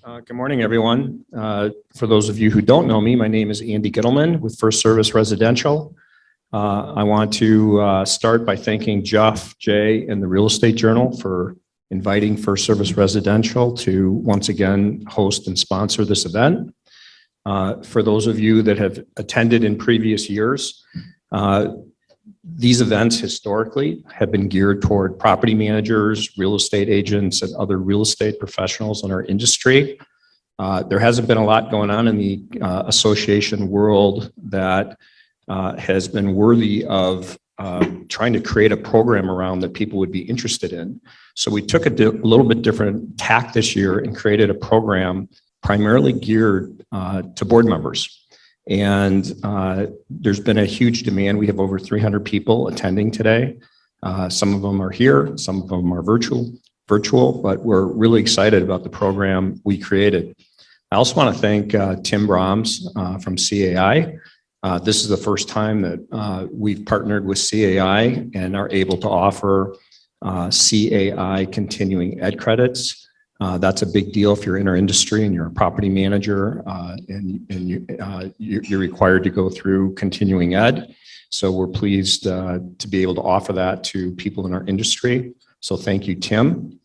Good morning, everyone. For those of you who don't know me, my name is Andy Gittleman with FirstService Residential. I want to start by thanking Jeff, Jay, and the Real Estate Journal for inviting FirstService Residential to once again host and sponsor this event. For those of you that have attended in previous years, these events historically have been geared toward property managers, real estate agents, and other real estate professionals in our industry. There hasn't been a lot going on in the association world that has been worthy of trying to create a program around that people would be interested in. So we took a little bit different tack this year and created a program primarily geared to board members. And there's been a huge demand. We have over 300 people attending today. Some of them are here, some of them are virtual, but we're really excited about the program we created. I also want to thank Tim Brahms from CAI. This is the first time that we've partnered with CAI and are able to offer CAI continuing ed credits. That's a big deal if you're in our industry and you're a property manager and you're required to go through continuing ed. So we're pleased to be able to offer that to people in our industry. So thank you, Tim.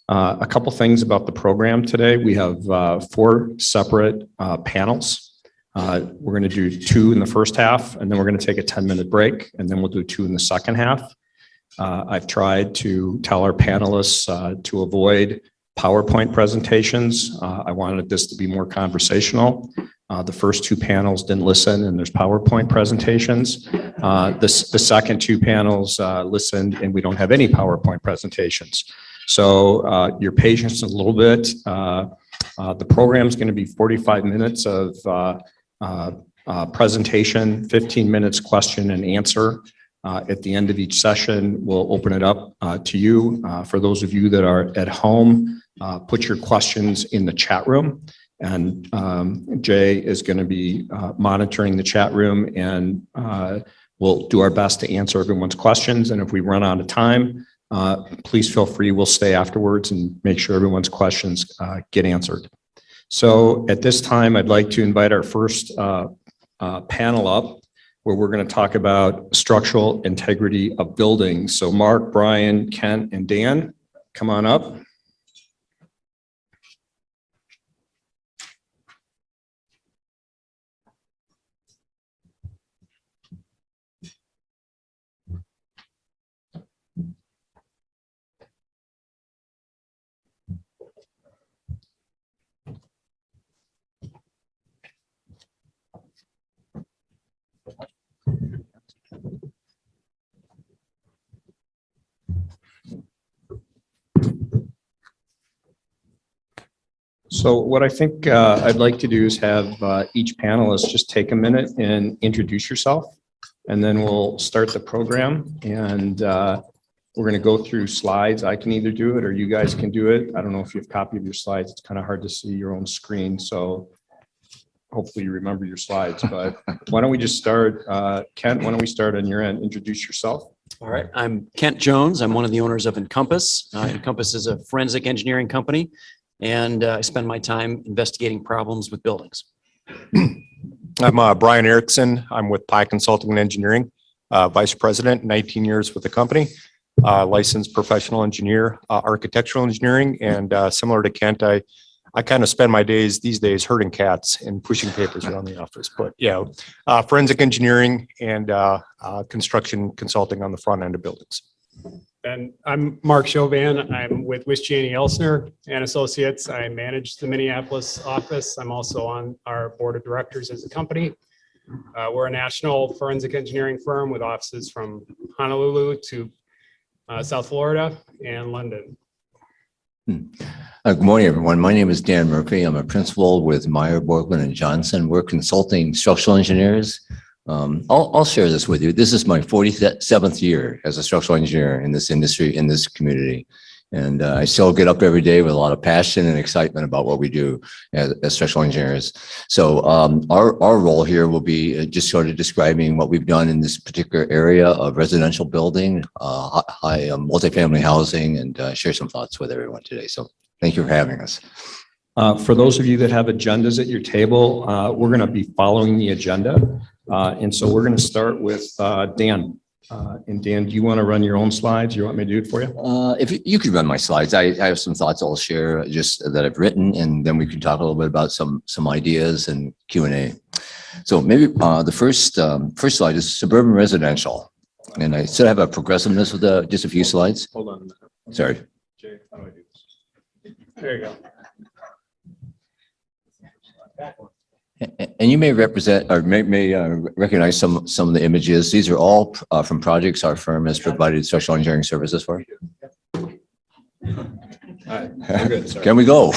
A couple things about the program today. We have 4 separate panels. We're going to do 2 in the first half, and then we're going to take a 10-minute break, and then we'll do 2 in the second half. I've tried to tell our panelists to avoid PowerPoint presentations. I wanted this to be more conversational. The first 2 panels didn't listen, and there's PowerPoint presentations. The second 2 panels listened, and we don't have any PowerPoint presentations. So your patience a little bit. The program is going to be 45 minutes of presentation, 15 minutes question and answer. At the end of each session, we'll open it up to you. For those of you that are at home, put your questions in the chat room, and Jay is going to be monitoring the chat room, and we'll do our best to answer everyone's questions. And if we run out of time, please feel free. We'll stay afterwards and make sure everyone's questions get answered. So at this time, I'd like to invite our first panel up, where we're going to talk about structural integrity of buildings. So Mark, Brian, Kent, and Dan, come on up. So what I think I'd like to do is have each panelist just take a minute and introduce yourself, and then we'll start the program. And we're going to go through slides. I can either do it or you guys can do it. I don't know if you have a copy of your slides. It's kind of hard to see your own screen. So hopefully you remember your slides. But why don't we just start? Kent, why don't we start on your end? Introduce yourself. All right. I'm Kent Jones. I'm one of the owners of Encompass. Encompass is a forensic engineering company, and I spend my time investigating problems with buildings. I'm Brian Erickson. I'm with Pye Consulting and Engineering, Vice President, 19 years with the company, licensed professional engineer, architectural engineering, and similar to Kent, I kind of spend my days these days herding cats and pushing papers around the office. But yeah, forensic engineering and construction consulting on the front end of buildings. And I'm Mark Chauvin. I'm with Janney, Elstner and Associates. I manage the Minneapolis office. I'm also on our board of directors as a company. We're a national forensic engineering firm with offices from Honolulu to South Florida and London. Good morning, everyone. My name is Dan Murphy. I'm a principal with Meyer, Borgman, and Johnson. We're consulting structural engineers. I'll share this with you. This is my 47th year as a structural engineer in this industry, in this community. And I still get up every day with a lot of passion and excitement about what we do as structural engineers. So our role here will be just sort of describing what we've done in this particular area of residential building, high multifamily housing, and share some thoughts with everyone today. So thank you for having us. For those of you that have agendas at your table, we're going to be following the agenda. And so we're going to start with Dan. And Dan, do you want to run your own slides? You want me to do it for you? If you could run my slides, I have some thoughts I'll share just that I've written, and then we can talk a little bit about some ideas and Q&A. So maybe the first slide is suburban residential. And I still have a progressiveness with just a few slides. Hold on a minute. Sorry. Jay, how do I do this? There you go. And you may represent or may recognize some of the images. These are all from projects our firm has provided structural engineering services for. All right, we're good. Sorry. Can we go?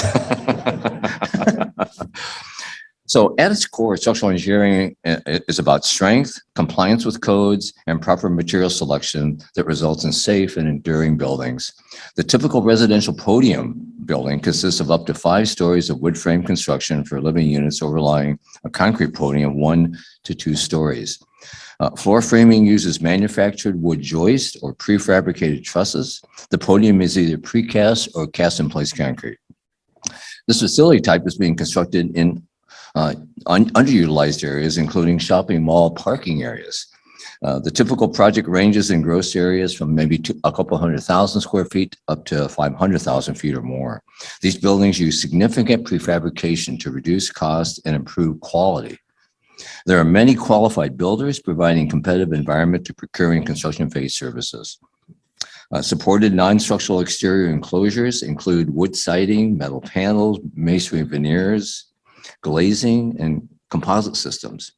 So at its core, structural engineering is about strength, compliance with codes, and proper material selection that results in safe and enduring buildings. The typical residential podium building consists of up to 5 stories of wood frame construction for living units overlying a concrete podium 1 to 2 stories. Floor framing uses manufactured wood joist or prefabricated trusses. The podium is either precast or cast-in-place concrete. This facility type is being constructed in underutilized areas, including shopping mall parking areas. The typical project ranges in gross areas from maybe a couple 100,000 square feet up to 500,000 feet or more. These buildings use significant prefabrication to reduce cost and improve quality. There are many qualified builders providing competitive environment to procuring construction phase services. Supported non-structural exterior enclosures include wood siding, metal panels, masonry veneers, glazing, and composite systems.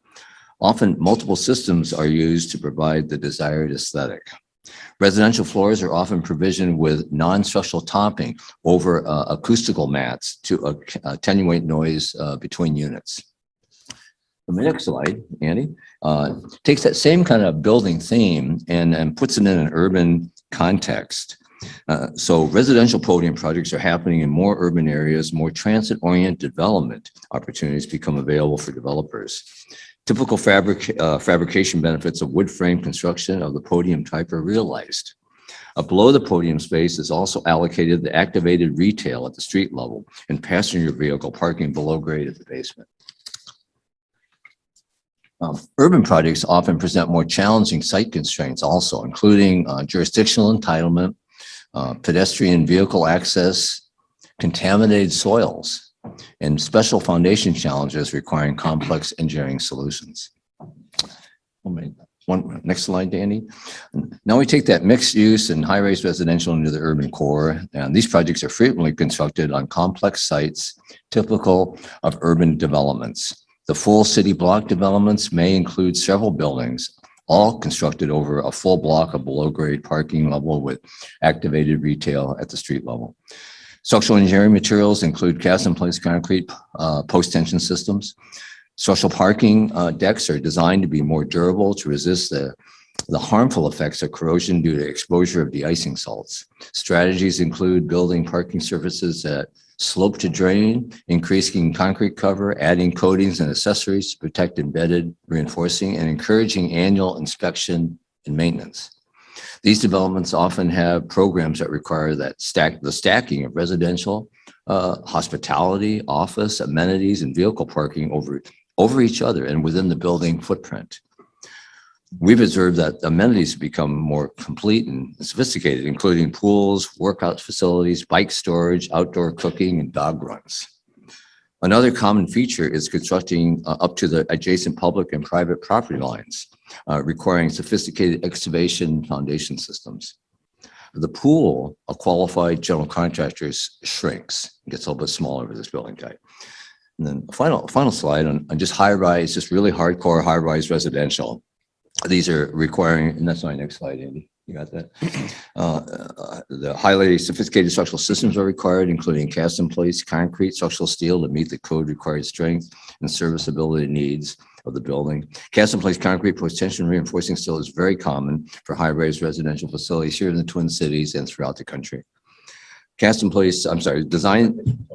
Often multiple systems are used to provide the desired aesthetic. Residential floors are often provisioned with non-structural topping over acoustical mats to attenuate noise between units. The next slide, Andy, takes that same kind of building theme and puts it in an urban context. So residential podium projects are happening in more urban areas. More transit-oriented development opportunities become available for developers. Typical fabrication benefits of wood frame construction of the podium type are realized. Below the podium space is also allocated the activated retail at the street level and passenger vehicle parking below grade at the basement. Urban projects often present more challenging site constraints also, including jurisdictional entitlement, pedestrian vehicle access, contaminated soils, and special foundation challenges requiring complex engineering solutions. Next slide, Danny. Now we take that mixed use and high-rise residential into the urban core, and these projects are frequently constructed on complex sites typical of urban developments. The full city block developments may include several buildings, all constructed over a full block of below-grade parking level with activated retail at the street level. Structural engineering materials include cast-in-place concrete post-tension systems. Structural parking decks are designed to be more durable to resist the harmful effects of corrosion due to exposure of de-icing salts. Strategies include building parking surfaces that slope to drain, increasing concrete cover, adding coatings and accessories to protect embedded reinforcing, and encouraging annual inspection and maintenance. These developments often have programs that require the stacking of residential, hospitality, office, amenities, and vehicle parking over each other and within the building footprint. We've observed that amenities become more complete and sophisticated, including pools, workout facilities, bike storage, outdoor cooking, and dog runs. Another common feature is constructing up to the adjacent public and private property lines, requiring sophisticated excavation foundation systems. The pool of qualified general contractors shrinks, it gets a little bit smaller for this building type. And then the final slide on just high-rise, just really hardcore high-rise residential. These are requiring, and that's my next slide, Andy. You got that? The highly sophisticated structural systems are required, including cast-in-place concrete, structural steel to meet the code required strength and serviceability needs of the building. Cast-in-place concrete post-tension reinforcing steel is very common for high-rise residential facilities here in the Twin Cities and throughout the country. Cast-in-place, I'm sorry, design.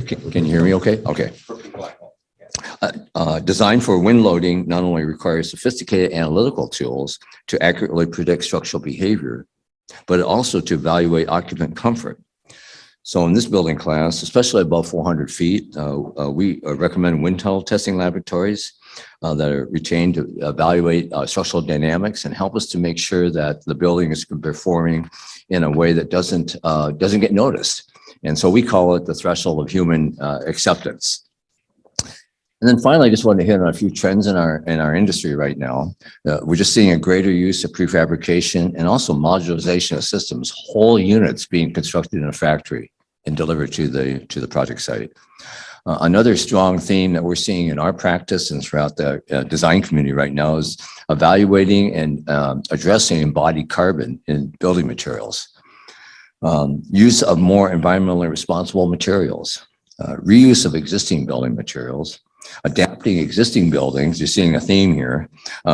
Can you hear me okay? Okay. Design for wind loading not only requires sophisticated analytical tools to accurately predict structural behavior, but also to evaluate occupant comfort. So in this building class, especially above 400 feet, we recommend wind tunnel testing laboratories that are retained to evaluate structural dynamics and help us to make sure that the building is performing in a way that doesn't get noticed. And so we call it the threshold of human acceptance. And then finally, I just wanted to hit on a few trends in our industry right now. We're just seeing a greater use of prefabrication and also modularization of systems, whole units being constructed in a factory and delivered to the project site. Another strong theme that we're seeing in our practice and throughout the design community right now is evaluating and addressing embodied carbon in building materials. Use of more environmentally responsible materials, reuse of existing building materials, adapting existing buildings, you're seeing a theme here,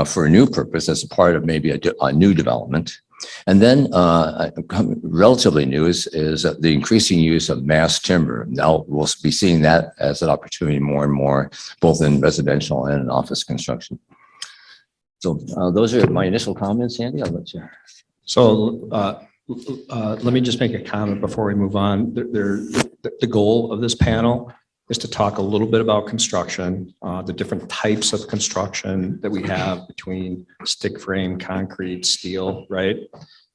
for a new purpose as a part of maybe a new development. And then relatively new is the increasing use of mass timber. Now we'll be seeing that as an opportunity more and more, both in residential and in office construction. So those are my initial comments, Andy. I'll let you. So let me just make a comment before we move on. The goal of this panel is to talk a little bit about construction, the different types of construction that we have between stick frame, concrete, steel, right?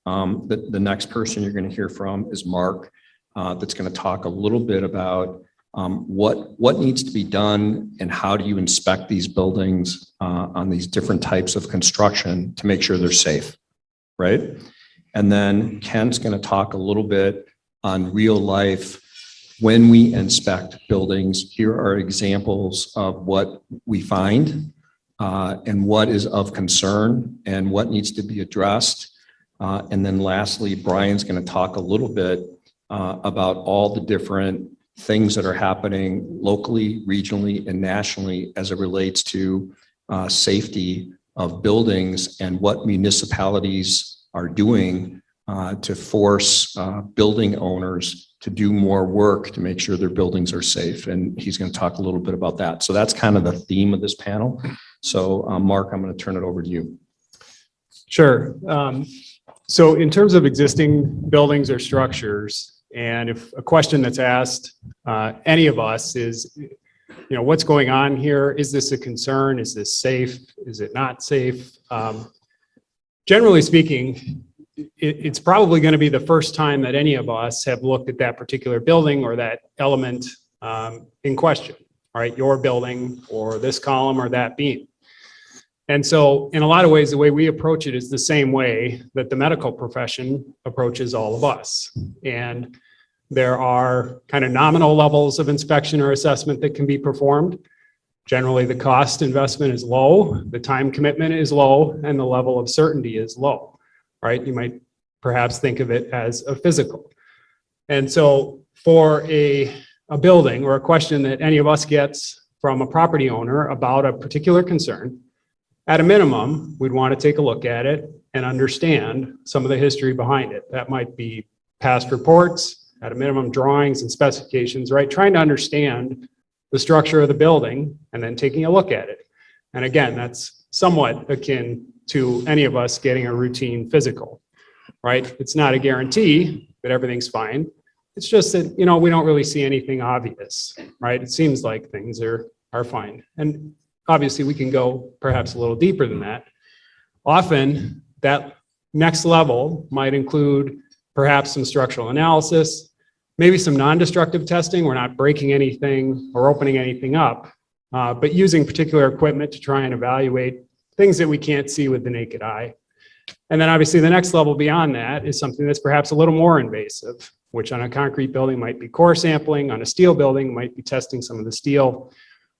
The next person you're going to hear from is Mark, that's going to talk a little bit about what needs to be done and how do you inspect these buildings on these different types of construction to make sure they're safe, right? And then Ken's going to talk a little bit on real life. When we inspect buildings, here are examples of what we find and what is of concern and what needs to be addressed. And then lastly, Brian's going to talk a little bit about all the different things that are happening locally, regionally, and nationally as it relates to safety of buildings and what municipalities are doing to force building owners to do more work to make sure their buildings are safe. And he's going to talk a little bit about that. So that's kind of the theme of this panel. So Mark, I'm going to turn it over to you. Sure. So in terms of existing buildings or structures, and if a question that's asked any of us is, what's going on here? Is this a concern? Is this safe? Is it not safe? Generally speaking, it's probably going to be the first time that any of us have looked at that particular building or that element in question, right? Your building or this column or that beam. And so in a lot of ways, the way we approach it is the same way that the medical profession approaches all of us. And there are kind of nominal levels of inspection or assessment that can be performed. Generally, the cost investment is low, the time commitment is low, and the level of certainty is low. Right? You might perhaps think of it as a physical. And so for a building or a question that any of us gets from a property owner about a particular concern, at a minimum, we'd want to take a look at it and understand some of the history behind it. That might be past reports, at a minimum drawings and specifications, right? Trying to understand the structure of the building and then taking a look at it. And again, that's somewhat akin to any of us getting a routine physical, right? It's not a guarantee that everything's fine. It's just that, we don't really see anything obvious, right? It seems like things are fine. And obviously we can go perhaps a little deeper than that. Often that next level might include perhaps some structural analysis, maybe some non-destructive testing. We're not breaking anything or opening anything up, but using particular equipment to try and evaluate things that we can't see with the naked eye. And then obviously the next level beyond that is something that's perhaps a little more invasive, which on a concrete building might be core sampling, on a steel building might be testing some of the steel,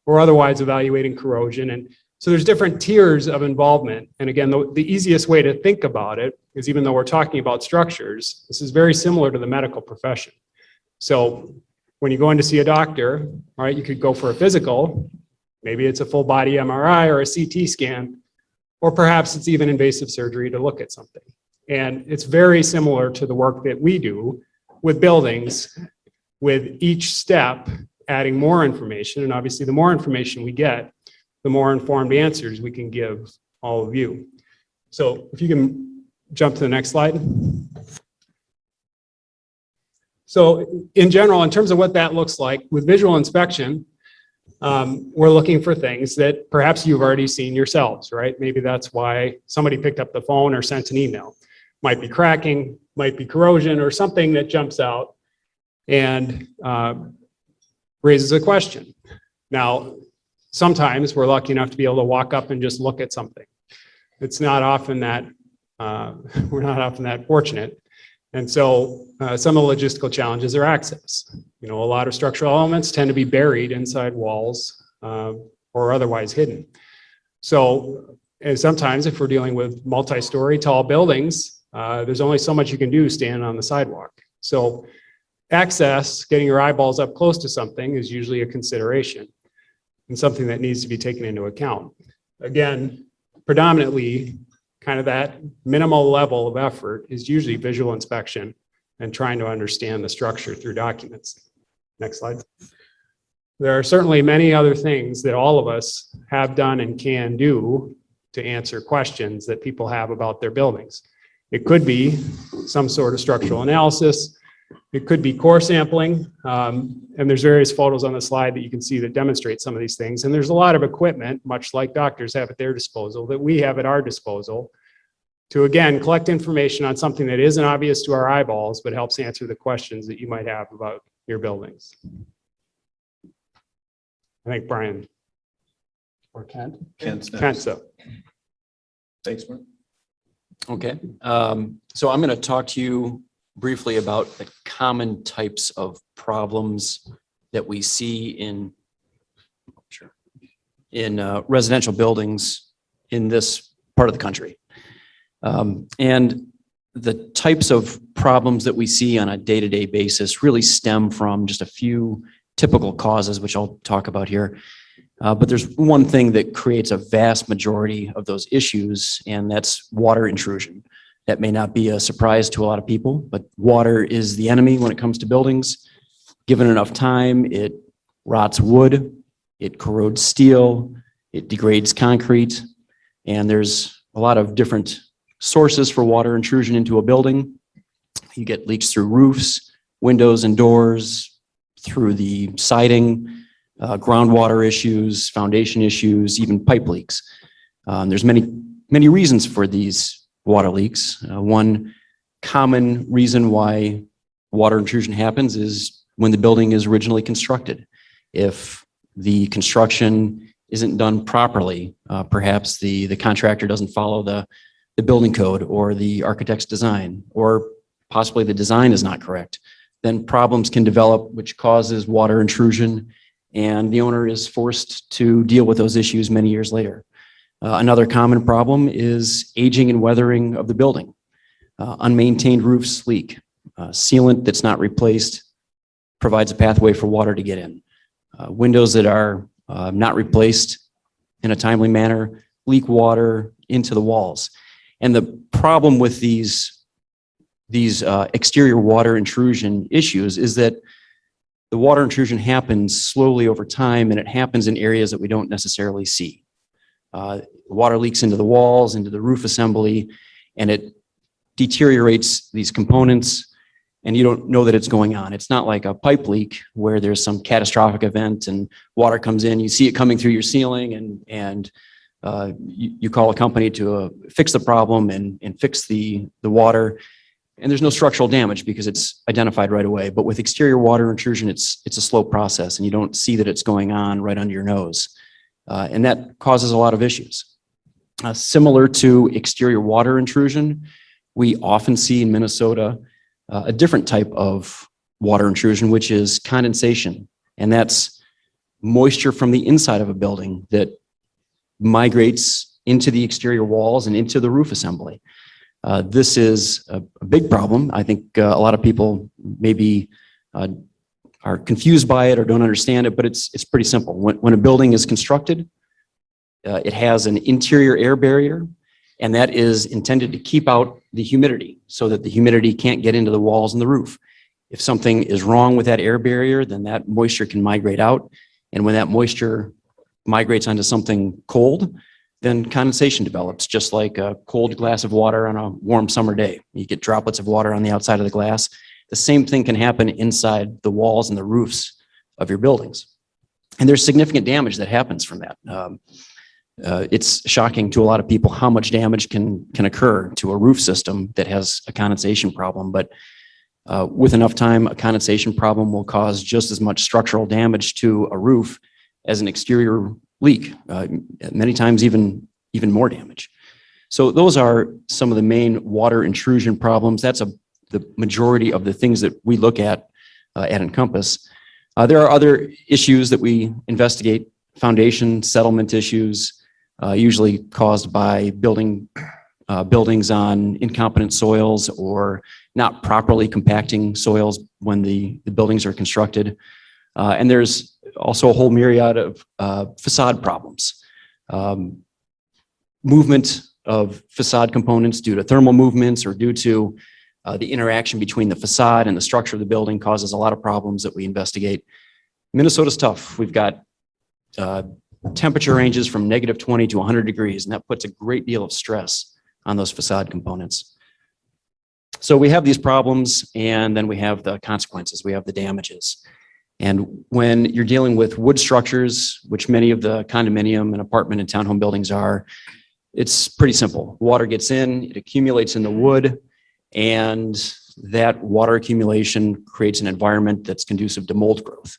or otherwise evaluating corrosion. And so there's different tiers of involvement. And again, the easiest way to think about it is, even though we're talking about structures, this is very similar to the medical profession. So when you go in to see a doctor, all right, you could go for a physical, maybe it's a full body MRI or a CT scan, or perhaps it's even invasive surgery to look at something. And it's very similar to the work that we do with buildings, with each step adding more information. And obviously the more information we get, the more informed answers we can give all of you. So if you can jump to the next slide. So in general, in terms of what that looks like with visual inspection, we're looking for things that perhaps you've already seen yourselves, right? Maybe that's why somebody picked up the phone or sent an email. Might be cracking, might be corrosion, or something that jumps out and raises a question. Now, sometimes we're lucky enough to be able to walk up and just look at something. It's not often that, we're not often that fortunate. And so some of the logistical challenges are access. You know, a lot of structural elements tend to be buried inside walls or otherwise hidden. So, and sometimes if we're dealing with multi-story tall buildings, there's only so much you can do standing on the sidewalk. So access, getting your eyeballs up close to something is usually a consideration and something that needs to be taken into account. Again, predominantly, kind of that minimal level of effort is usually visual inspection and trying to understand the structure through documents. Next slide. There are certainly many other things that all of us have done and can do to answer questions that people have about their buildings. It could be some sort of structural analysis. It could be core sampling. And there's various photos on the slide that you can see that demonstrate some of these things. And there's a lot of equipment, much like doctors have at their disposal, that we have at our disposal to, again, collect information on something that isn't obvious to our eyeballs, but helps answer the questions that you might have about your buildings. I think Brian or Kent. Kent, so. Thanks, Mark. Okay, so I'm going to talk to you briefly about the common types of problems that we see in residential buildings in this part of the country. And the types of problems that we see on a day-to-day basis really stem from just a few typical causes, which I'll talk about here. But there's one thing that creates a vast majority of those issues, and that's water intrusion. That may not be a surprise to a lot of people, but water is the enemy when it comes to buildings. Given enough time, it rots wood, it corrodes steel, it degrades concrete, and there's a lot of different sources for water intrusion into a building. You get leaks through roofs, windows and doors, through the siding, groundwater issues, foundation issues, even pipe leaks. There's many reasons for these water leaks. One common reason why water intrusion happens is when the building is originally constructed. If the construction isn't done properly, perhaps the contractor doesn't follow the building code or the architect's design, or possibly the design is not correct, then problems can develop which causes water intrusion, and the owner is forced to deal with those issues many years later. Another common problem is aging and weathering of the building. Unmaintained roofs leak. Sealant that's not replaced provides a pathway for water to get in. Windows that are not replaced in a timely manner leak water into the walls. And the problem with these exterior water intrusion issues is that the water intrusion happens slowly over time, and it happens in areas that we don't necessarily see. Water leaks into the walls, into the roof assembly, and it deteriorates these components, and you don't know that it's going on. It's not like a pipe leak where there's some catastrophic event and water comes in, you see it coming through your ceiling, and you call a company to fix the problem and fix the water. And there's no structural damage because it's identified right away. But with exterior water intrusion, it's a slow process, and you don't see that it's going on right under your nose. And that causes a lot of issues. Similar to exterior water intrusion, we often see in Minnesota a different type of water intrusion, which is condensation. And that's moisture from the inside of a building that migrates into the exterior walls and into the roof assembly. This is a big problem. I think a lot of people maybe are confused by it or don't understand it, but it's pretty simple. When a building is constructed, it has an interior air barrier, and that is intended to keep out the humidity so that the humidity can't get into the walls and the roof. If something is wrong with that air barrier, then that moisture can migrate out. And when that moisture migrates onto something cold, then condensation develops, just like a cold glass of water on a warm summer day. You get droplets of water on the outside of the glass. the same thing can happen inside the walls and the roofs of your buildings. And there's significant damage that happens from that. It's shocking to a lot of people how much damage can occur to a roof system that has a condensation problem. But with enough time, a condensation problem will cause just as much structural damage to a roof as an exterior leak, many times even more damage. So those are some of the main water intrusion problems. That's the majority of the things that we look at Encompass. There are other issues that we investigate, foundation settlement issues, usually caused by buildings on incompetent soils or not properly compacting soils when the buildings are constructed. And there's also a whole myriad of facade problems. Movement of facade components due to thermal movements or due to the interaction between the facade and the structure of the building causes a lot of problems that we investigate. Minnesota's tough. We've got temperature ranges from -20 to 100 degrees, and that puts a great deal of stress on those facade components. So we have these problems, and then we have the consequences. We have the damages. And when you're dealing with wood structures, which many of the condominium and apartment and townhome buildings are, it's pretty simple. Water gets in, it accumulates in the wood, and that water accumulation creates an environment that's conducive to mold growth.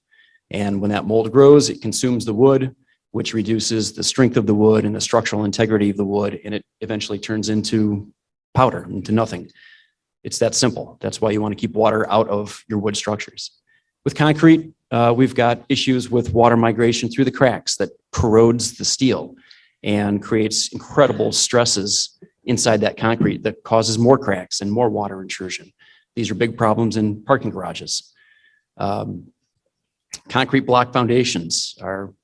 And when that mold grows, it consumes the wood, which reduces the strength of the wood and the structural integrity of the wood, and it eventually turns into powder, into nothing. It's that simple. That's why you want to keep water out of your wood structures. With concrete, we've got issues with water migration through the cracks that corrodes the steel and creates incredible stresses inside that concrete that causes more cracks and more water intrusion. These are big problems in parking garages. Concrete block foundations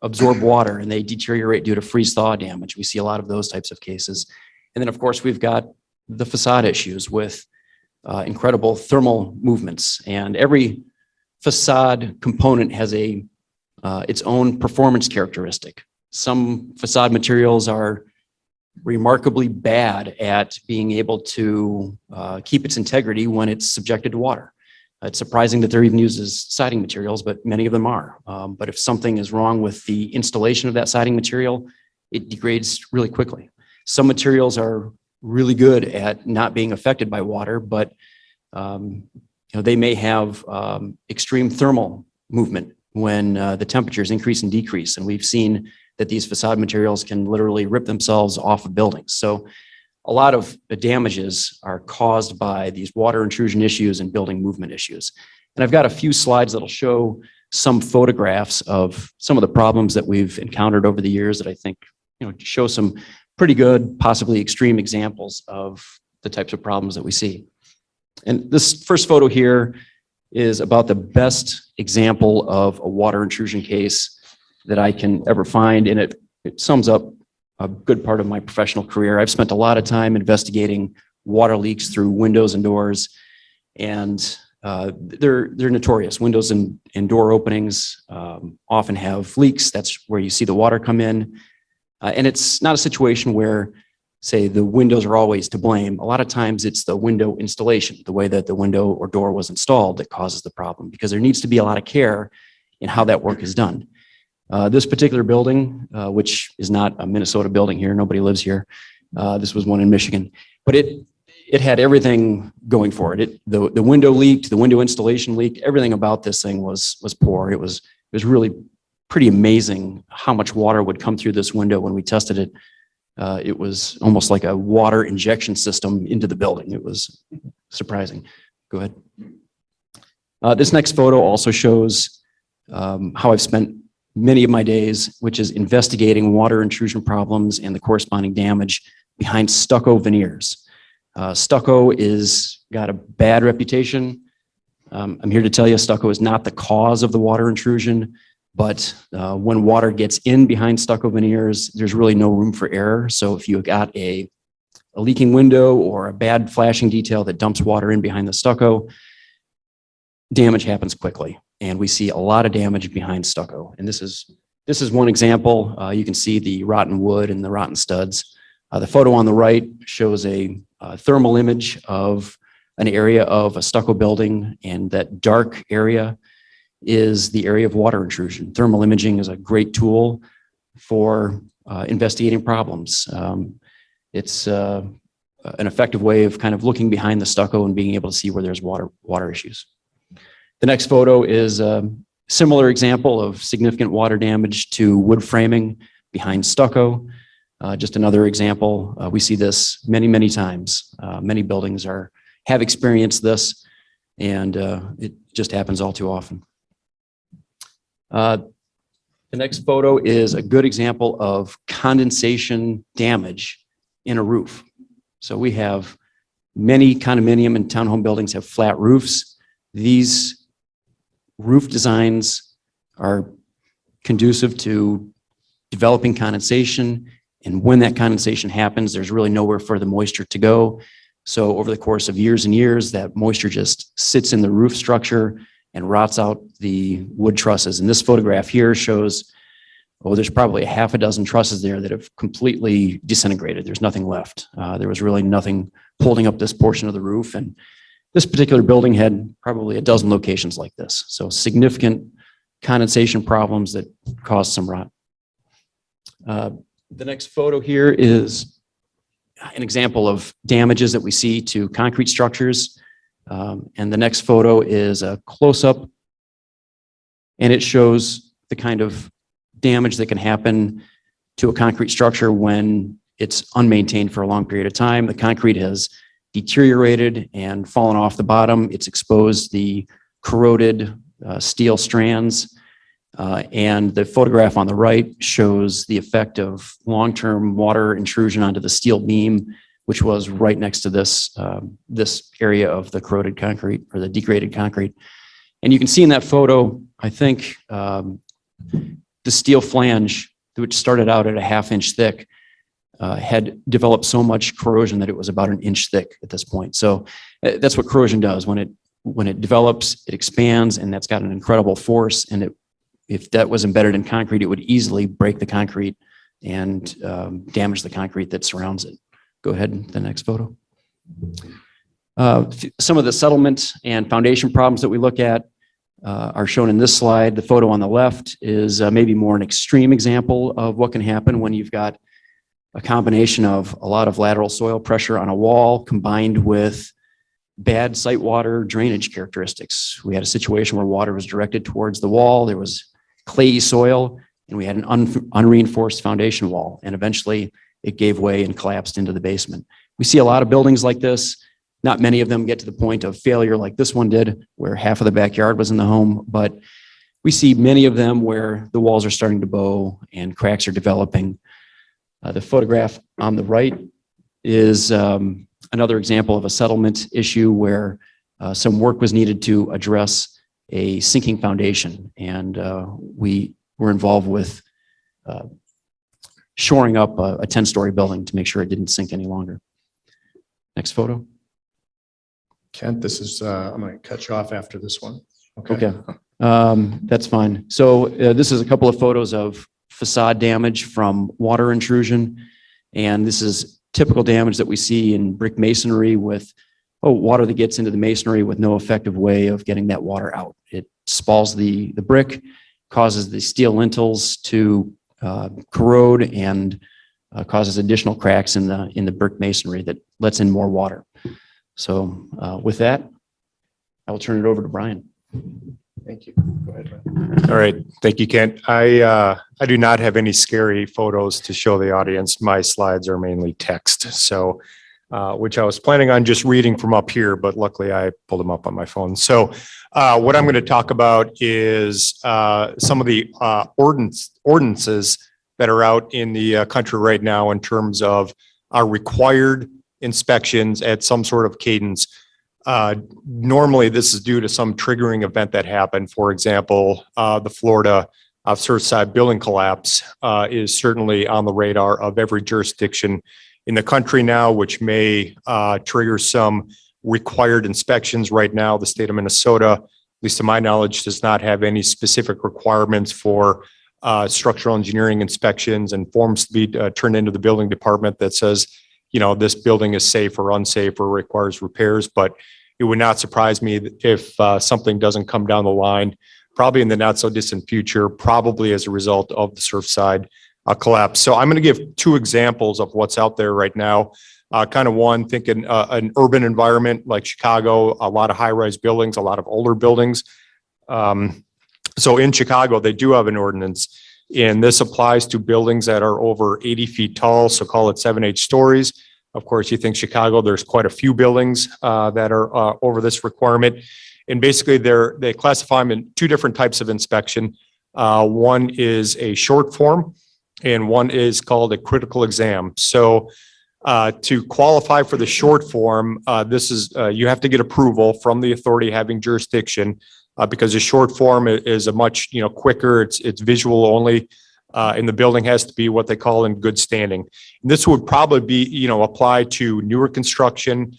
absorb water and they deteriorate due to freeze-thaw damage. We see a lot of those types of cases. And then, of course, we've got the facade issues with incredible thermal movements. And every facade component has its own performance characteristic. Some facade materials are remarkably bad at being able to keep its integrity when it's subjected to water. It's surprising that they're even used as siding materials, but many of them are. But if something is wrong with the installation of that siding material, it degrades really quickly. Some materials are really good at not being affected by water, but they may have extreme thermal movement when the temperatures increase and decrease. And we've seen that these facade materials can literally rip themselves off of buildings. So a lot of the damages are caused by these water intrusion issues and building movement issues. And I've got a few slides that'll show some photographs of some of the problems that we've encountered over the years that I think show some pretty good, possibly extreme examples of the types of problems that we see. And this first photo here is about the best example of a water intrusion case that I can ever find, and it sums up a good part of my professional career. I've spent a lot of time investigating water leaks through windows and doors, and they're notorious. Windows and door openings often have leaks. That's where you see the water come in. And it's not a situation where, say, the windows are always to blame. A lot of times it's the window installation, the way that the window or door was installed that causes the problem, because there needs to be a lot of care in how that work is done. This particular building, which is not a Minnesota building here, nobody lives here. This was one in Michigan, but it had everything going for it. The window leaked, the window installation leaked. Everything about this thing was poor. It was really pretty amazing how much water would come through this window when we tested it. It was almost like a water injection system into the building. It was surprising. Go ahead. This next photo also shows how I've spent many of my days, which is investigating water intrusion problems and the corresponding damage behind stucco veneers. Stucco got a bad reputation. I'm here to tell you stucco is not the cause of the water intrusion, but when water gets in behind stucco veneers, there's really no room for error. So if you've got a leaking window or a bad flashing detail that dumps water in behind the stucco, damage happens quickly. And we see a lot of damage behind stucco. And this is one example. You can see the rotten wood and the rotten studs. The photo on the right shows a thermal image of an area of a stucco building, and that dark area is the area of water intrusion. Thermal imaging is a great tool for investigating problems. It's an effective way of kind of looking behind the stucco and being able to see where there's water issues. The next photo is a similar example of significant water damage to wood framing behind stucco. Just another example. We see this many, many times. Many buildings have experienced this, and it just happens all too often. The next photo is a good example of condensation damage in a roof. So we have many condominium and townhome buildings have flat roofs. These roof designs are conducive to developing condensation. And when that condensation happens, there's really nowhere for the moisture to go. So over the course of years and years, that moisture just sits in the roof structure and rots out the wood trusses. And this photograph here shows, there's probably a half a dozen trusses there that have completely disintegrated. There's nothing left. There was really nothing holding up this portion of the roof. And this particular building had probably a dozen locations like this. So significant condensation problems that caused some rot. The next photo here is an example of damages that we see to concrete structures. And the next photo is a close-up, and it shows the kind of damage that can happen to a concrete structure when it's unmaintained for a long period of time. The concrete has deteriorated and fallen off the bottom. It's exposed the corroded steel strands. And the photograph on the right shows the effect of long-term water intrusion onto the steel beam, which was right next to this, this area of the corroded concrete or the degraded concrete. And you can see in that photo, I think, the steel flange, which started out at a ½ inch thick, had developed so much corrosion that it was about 1 inch thick at this point. So that's what corrosion does. When it develops, it expands, and that's got an incredible force. And if that was embedded in concrete, it would easily break the concrete and damage the concrete that surrounds it. Go ahead, the next photo. Some of the settlement and foundation problems that we look at are shown in this slide. The photo on the left is maybe more an extreme example of what can happen when you've got a combination of a lot of lateral soil pressure on a wall combined with bad site water drainage characteristics. We had a situation where water was directed towards the wall. There was clayey soil, and we had an unreinforced foundation wall, and eventually it gave way and collapsed into the basement. We see a lot of buildings like this. Not many of them get to the point of failure like this one did, where half of the backyard was in the home, but we see many of them where the walls are starting to bow and cracks are developing. The photograph on the right is another example of a settlement issue where some work was needed to address a sinking foundation, and we were involved with shoring up a 10-story building to make sure it didn't sink any longer. Next photo. Kent, this is, I'm going to cut you off after this one. Okay, that's fine. So this is a couple of photos of facade damage from water intrusion. And this is typical damage that we see in brick masonry with water that gets into the masonry with no effective way of getting that water out. It spalls the brick, causes the steel lintels to corrode, and causes additional cracks in the brick masonry that lets in more water. So with that, I will turn it over to Brian. Thank you. Go ahead, Brian. All right. Thank you, Kent. I do not have any scary photos to show the audience. My slides are mainly text. So, which I was planning on just reading from up here, but luckily I pulled them up on my phone. So what I'm going to talk about is some of the ordinances that are out in the country right now in terms of our required inspections at some sort of cadence. Normally, this is due to some triggering event that happened. For example, the Florida Surfside building collapse is certainly on the radar of every jurisdiction in the country now, which may trigger some required inspections. Right now, the state of Minnesota, at least to my knowledge, does not have any specific requirements for structural engineering inspections and forms to be turned into the building department that says, you know, this building is safe or unsafe or requires repairs. But it would not surprise me if something doesn't come down the line, probably in the not so distant future, probably as a result of the Surfside collapse. So I'm going to give two examples of what's out there right now. Kind of one, thinking an urban environment like Chicago, a lot of high-rise buildings, a lot of older buildings. So in Chicago, they do have an ordinance, and this applies to buildings that are over 80 feet tall, so call it 7-8 stories. Of course, you think Chicago, there's quite a few buildings that are over this requirement. And basically, they classify them in two different types of inspection. One is a short form, and one is called a critical exam. So to qualify for the short form, this is you have to get approval from the authority having jurisdiction because the short form is a much quicker. It's visual only, and the building has to be what they call in good standing. And this would probably be apply to newer construction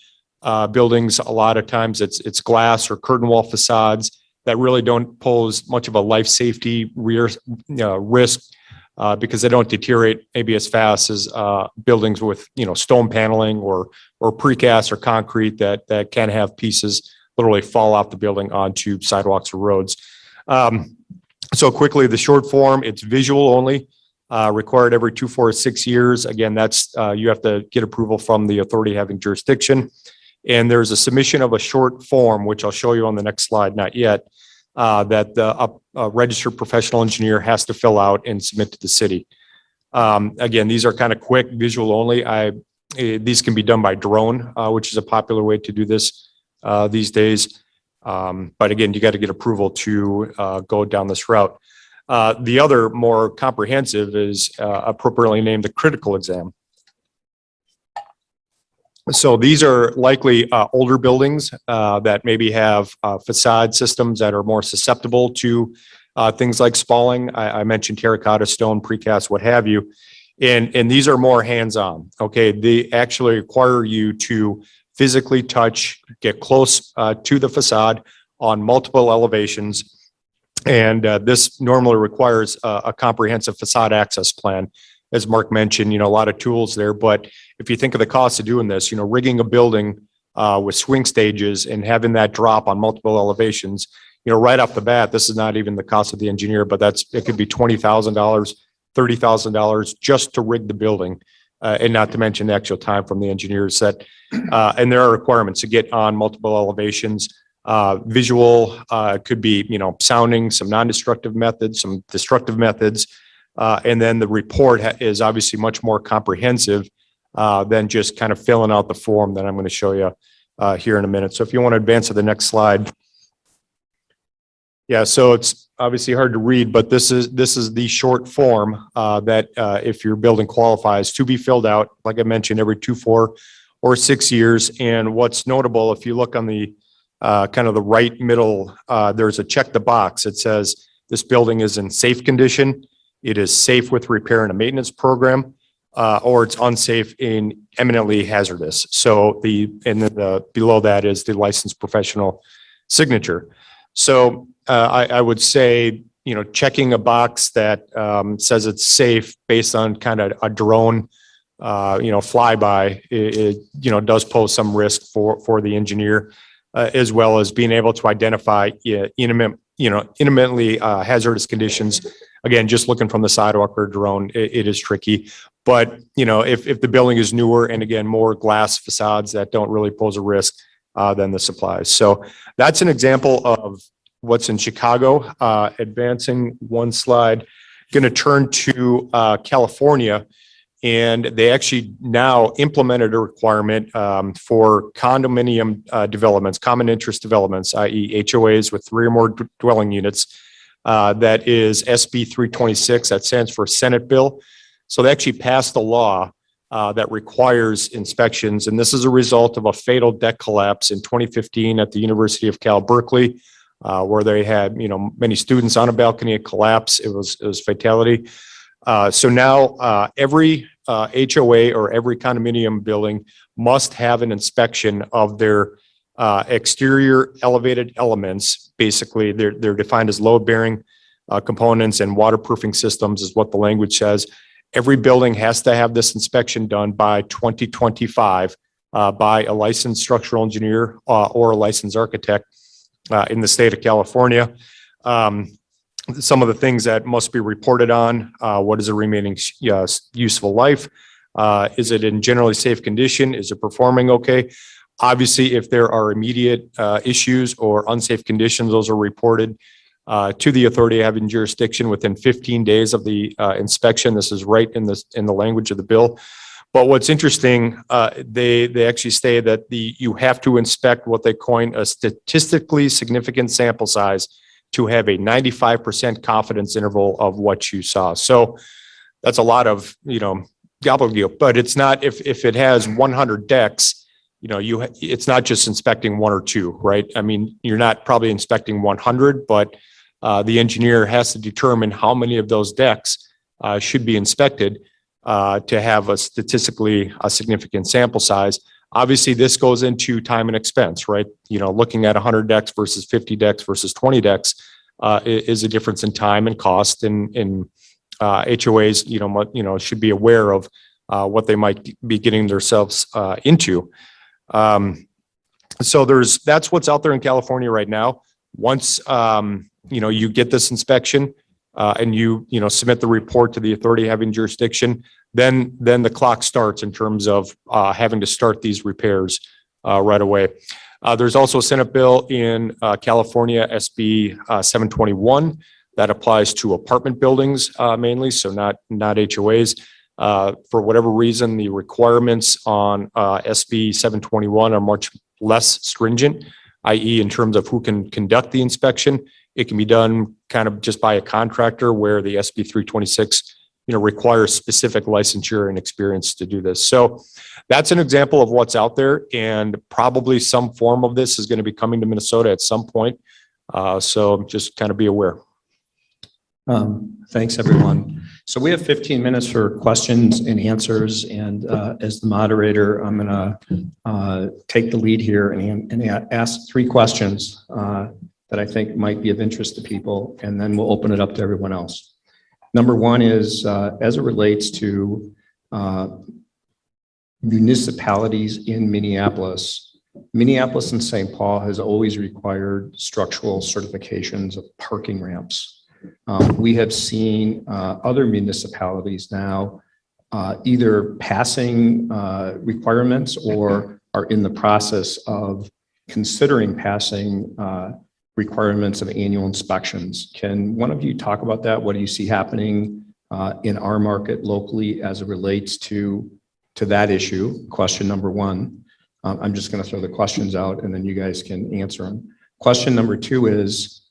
buildings. A lot of times it's glass or curtain wall facades that really don't pose much of a life safety risk because they don't deteriorate maybe as fast as buildings with stone paneling or precast or concrete that can have pieces literally fall off the building onto sidewalks or roads. So quickly, the short form, it's visual only, required every 2, 4, 6 years. Again, that's you have to get approval from the authority having jurisdiction. And there's a submission of a short form, which I'll show you on the next slide, not yet, that the registered professional engineer has to fill out and submit to the city. Again, these are kind of quick, visual only. These can be done by drone, which is a popular way to do this these days. But again, you got to get approval to go down this route. The other more comprehensive is appropriately named the critical exam. So these are likely older buildings that maybe have facade systems that are more susceptible to things like spalling. I mentioned terracotta, stone, precast, what have you. And these are more hands-on. Okay, they actually require you to physically touch, get close to the facade on multiple elevations. And this normally requires a comprehensive facade access plan. As Mark mentioned, a lot of tools there, but if you think of the cost of doing this, rigging a building with swing stages and having that drop on multiple elevations, right off the bat, this is not even the cost of the engineer, but it could be $20,000, $30,000 just to rig the building. And not to mention the actual time from the engineers and there are requirements to get on multiple elevations. Visual could be, sounding, some non-destructive methods, some destructive methods. And then the report is obviously much more comprehensive than just kind of filling out the form that I'm going to show you here in a minute. So if you want to advance to the next slide. Yeah, so it's obviously hard to read, but this is the short form that if your building qualifies to be filled out, like I mentioned, every 2, 4, or 6 years. And what's notable, if you look on the kind of the right middle, there's a check the box. It says this building is in safe condition. It is safe with repair and a maintenance program, or it's unsafe and eminently hazardous. So below that is the licensed professional signature. So I would say, checking a box that says it's safe based on kind of a drone, flyby, it does pose some risk for the engineer, as well as being able to identify intimately hazardous conditions. Again, just looking from the sidewalk or drone, it is tricky. But, if the building is newer and again, more glass facades that don't really pose a risk, then this applies. So that's an example of what's in Chicago. Advancing one slide, going to turn to California. And they actually now implemented a requirement for condominium developments, common interest developments, i.e. HOAs with 3 or more dwelling units. That is SB 326. That stands for Senate bill. So they actually passed a law that requires inspections. And this is a result of a fatal deck collapse in 2015 at the University of Cal Berkeley, where they had, many students on a balcony. It collapsed. It was fatality. So now every HOA or every condominium building must have an inspection of their exterior elevated elements. Basically, they're defined as load-bearing components and waterproofing systems is what the language says. Every building has to have this inspection done by 2025. by a licensed structural engineer or a licensed architect in the state of California. Some of the things that must be reported on, what is the remaining useful life? Is it in generally safe condition? Is it performing okay? Obviously, if there are immediate issues or unsafe conditions, those are reported to the authority having jurisdiction within 15 days of the inspection. This is right in the language of the bill. But what's interesting, they actually say that you have to inspect what they coin a statistically significant sample size to have a 95% confidence interval of what you saw. So that's a lot of, gobbledygook, but it's not, if it has 100 decks, it's not just inspecting one or two, right? I mean, you're not probably inspecting 100, but the engineer has to determine how many of those decks should be inspected to have a statistically significant sample size. Obviously, this goes into time and expense, right? Looking at 100 decks versus 50 decks versus 20 decks is a difference in time and cost. And HOAs, should be aware of what they might be getting themselves into. So that's what's out there in California right now. Once you get this inspection and you submit the report to the authority having jurisdiction, then the clock starts in terms of having to start these repairs right away. There's also a Senate bill in California, SB 721, that applies to apartment buildings mainly, so not HOAs. For whatever reason, the requirements on SB 721 are much less stringent, i.e. in terms of who can conduct the inspection. It can be done kind of just by a contractor, where the SB 326 requires specific licensure and experience to do this. So that's an example of what's out there, and probably some form of this is going to be coming to Minnesota at some point. So just kind of be aware. Thanks, everyone. So we have 15 minutes for questions and answers. And as the moderator, I'm going to take the lead here and ask 3 questions that I think might be of interest to people, and then we'll open it up to everyone else. Number 1 is, as it relates to municipalities in Minneapolis and St. Paul has always required structural certifications of parking ramps. We have seen other municipalities now either passing requirements or are in the process of considering passing requirements of annual inspections. Can one of you talk about that? What do you see happening in our market locally as it relates to that issue? Question number 1. I'm just going to throw the questions out and then you guys can answer them. Question number 2 is,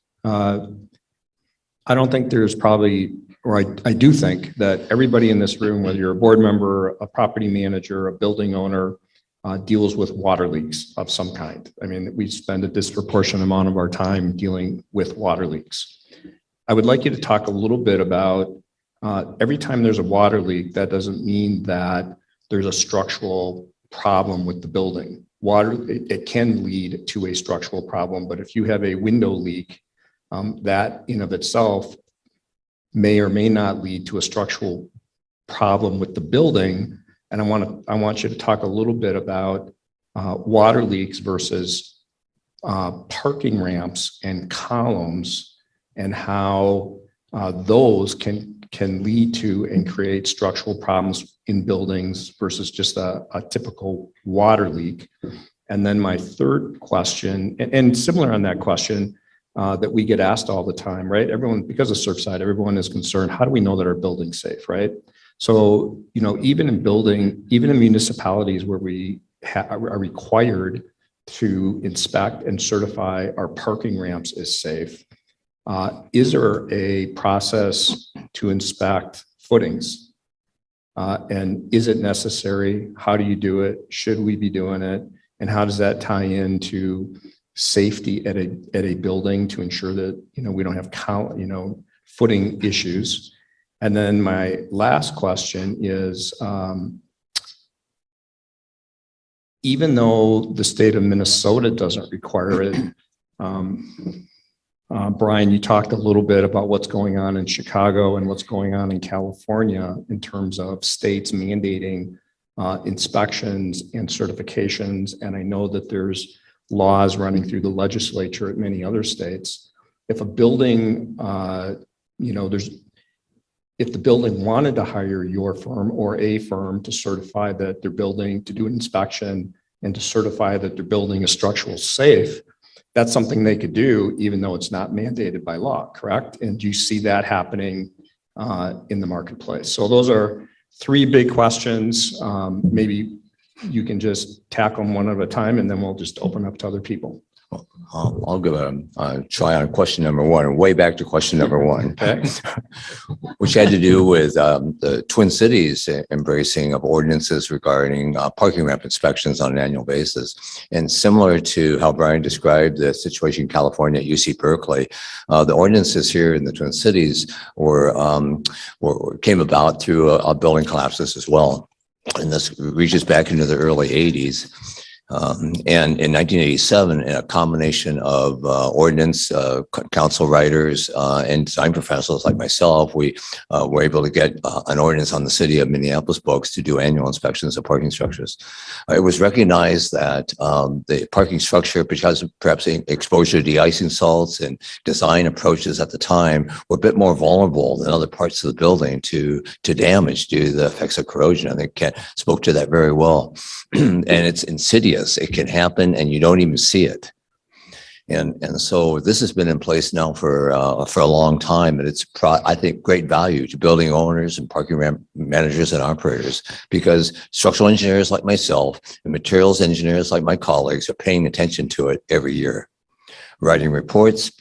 I don't think there's probably, or I do think that everybody in this room, whether you're a board member, a property manager, a building owner, deals with water leaks of some kind. I mean, we spend a disproportionate amount of our time dealing with water leaks. I would like you to talk a little bit about every time there's a water leak, that doesn't mean that there's a structural problem with the building. It can lead to a structural problem, but if you have a window leak, that in of itself may or may not lead to a structural problem with the building. And I want you to talk a little bit about water leaks versus parking ramps and columns, and how those can lead to and create structural problems in buildings versus just a typical water leak. And then my third question, and similar on that question, that we get asked all the time, right? Everyone, because of Surfside, everyone is concerned, how do we know that our building's safe, right? So, even in municipalities where we are required to inspect and certify our parking ramps as safe, is there a process to inspect footings? And is it necessary? How do you do it? Should we be doing it? And how does that tie into safety at a building to ensure that, we don't have, footing issues? And then my last question is, even though the state of Minnesota doesn't require it, Brian, you talked a little bit about what's going on in Chicago and what's going on in California in terms of states mandating inspections and certifications. And I know that there's laws running through the legislature at many other states. If a building, if the building wanted to hire your firm or a firm to certify that their building, to do an inspection and to certify that their building is structural safe, that's something they could do, even though it's not mandated by law, correct? And do you see that happening in the marketplace? So those are three big questions. Maybe you can just tackle them one at a time, and then we'll just open up to other people. I'll give a try on question number one, way back to question number one, which had to do with the Twin Cities embracing of ordinances regarding parking ramp inspections on an annual basis. And similar to how Brian described the situation in California at UC Berkeley, the ordinances here in the Twin Cities came about through a building collapses as well. And this reaches back into the early 80s. And in 1987, in a combination of ordinance, council writers, and design professionals like myself, we were able to get an ordinance on the city of Minneapolis books to do annual inspections of parking structures. It was recognized that the parking structure, because of perhaps exposure to de-icing salts and design approaches at the time, were a bit more vulnerable than other parts of the building to damage due to the effects of corrosion. I think Kent spoke to that very well. And it's insidious. It can happen and you don't even see it. And so this has been in place now for a long time, and it's I think great value to building owners and parking ramp managers and operators, because structural engineers like myself and materials engineers like my colleagues are paying attention to it every year, writing reports,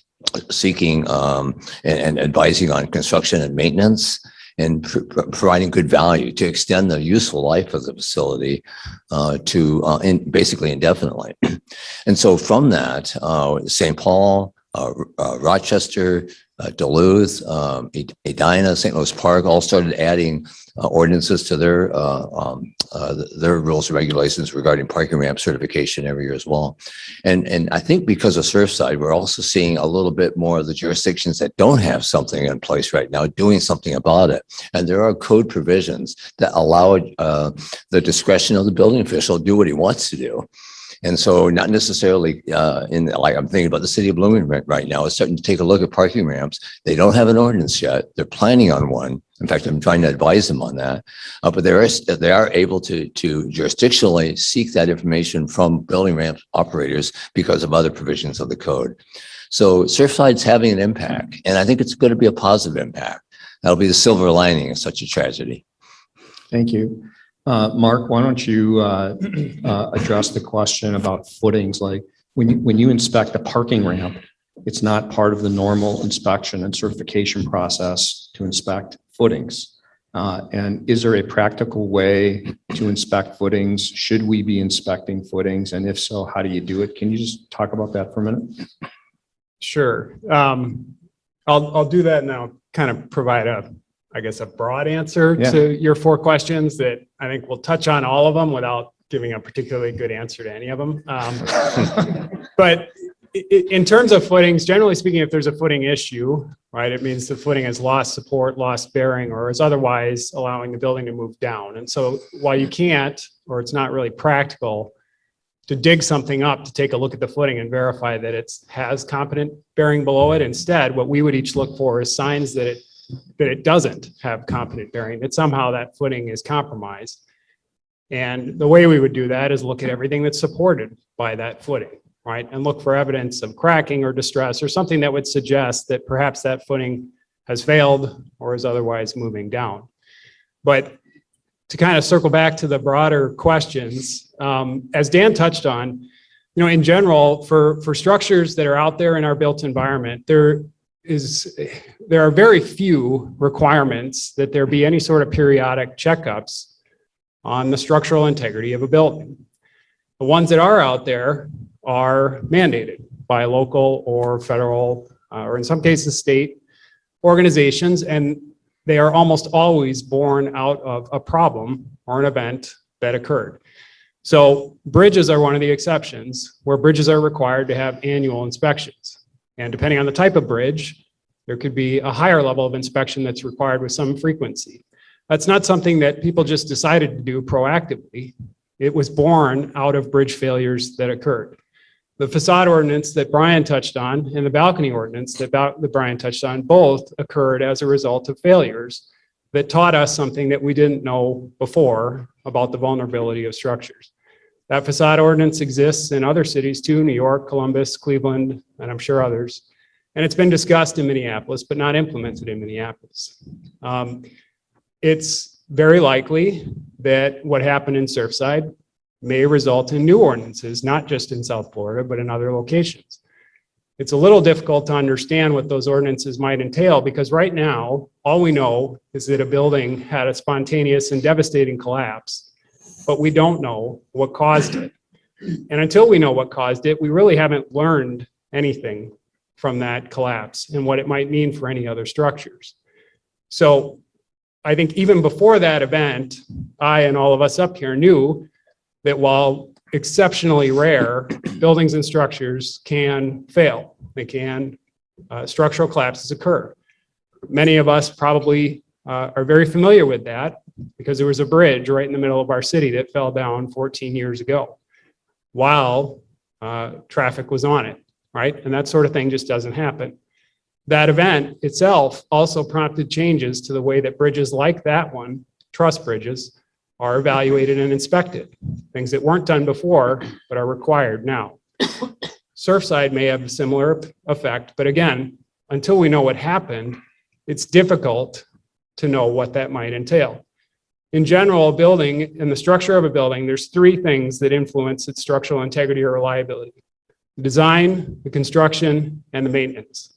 seeking and advising on construction and maintenance, and providing good value to extend the useful life of the facility basically indefinitely. And so from that, St. Paul, Rochester, Duluth, Edina, St. Louis Park all started adding ordinances to their rules and regulations regarding parking ramp certification every year as well. And I think because of Surfside, we're also seeing a little bit more of the jurisdictions that don't have something in place right now doing something about it. And there are code provisions that allow the discretion of the building official to do what he wants to do. And so not necessarily like I'm thinking about the city of Bloomington right now is starting to take a look at parking ramps. They don't have an ordinance yet. They're planning on one. In fact, I'm trying to advise them on that. But they are able to jurisdictionally seek that information from building ramp operators because of other provisions of the code. So Surfside's having an impact, and I think it's going to be a positive impact. That'll be the silver lining of such a tragedy. Thank you. Mark, why don't you address the question about footings? Like when you inspect a parking ramp, it's not part of the normal inspection and certification process to inspect footings. And is there a practical way to inspect footings? Should we be inspecting footings? And if so, how do you do it? Can you just talk about that for a minute? Sure. I'll do that, and I'll kind of provide a broad answer to your four questions that I think will touch on all of them without giving a particularly good answer to any of them. But in terms of footings, generally speaking, if there's a footing issue, right, it means the footing has lost support, lost bearing, or is otherwise allowing the building to move down. And so while you can't, or it's not really practical to dig something up to take a look at the footing and verify that it has competent bearing below it, instead, what we would each look for is signs that it doesn't have competent bearing, that somehow that footing is compromised. And the way we would do that is look at everything that's supported by that footing, right? And look for evidence of cracking or distress or something that would suggest that perhaps that footing has failed or is otherwise moving down. But to kind of circle back to the broader questions, as Dan touched on, in general, for structures that are out there in our built environment, there are very few requirements that there be any sort of periodic checkups on the structural integrity of a building. The ones that are out there are mandated by local or federal, or in some cases state organizations, and they are almost always born out of a problem or an event that occurred. So bridges are one of the exceptions, where bridges are required to have annual inspections. And depending on the type of bridge, there could be a higher level of inspection that's required with some frequency. That's not something that people just decided to do proactively. It was born out of bridge failures that occurred. The facade ordinance that Brian touched on and the balcony ordinance that Brian touched on both occurred as a result of failures that taught us something that we didn't know before about the vulnerability of structures. That facade ordinance exists in other cities too, New York, Columbus, Cleveland, and I'm sure others. And it's been discussed in Minneapolis, but not implemented in Minneapolis. It's very likely that what happened in Surfside may result in new ordinances, not just in South Florida, but in other locations. It's a little difficult to understand what those ordinances might entail because right now, all we know is that a building had a spontaneous and devastating collapse, but we don't know what caused it. And until we know what caused it, we really haven't learned anything from that collapse and what it might mean for any other structures. So I think even before that event, I and all of us up here knew that while exceptionally rare, buildings and structures can fail. They can, structural collapses occur. Many of us probably are very familiar with that because there was a bridge right in the middle of our city that fell down 14 years ago while traffic was on it, right? And that sort of thing just doesn't happen. That event itself also prompted changes to the way that bridges like that one, truss bridges, are evaluated and inspected. Things that weren't done before, but are required now. Surfside may have a similar effect, but again, until we know what happened, it's difficult to know what that might entail. In general, a building and the structure of a building, there's three things that influence its structural integrity or reliability: the design, the construction, and the maintenance.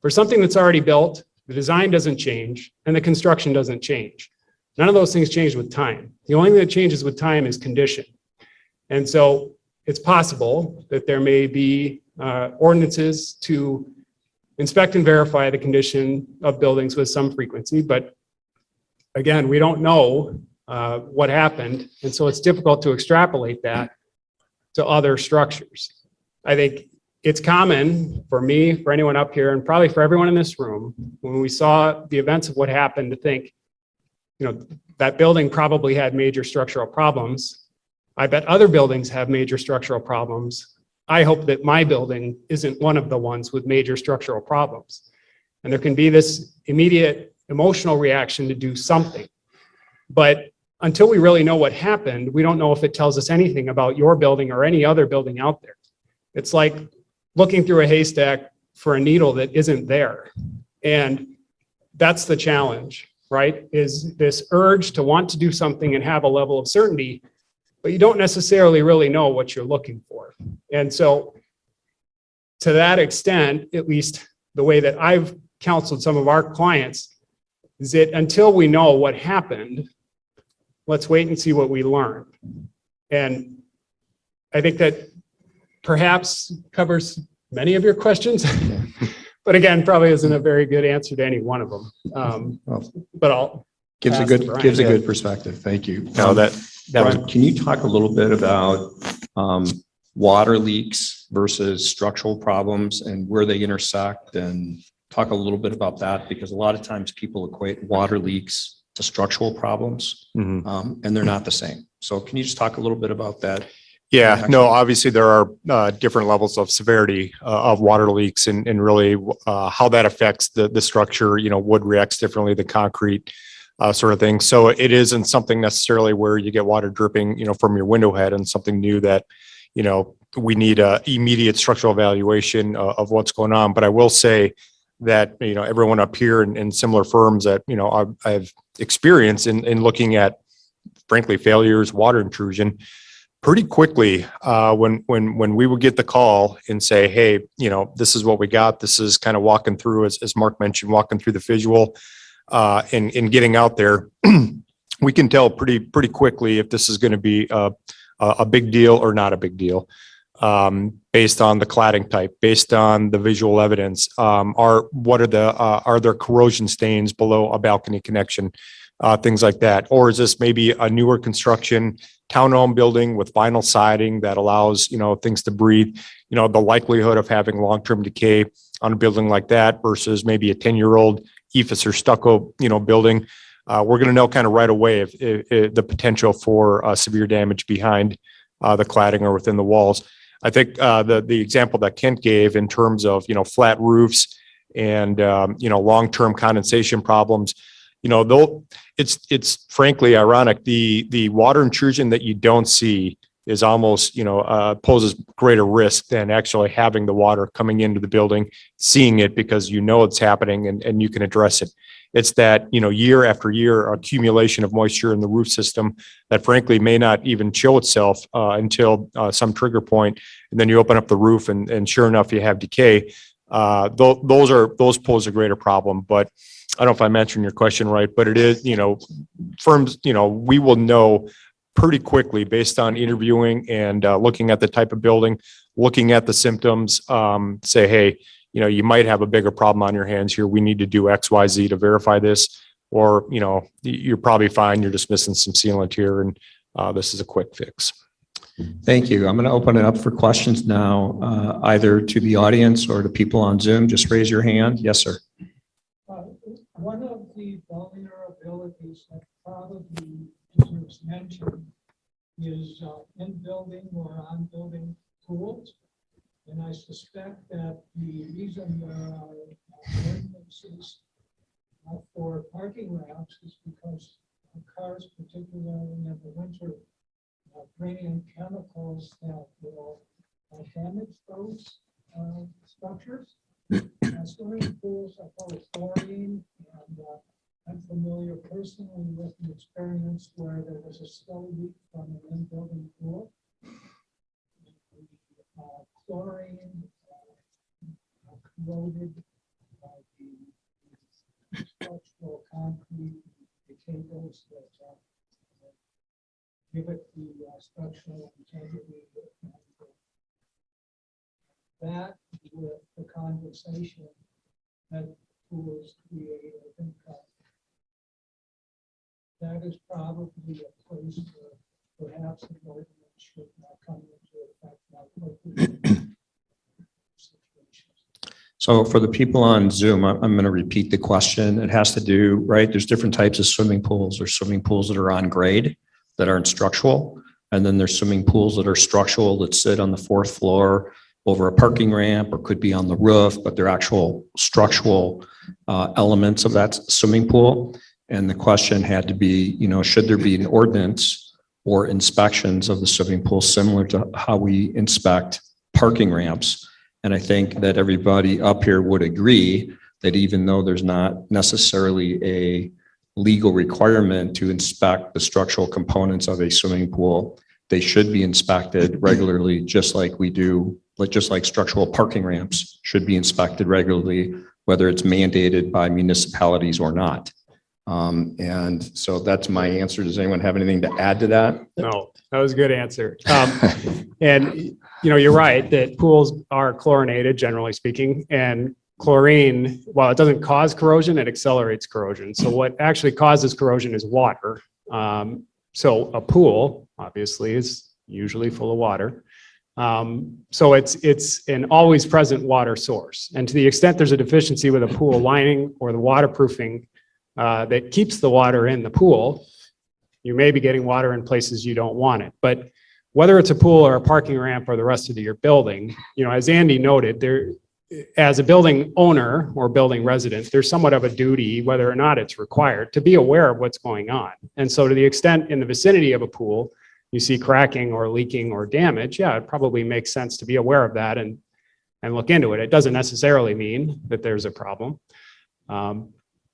For something that's already built, the design doesn't change and the construction doesn't change. None of those things change with time. The only thing that changes with time is condition. And so it's possible that there may be ordinances to inspect and verify the condition of buildings with some frequency, but again, we don't know what happened. And so it's difficult to extrapolate that to other structures. I think it's common for me, for anyone up here, and probably for everyone in this room, when we saw the events of what happened, to think, you know, that building probably had major structural problems. I bet other buildings have major structural problems. I hope that my building isn't one of the ones with major structural problems. And there can be this immediate emotional reaction to do something. But until we really know what happened, we don't know if it tells us anything about your building or any other building out there. It's like looking through a haystack for a needle that isn't there. And that's the challenge, right? Is this urge to want to do something and have a level of certainty, but you don't necessarily really know what you're looking for. And so to that extent, at least the way that I've counseled some of our clients is that until we know what happened, let's wait and see what we learn. And I think that perhaps covers many of your questions, but again, probably isn't a very good answer to any one of them. But I'll Gives a pass to good Brian. perspective. Thank you. No, that was, Brian, can you talk a little bit about water leaks versus structural problems and where they intersect, and talk a little bit about that, because a lot of times people equate water leaks to structural problems, and they're not the same. So can you just talk a little bit about that? yeah, no, obviously there are different levels of severity of water leaks and really how that affects the structure. You know, wood reacts differently than concrete, sort of thing. So it isn't something necessarily where you get water dripping, you know, from your window head, and something new that, you know, we need a immediate structural evaluation of what's going on. But I will say that, you know, everyone up here in similar firms that, you know, I've experienced in looking at, frankly, failures, water intrusion, pretty quickly, when we would get the call and say, hey, you know, this is what we got. This is kind of walking through, as Mark mentioned, walking through the visual, and getting out there, we can tell pretty quickly if this is going to be a big deal or not a big deal, based on the cladding type, based on the visual evidence. Are there corrosion stains below a balcony connection, things like that? Or is this maybe a newer construction townhome building with vinyl siding that allows, you know, things to breathe? You know, the likelihood of having long-term decay on a building like that versus maybe a 10-year-old EIFS or stucco, you know, building. we're going to know kind of right away if the potential for severe damage behind the cladding or within the walls. I think the example that Kent gave in terms of, flat roofs and, long-term condensation problems, though it's frankly ironic, the water intrusion that you don't see is almost, poses greater risk than actually having the water coming into the building, seeing it because it's happening and you can address it. It's that, year after year accumulation of moisture in the roof system that frankly may not even show itself until some trigger point. And then you open up the roof and sure enough, you have decay. Those pose a greater problem, but I don't know if I'm answering your question right, but it is, firms, we will know pretty quickly based on interviewing and looking at the type of building, looking at the symptoms, say, hey, you might have a bigger problem on your hands here. We need to do X, Y, Z to verify this, or, you're probably fine. You're just missing some sealant here. And this is a quick fix. Thank you. I'm going to open it up for questions now, either to the audience or to people on Zoom. Just raise your hand. Yes, sir. One of the vulnerabilities that probably deserves mention is in-building or on-building pools. And I suspect that the reason there are ordinances for parking ramps is because cars, particularly in the winter, bring in chemicals that will damage those structures. Swimming pools are full of chlorine, and I'm familiar personally with an experience where there was a spill leak from an in-building pool. Chlorine corroded the structural concrete, the cables that give it the structural integrity. That with the condensation that pools create, I think that is probably a place where perhaps the ordinance should not come into effect more quickly. So for the people on Zoom, I'm going to repeat the question. It has to do, right? There's different types of swimming pools. There's swimming pools that are on grade that aren't structural. And then there's swimming pools that are structural that sit on the 4th floor over a parking ramp or could be on the roof, but they're actual structural elements of that swimming pool. And the question had to be, should there be an ordinance or inspections of the swimming pool similar to how we inspect parking ramps? And I think that everybody up here would agree that even though there's not necessarily a legal requirement to inspect the structural components of a swimming pool, they should be inspected regularly, just like we do, just like structural parking ramps should be inspected regularly, whether it's mandated by municipalities or not. And so that's my answer. Does anyone have anything to add to that? No, that was a good answer. And you're right that pools are chlorinated, generally speaking, and chlorine, while it doesn't cause corrosion, it accelerates corrosion. So what actually causes corrosion is water. So a pool, obviously, is usually full of water. So it's an always present water source. And to the extent there's a deficiency with a pool lining or the waterproofing that keeps the water in the pool, you may be getting water in places you don't want it. But whether it's a pool or a parking ramp or the rest of your building, as Andy noted, there, as a building owner or building resident, there's somewhat of a duty, whether or not it's required, to be aware of what's going on. And so to the extent in the vicinity of a pool, you see cracking or leaking or damage, yeah, it probably makes sense to be aware of that and look into it. It doesn't necessarily mean that there's a problem.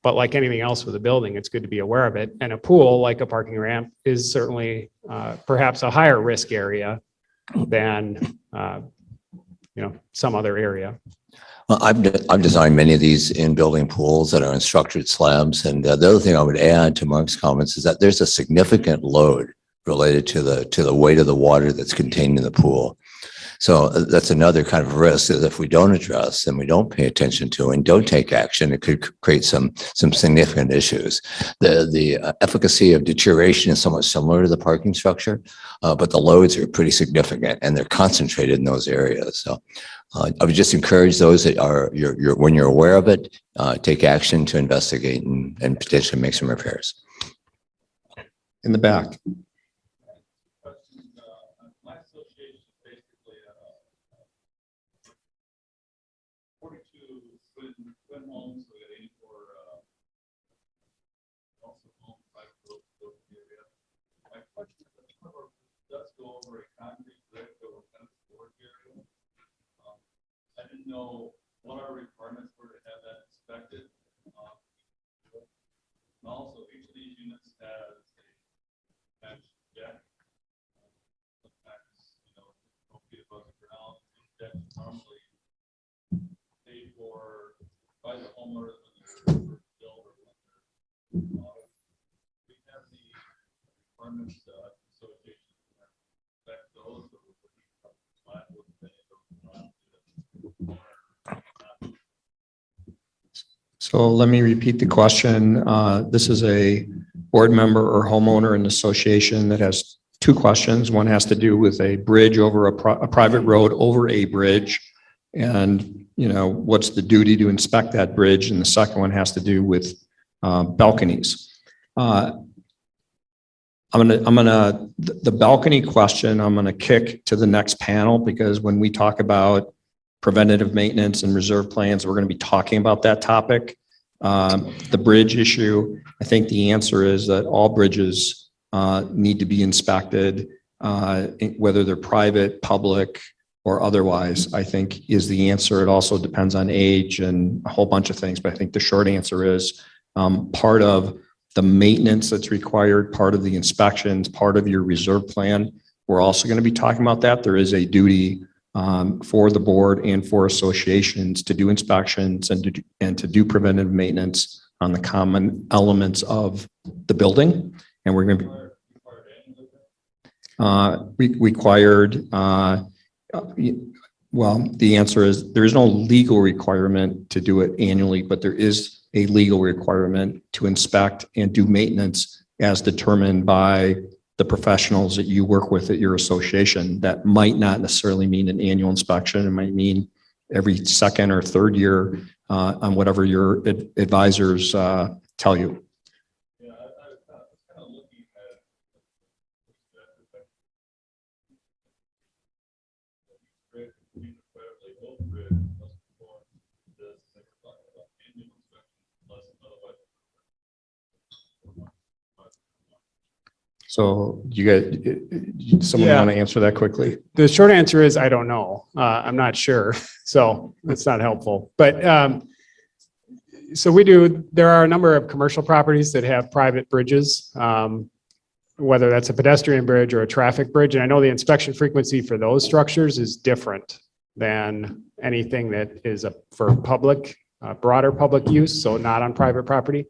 But like anything else with a building, it's good to be aware of it. And a pool, like a parking ramp, is certainly perhaps a higher risk area than some other area. Well, I've designed many of these in-building pools that are in structured slabs. And the other thing I would add to Mark's comments is that there's a significant load related to the weight of the water that's contained in the pool. So that's another kind of risk, that if we don't address and we don't pay attention to and don't take action, it could create some significant issues. The efficacy of deterioration is somewhat similar to the parking structure, but the loads are pretty significant and they're concentrated in those areas. So I would just encourage those that are, when you're aware of it, take action to investigate and potentially make some repairs. In the back. My association is basically 42 twin homes. We got 84 also home private road area. My question is, does go over a concrete brick over kind of storage area. I didn't know what our requirements were to have that inspected. And also, each of these units has match deck. Sometimes, above the ground, deck normally paid for by the homeowner when they're built or when they're. We have the requirements association inspect those. Or would we flat with any of those? So let me repeat the question. This is a board member or homeowner in the association that has two questions. One has to do with a bridge over a private road over a bridge. And, what's the duty to inspect that bridge? And the second one has to do with balconies. The balcony question, I'm going to kick to the next panel, because when we talk about preventative maintenance and reserve plans, we're going to be talking about that topic. The bridge issue, I think the answer is that all bridges need to be inspected, whether they're private, public, or otherwise, I think is the answer. It also depends on age and a whole bunch of things, but I think the short answer is part of the maintenance that's required, part of the inspections, part of your reserve plan. We're also going to be talking about that. There is a duty for the board and for associations to do inspections and to do preventive maintenance on the common elements of the building. And we're going to be required. Well, the answer is there is no legal requirement to do it annually, but there is a legal requirement to inspect and do maintenance as determined by the professionals that you work with at your association. That might not necessarily mean an annual inspection. It might mean every second or third year on whatever your advisors tell you. Yeah, I was kind of looking at So you guys, someone want to answer that quickly? The short answer is I don't know. I'm not sure. So it's not helpful. But so there are a number of commercial properties that have private bridges, whether that's a pedestrian bridge or a traffic bridge. And I know the inspection frequency for those structures is different than anything that is for public, broader public use, so not on private property.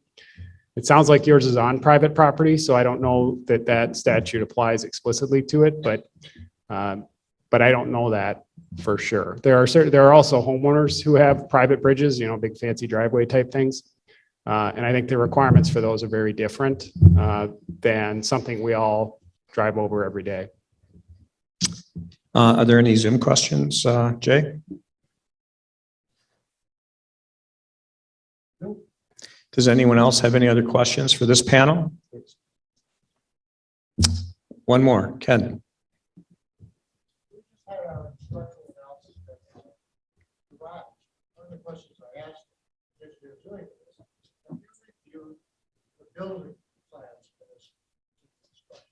It sounds like yours is on private property, so I don't know that statute applies explicitly to it, but I don't know that for sure. There are also homeowners who have private bridges, big fancy driveway type things. And I think the requirements for those are very different than something we all drive over every day. Are there any Zoom questions, Jay? Does anyone else have any other questions for this panel? One more, Ken. One of the questions I asked if you're doing this, have you reviewed the building plans for this construction?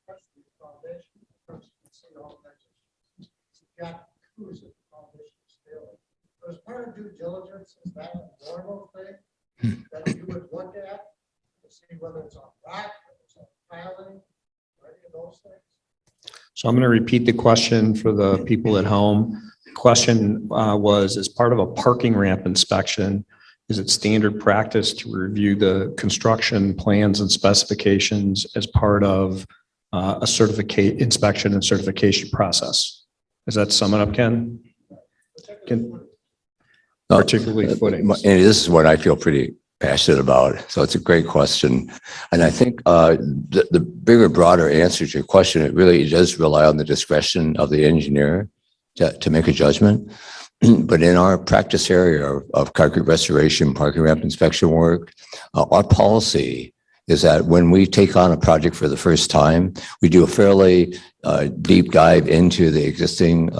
Especially the foundation, first you can see all kinds of, you've got clues that the foundation is failing. So as part of due diligence, is that a normal thing that you would look at to see whether it's on rock, whether it's on piling, or any of those things? So I'm going to repeat the question for the people at home. The question was, as part of a parking ramp inspection, is it standard practice to review the construction plans and specifications as part of a inspection and certification process? Does that sum it up, Ken? Particularly footings. And this is what I feel pretty passionate about. So it's a great question. And I think the bigger, broader answer to your question, it really does rely on the discretion of the engineer to make a judgment. But in our practice area of concrete restoration, parking ramp inspection work, our policy is that when we take on a project for the first time, we do a fairly deep dive into the existing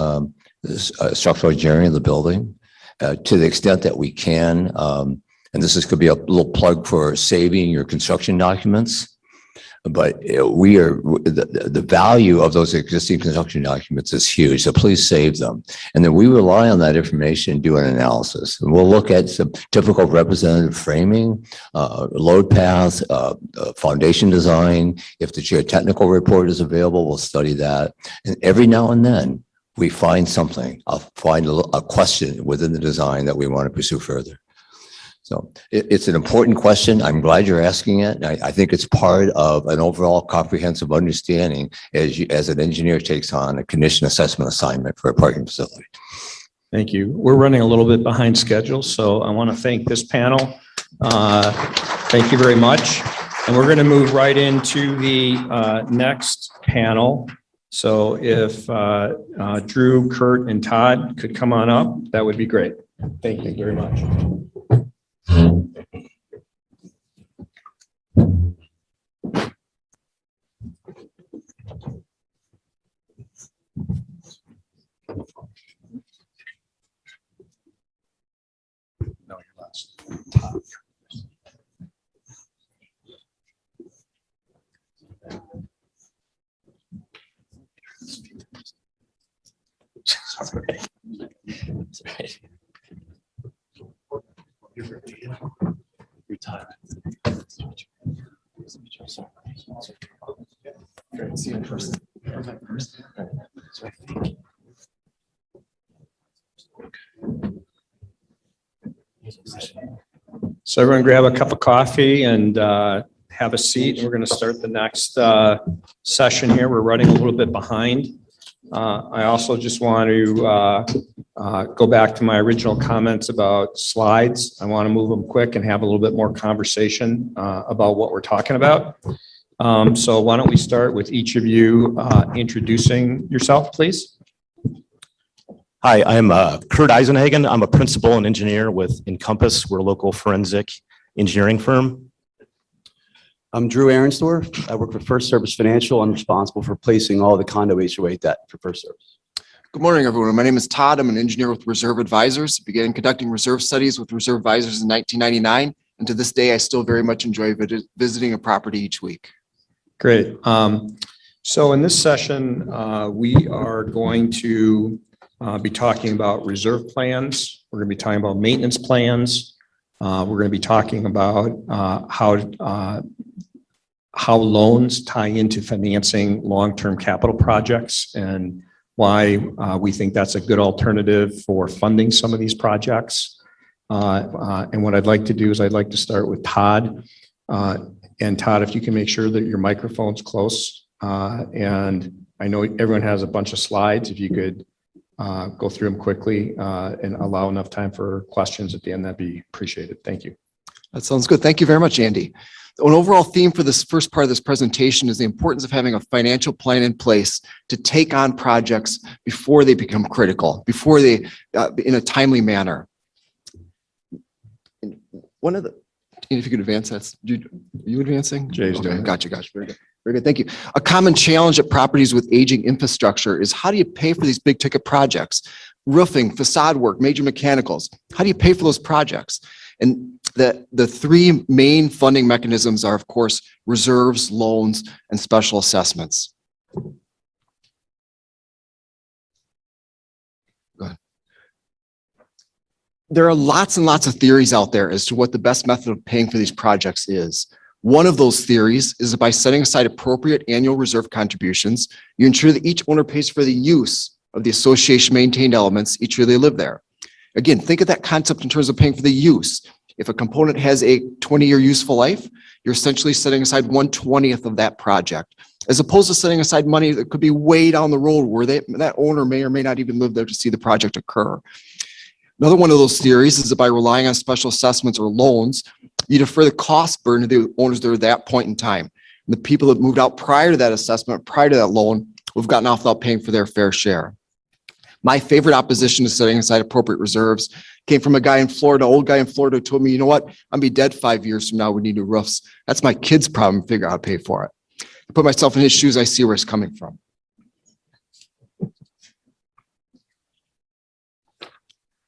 structural engineering of the building to the extent that we can. And could be a little plug for saving your construction documents. But the value of those existing construction documents is huge. So please save them. And then we rely on that information, do an analysis. And we'll look at some typical representative framing, load path, foundation design. If the geotechnical report is available, we'll study that. And every now and then we find something. I'll find a question within the design that we want to pursue further. So it's an important question. I'm glad you're asking it. I think it's part of an overall comprehensive understanding as an engineer takes on a condition assessment assignment for a parking facility. Thank you. We're running a little bit behind schedule, so I want to thank this panel. Thank you very much. And we're going to move right into the next panel. So if Drew, Curt, and Todd could come on up, that would be great. Thank you very much. No, you're last. Sorry. Sorry. You're Todd. Great. See you in person. So everyone grab a cup of coffee and have a seat. We're going to start the next session here. We're running a little bit behind. I also just want to go back to my original comments about slides. I want to move them quick and have a little bit more conversation about what we're talking about. So why don't we start with each of you introducing yourself, please? Hi, I'm Curt Isernhagen. I'm a principal and engineer with Encompass. We're a local forensic engineering firm. I'm Drew Ahrensdorf. I work for FirstService Financial. I'm responsible for placing all the condo HOA debt for FirstService. Good morning, everyone. My name is Todd. I'm an engineer with Reserve Advisors. Began conducting reserve studies with Reserve Advisors in 1999. And to this day, I still very much enjoy visiting a property each week. Great. So in this session, we are going to be talking about reserve plans. We're going to be talking about maintenance plans. We're going to be talking about how loans tie into financing long-term capital projects and why we think that's a good alternative for funding some of these projects. And what I'd like to do is I'd like to start with Todd. And Todd, if you can make sure that your microphone's close. And I know everyone has a bunch of slides. If you could go through them quickly and allow enough time for questions at the end, that'd be appreciated. Thank you. That sounds good. Thank you very much, Andy. An overall theme for this first part of this presentation is the importance of having a financial plan in place to take on projects before they become critical, before they, in a timely manner. One of the, if you could advance that, you advancing? Jay's doing it. Gotcha. Very good. Very good. Thank you. A common challenge at properties with aging infrastructure is how do you pay for these big ticket projects? Roofing, facade work, major mechanicals. How do you pay for those projects? And the three main funding mechanisms are, of course, reserves, loans, and special assessments. Go ahead. There are lots and lots of theories out there as to what the best method of paying for these projects is. One of those theories is that by setting aside appropriate annual reserve contributions, you ensure that each owner pays for the use of the association maintained elements each year they live there. Again, think of that concept in terms of paying for the use. If a component has a 20-year useful life, you're essentially setting aside 1/20th of that project, as opposed to setting aside money that could be way down the road where that owner may or may not even live there to see the project occur. Another one of those theories is that by relying on special assessments or loans, you defer the cost burden to the owners there at that point in time. And the people that moved out prior to that assessment, prior to that loan, have gotten off without paying for their fair share. My favorite opposition to setting aside appropriate reserves came from a guy in Florida, old guy in Florida, who told me, you know what, I'm gonna be dead 5 years from now, we need new roofs. That's my kid's problem, figure out how to pay for it. I put myself in his shoes, I see where it's coming from.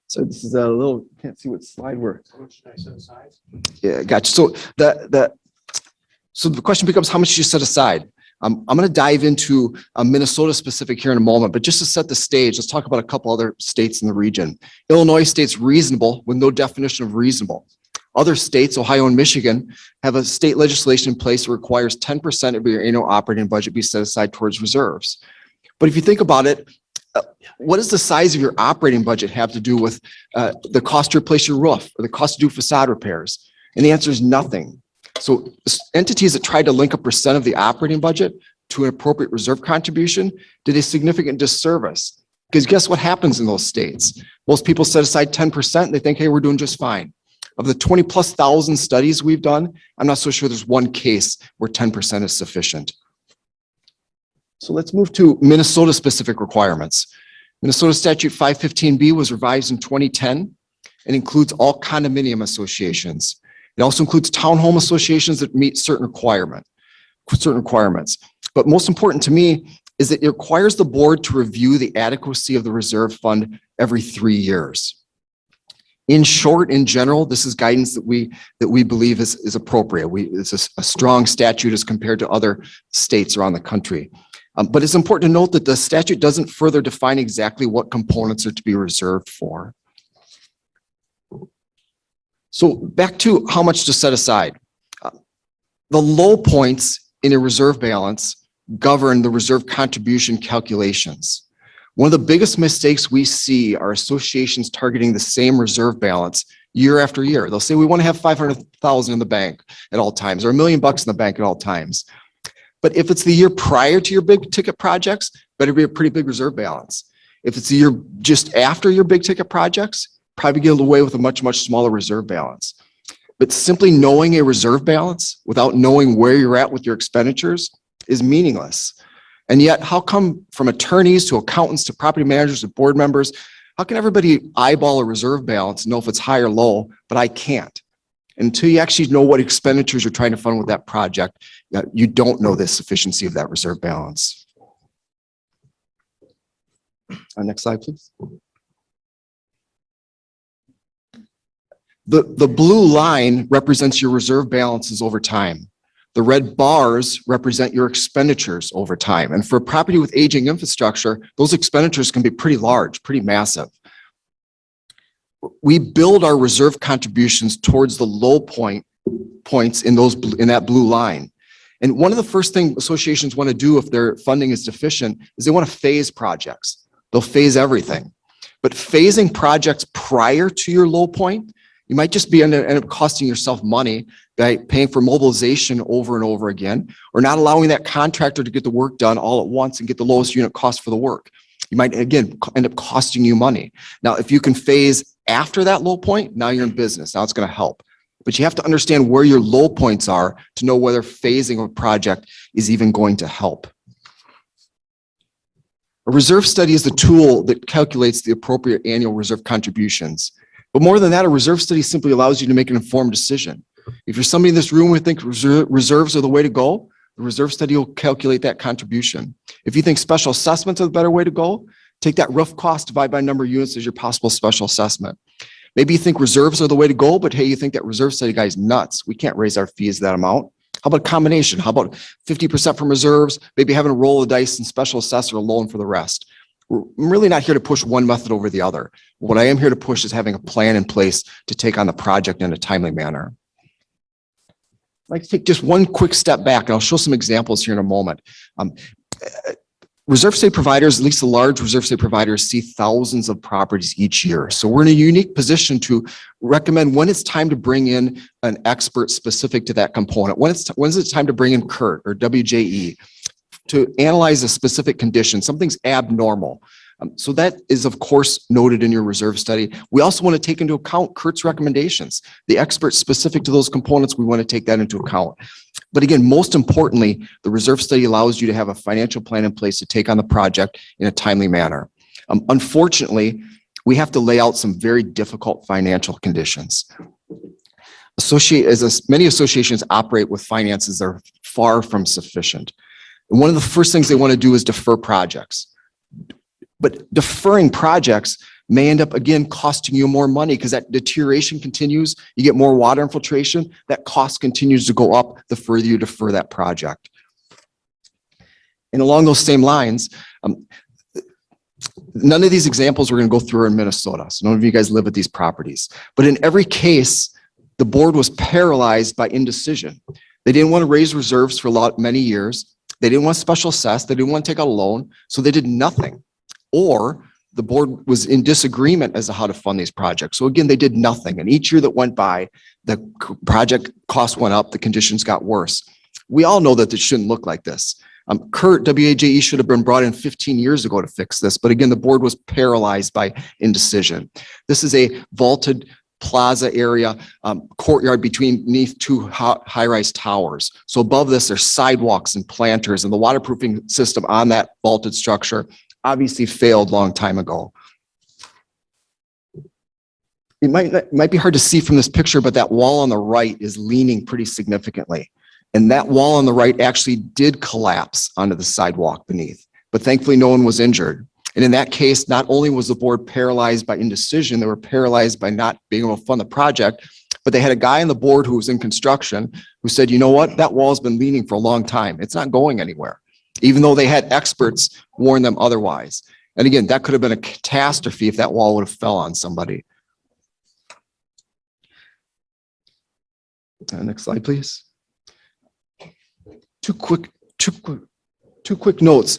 So this is a little, can't see what slide we're. Yeah, gotcha. So so the question becomes, how much do you set aside? I'm going to dive into Minnesota specific here in a moment, but just to set the stage, let's talk about a couple other states in the region. Illinois states reasonable with no definition of reasonable. Other states, Ohio and Michigan, have a state legislation in place that requires 10% of your annual operating budget be set aside towards reserves. But if you think about it, what does the size of your operating budget have to do with the cost to replace your roof or the cost to do facade repairs? And the answer is nothing. So entities that tried to link a percent of the operating budget to an appropriate reserve contribution did a significant disservice. Because guess what happens in those states? Most people set aside 10% and they think, hey, we're doing just fine. Of the 20,000+ studies we've done, I'm not so sure there's one case where 10% is sufficient. So let's move to Minnesota specific requirements. Minnesota Statute 515B was revised in 2010 and includes all condominium associations. It also includes townhome associations that meet certain requirements. But most important to me is that it requires the board to review the adequacy of the reserve fund every 3 years. In short, in general, this is guidance that we believe is appropriate. It's a strong statute as compared to other states around the country. But it's important to note that the statute doesn't further define exactly what components are to be reserved for. So back to how much to set aside. The low points in a reserve balance govern the reserve contribution calculations. One of the biggest mistakes we see are associations targeting the same reserve balance year after year. They'll say we want to have 500,000 in the bank at all times or $1 million in the bank at all times. But if it's the year prior to your big ticket projects, better be a pretty big reserve balance. If it's the year just after your big ticket projects, probably get away with a much, much smaller reserve balance. But simply knowing a reserve balance without knowing where you're at with your expenditures is meaningless. And yet, how come from attorneys to accountants to property managers to board members, how can everybody eyeball a reserve balance and know if it's high or low, but I can't? Until you actually know what expenditures you're trying to fund with that project, you don't know the sufficiency of that reserve balance. Next slide, please. The blue line represents your reserve balances over time. The red bars represent your expenditures over time. And for a property with aging infrastructure, those expenditures can be pretty large, pretty massive. We build our reserve contributions towards the low points in that blue line. And one of the first things associations want to do if their funding is deficient is they want to phase projects. They'll phase everything. But phasing projects prior to your low point, you might just end up costing yourself money by paying for mobilization over and over again, or not allowing that contractor to get the work done all at once and get the lowest unit cost for the work. You might, again, end up costing you money. Now, if you can phase after that low point, now you're in business. Now it's going to help. But you have to understand where your low points are to know whether phasing a project is even going to help. A reserve study is the tool that calculates the appropriate annual reserve contributions. But more than that, a reserve study simply allows you to make an informed decision. If you're somebody in this room who thinks reserves are the way to go, the reserve study will calculate that contribution. If you think special assessments are the better way to go, take that rough cost, divide by number of units as your possible special assessment. Maybe you think reserves are the way to go, but hey, you think that reserve study guy's nuts. We can't raise our fees that amount. How about a combination? How about 50% from reserves, maybe having a roll of dice and special assessor alone for the rest? I'm really not here to push one method over the other. What I am here to push is having a plan in place to take on the project in a timely manner. I'd like to take just one quick step back, and I'll show some examples here in a moment. Reserve state providers, at least the large reserve state providers, see thousands of properties each year. So we're in a unique position to recommend when it's time to bring in an expert specific to that component. When is it time to bring in Curt or WJE to analyze a specific condition, something's abnormal. So that is, of course, noted in your reserve study. We also want to take into account Curt's recommendations. The experts specific to those components, we want to take that into account. But again, most importantly, the reserve study allows you to have a financial plan in place to take on the project in a timely manner. Unfortunately, we have to lay out some very difficult financial conditions. Many associations operate with finances that are far from sufficient. And one of the first things they want to do is defer projects. But deferring projects may end up, again, costing you more money because that deterioration continues. You get more water infiltration. That cost continues to go up the further you defer that project. And along those same lines, none of these examples we're going to go through are in Minnesota. So none of you guys live at these properties. But in every case, the board was paralyzed by indecision. They didn't want to raise reserves for many years. They didn't want special assess. They didn't want to take out a loan. So they did nothing. Or the board was in disagreement as to how to fund these projects. So again, they did nothing. And each year that went by, the project cost went up, the conditions got worse. We all know that it shouldn't look like this. Curt, WAJE should have been brought in 15 years ago to fix this. But again, the board was paralyzed by indecision. This is a vaulted plaza area, courtyard beneath two high-rise towers. So above this, there's sidewalks and planters, and the waterproofing system on that vaulted structure obviously failed a long time ago. It might be hard to see from this picture, but that wall on the right is leaning pretty significantly. And that wall on the right actually did collapse onto the sidewalk beneath, but thankfully no one was injured. And in that case, not only was the board paralyzed by indecision, they were paralyzed by not being able to fund the project, but they had a guy on the board who was in construction who said, you know what, that wall's been leaning for a long time. It's not going anywhere, even though they had experts warn them otherwise. And again, that could have been a catastrophe if that wall would have fell on somebody. Next slide, please. Two quick notes.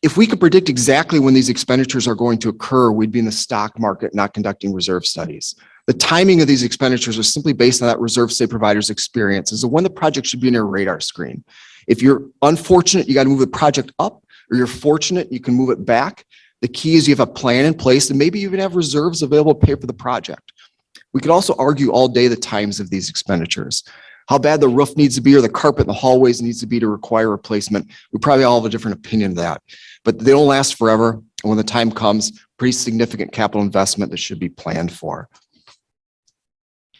If we could predict exactly when these expenditures are going to occur, we'd be in the stock market, not conducting reserve studies. The timing of these expenditures are simply based on that reserve study provider's experience as to when the project should be in your radar screen. If you're unfortunate, you got to move the project up, or you're fortunate, you can move it back. The key is you have a plan in place and maybe you even have reserves available to pay for the project. We could also argue all day the times of these expenditures. How bad the roof needs to be or the carpet in the hallways needs to be to require replacement. We probably all have a different opinion of that, but they don't last forever. And when the time comes, pretty significant capital investment that should be planned for.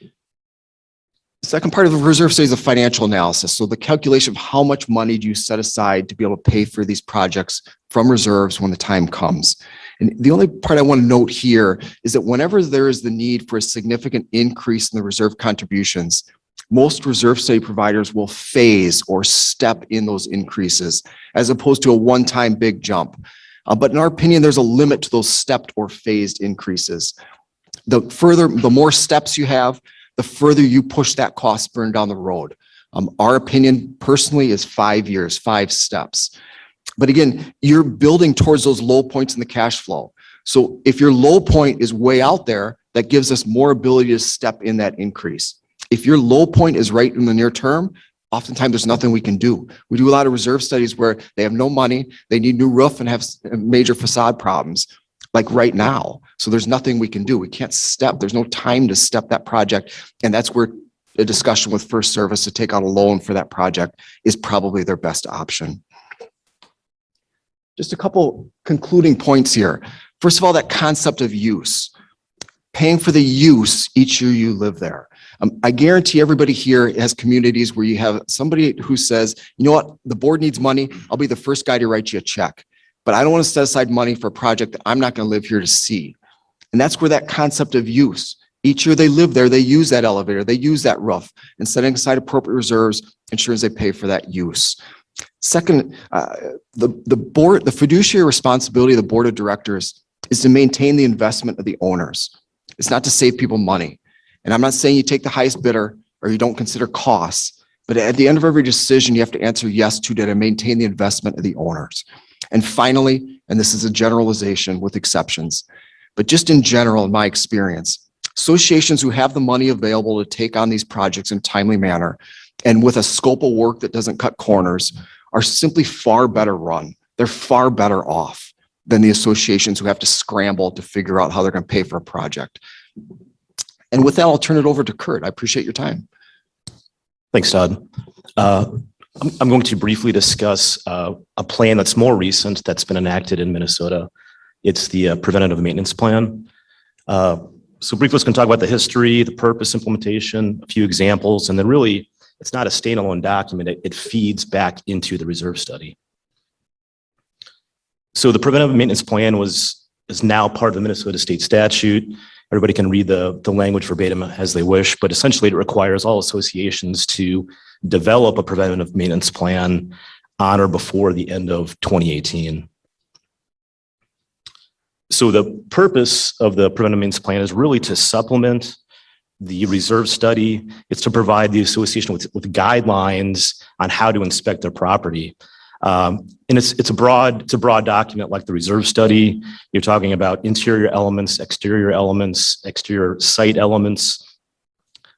The second part of the reserve study is a financial analysis. So the calculation of how much money do you set aside to be able to pay for these projects from reserves when the time comes. And the only part I want to note here is that whenever there is the need for a significant increase in the reserve contributions, most reserve study providers will phase or step in those increases as opposed to a one-time big jump. But in our opinion, there's a limit to those stepped or phased increases. The more steps you have, the further you push that cost burn down the road. Our opinion personally is 5 years, 5 steps. But again, you're building towards those low points in the cash flow. So if your low point is way out there, that gives us more ability to step in that increase. If your low point is right in the near term, oftentimes there's nothing we can do. We do a lot of reserve studies where they have no money, they need new roof and have major facade problems, like right now. So there's nothing we can do. We can't step. There's no time to step that project. And that's where a discussion with FirstService to take out a loan for that project is probably their best option. Just a couple concluding points here. First of all, that concept of use. Paying for the use each year you live there. I guarantee everybody here has communities where you have somebody who says, you know what, the board needs money. I'll be the first guy to write you a check, but I don't want to set aside money for a project that I'm not going to live here to see. And that's where that concept of use. Each year they live there, they use that elevator, they use that roof, and setting aside appropriate reserves ensures they pay for that use. Second, the fiduciary responsibility of the board of directors is to maintain the investment of the owners. It's not to save people money. And I'm not saying you take the highest bidder or you don't consider costs, but at the end of every decision, you have to answer yes to maintain the investment of the owners. And finally, and this is a generalization with exceptions, but just in general, in my experience, associations who have the money available to take on these projects in a timely manner and with a scope of work that doesn't cut corners are simply far better run. They're far better off than the associations who have to scramble to figure out how they're going to pay for a project. And with that, I'll turn it over to Curt. I appreciate your time. Thanks, Todd. I'm going to briefly discuss a plan that's more recent that's been enacted in Minnesota. It's the preventative maintenance plan. So briefly, let's going to talk about the history, the purpose, implementation, a few examples, and then really, it's not a standalone document. It feeds back into the reserve study. So the preventative maintenance plan is now part of the Minnesota state statute. Everybody can read the language verbatim as they wish, but essentially it requires all associations to develop a preventative maintenance plan on or before the end of 2018. So the purpose of the preventative maintenance plan is really to supplement the reserve study. It's to provide the association with guidelines on how to inspect their property. And it's a broad document like the reserve study. You're talking about interior elements, exterior site elements,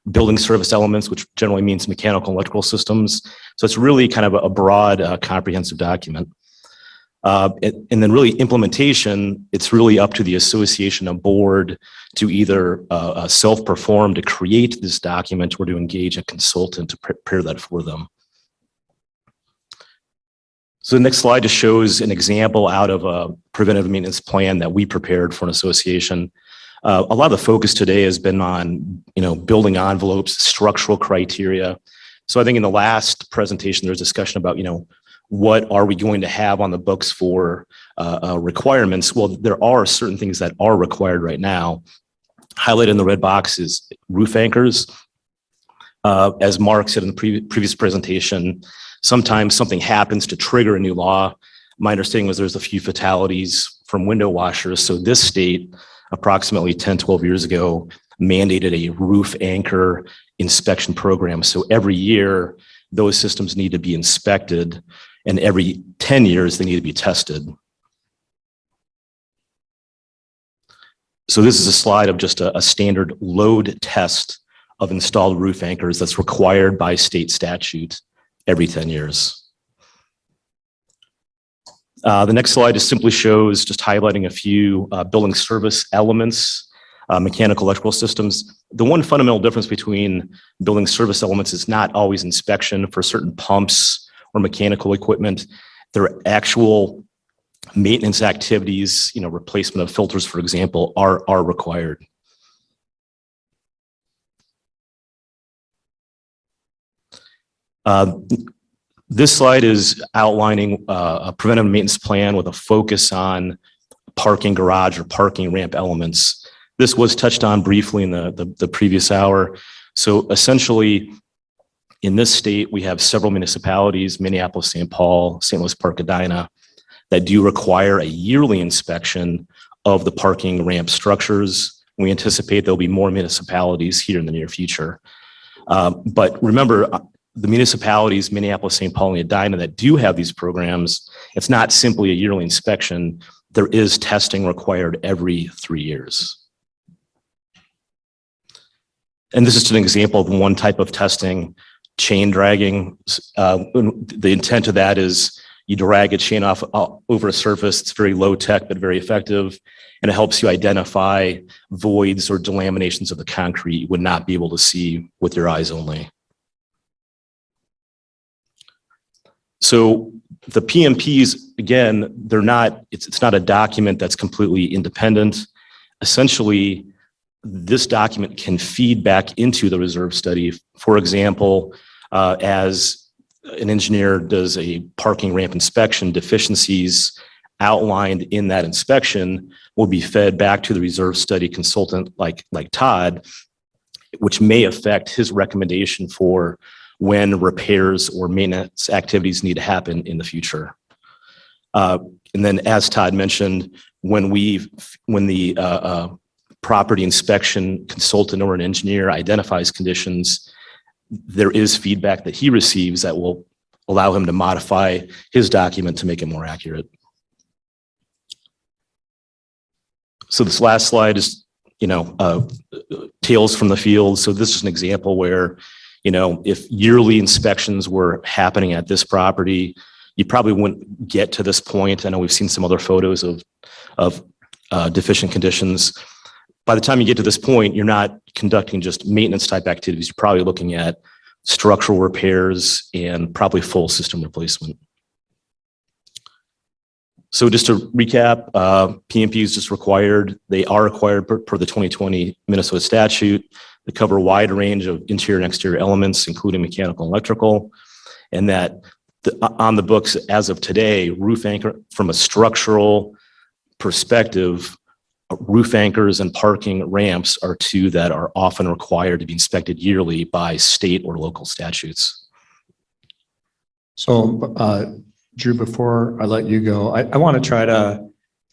building service elements, which generally means mechanical and electrical systems. So it's really kind of a broad, comprehensive document. And then really implementation, it's really up to the association and board to either self-perform to create this document or to engage a consultant to prepare that for them. So the next slide just shows an example out of a preventive maintenance plan that we prepared for an association. A lot of the focus today has been on, building envelopes, structural criteria. So I think in the last presentation, there was discussion about, what are we going to have on the books for requirements? Well, there are certain things that are required right now. Highlighted in the red box is roof anchors. As Mark said in the previous presentation, sometimes something happens to trigger a new law. My understanding was there's a few fatalities from window washers. So this state, approximately 10, 12 years ago, mandated a roof anchor inspection program. So every year, those systems need to be inspected, and every 10 years, they need to be tested. So this is a slide of just a standard load test of installed roof anchors that's required by state statute every 10 years. The next slide just simply shows just highlighting a few building service elements, mechanical electrical systems. The one fundamental difference between building service elements is not always inspection for certain pumps or mechanical equipment. There are actual maintenance activities, replacement of filters, for example, are required. This slide is outlining a preventive maintenance plan with a focus on parking garage or parking ramp elements. This was touched on briefly in the previous hour. So essentially, in this state, we have several municipalities, Minneapolis, St. Paul, St. Louis Park, Edina, that do require a yearly inspection of the parking ramp structures. We anticipate there'll be more municipalities here in the near future. But remember, the municipalities, Minneapolis, St. Paul, and Edina that do have these programs, it's not simply a yearly inspection. There is testing required every 3 years. And this is an example of one type of testing, chain dragging. The intent of that is you drag a chain off over a surface. It's very low tech, but very effective. And it helps you identify voids or delaminations of the concrete you would not be able to see with your eyes only. So the PMPs, again, it's not a document that's completely independent. Essentially, this document can feed back into the reserve study. For example, as an engineer does a parking ramp inspection, deficiencies outlined in that inspection will be fed back to the reserve study consultant like Todd, which may affect his recommendation for when repairs or maintenance activities need to happen in the future. And then, as Todd mentioned, when the property inspection consultant or an engineer identifies conditions, there is feedback that he receives that will allow him to modify his document to make it more accurate. So this last slide is, tales from the field. So this is an example where, if yearly inspections were happening at this property, you probably wouldn't get to this point. I know we've seen some other photos of deficient conditions. By the time you get to this point, you're not conducting just maintenance type activities. You're probably looking at structural repairs and probably full system replacement. So just to recap, PMP is just required, they are required per the 2020 Minnesota statute. They cover a wide range of interior and exterior elements, including mechanical and electrical. And that on the books as of today, roof anchor, from a structural perspective, roof anchors and parking ramps are two that are often required to be inspected yearly by state or local statutes. So, Drew, before I let you go, I want to try to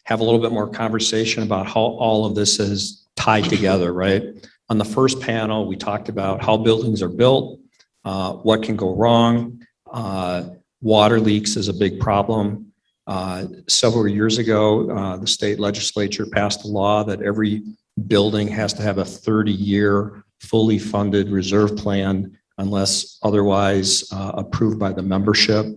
have a little bit more conversation about how all of this is tied together, right? On the first panel, we talked about how buildings are built, what can go wrong. Water leaks is a big problem. Several years ago, the state legislature passed a law that every building has to have a 30-year fully funded reserve plan unless otherwise approved by the membership.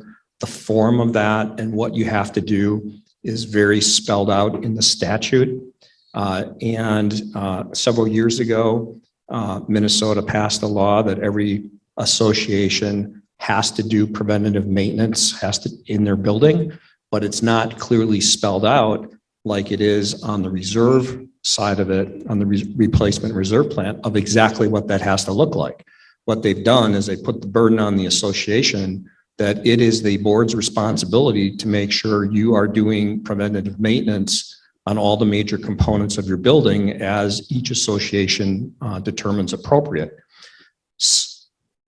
The form of that and what you have to do is very spelled out in the statute. Several years ago, Minnesota passed a law that every association has to do preventative maintenance, in their building, but it's not clearly spelled out like it is on the reserve side of it, on the replacement reserve plan, of exactly what that has to look like. What they've done is they put the burden on the association that it is the board's responsibility to make sure you are doing preventative maintenance on all the major components of your building as each association determines appropriate.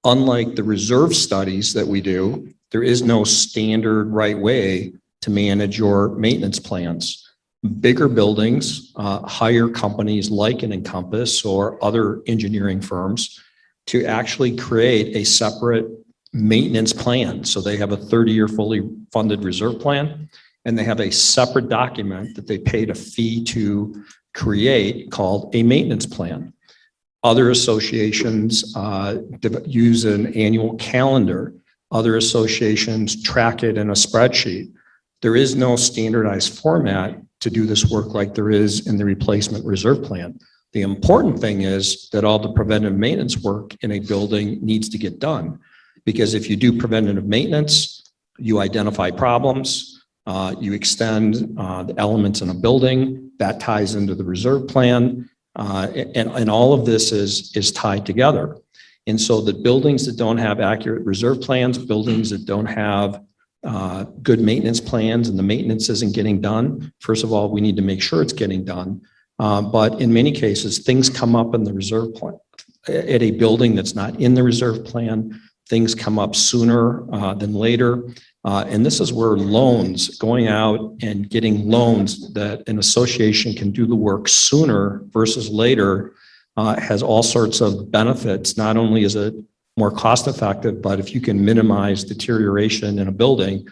Unlike the reserve studies that we do, there is no standard right way to manage your maintenance plans. Bigger buildings hire companies like an Encompass or other engineering firms to actually create a separate maintenance plan. So they have a 30-year fully funded reserve plan, and they have a separate document that they paid a fee to create called a maintenance plan. Other associations use an annual calendar. Other associations track it in a spreadsheet. There is no standardized format to do this work like there is in the replacement reserve plan. The important thing is that all the preventative maintenance work in a building needs to get done. Because if you do preventative maintenance, you identify problems, you extend the elements in a building, that ties into the reserve plan, and all of this is tied together. And so the buildings that don't have accurate reserve plans, buildings that don't have good maintenance plans and the maintenance isn't getting done, first of all, we need to make sure it's getting done. But in many cases, things come up in the reserve plan. At a building that's not in the reserve plan, things come up sooner than later. And this is where loans, going out and getting loans that an association can do the work sooner versus later, has all sorts of benefits. Not only is it more cost effective, but if you can minimize deterioration in a building,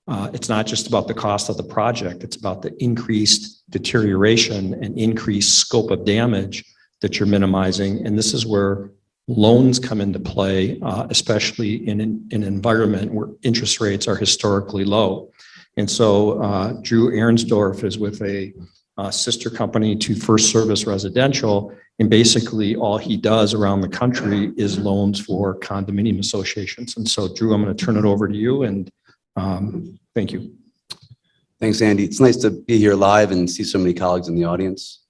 it's not just about the cost of the project, it's about the increased deterioration and increased scope of damage that you're minimizing. And this is where loans come into play, especially in an environment where interest rates are historically low. And so Drew Ahrensdorf is with a sister company to FirstService Residential. And basically all he does around the country is loans for condominium associations. And so Drew, I'm going to turn it over to you, and thank you. Thanks, Andy. It's nice to be here live and see so many colleagues in the audience.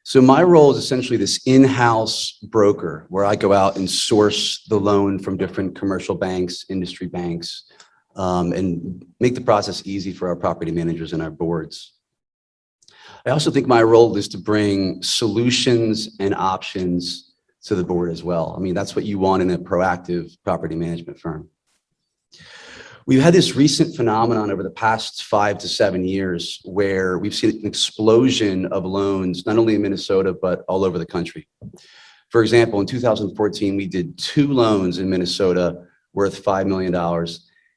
So my role is essentially this in-house broker where I go out and source the loan from different commercial banks, industry banks, and make the process easy for our property managers and our boards. I also think my role is to bring solutions and options to the board as well. I mean, that's what you want in a proactive property management firm. We've had this recent phenomenon over the past 5 to 7 years where we've seen an explosion of loans, not only in Minnesota, but all over the country. For example, in 2014, we did 2 loans in Minnesota worth $5 million.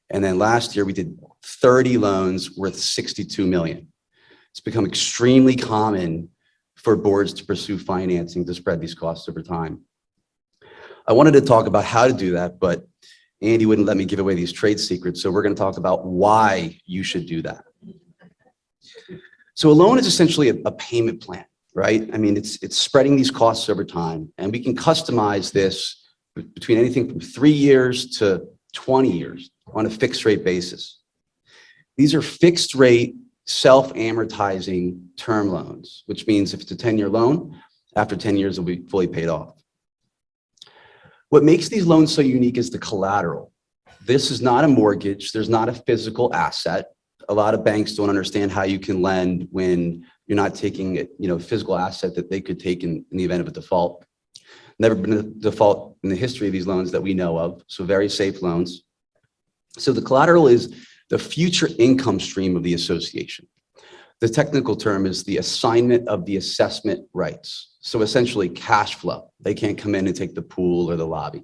And then last year we did 30 loans worth $62 million. It's become extremely common for boards to pursue financing to spread these costs over time. I wanted to talk about how to do that, but Andy wouldn't let me give away these trade secrets, so we're going to talk about why you should do that. So a loan is essentially a payment plan, right? I mean, it's spreading these costs over time, and we can customize this between anything from 3 years to 20 years on a fixed rate basis. These are fixed rate self-amortizing term loans, which means if it's a 10-year loan, after 10 years, it'll be fully paid off. What makes these loans so unique is the collateral. This is not a mortgage. There's not a physical asset. A lot of banks don't understand how you can lend when you're not taking a physical asset that they could take in the event of a default. Never been a default in the history of these loans that we know of, so very safe loans. So the collateral is the future income stream of the association. The technical term is the assignment of the assessment rights. So essentially cash flow. They can't come in and take the pool or the lobby.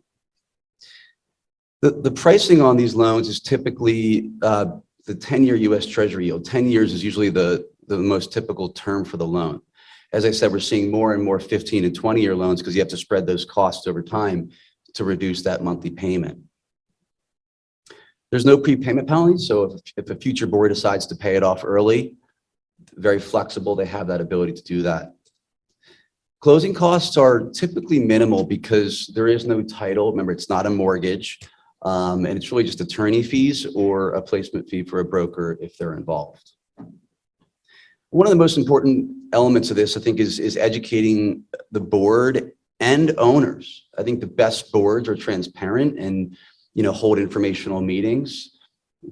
The pricing on these loans is typically the 10-year US Treasury yield. 10 years is usually the most typical term for the loan. As I said, we're seeing more and more 15 and 20-year loans because you have to spread those costs over time to reduce that monthly payment. There's no prepayment penalty, so if a future board decides to pay it off early, very flexible, they have that ability to do that. Closing costs are typically minimal because there is no title. Remember, it's not a mortgage, and it's really just attorney fees or a placement fee for a broker if they're involved. One of the most important elements of this, I think, is educating the board and owners. I think the best boards are transparent and hold informational meetings.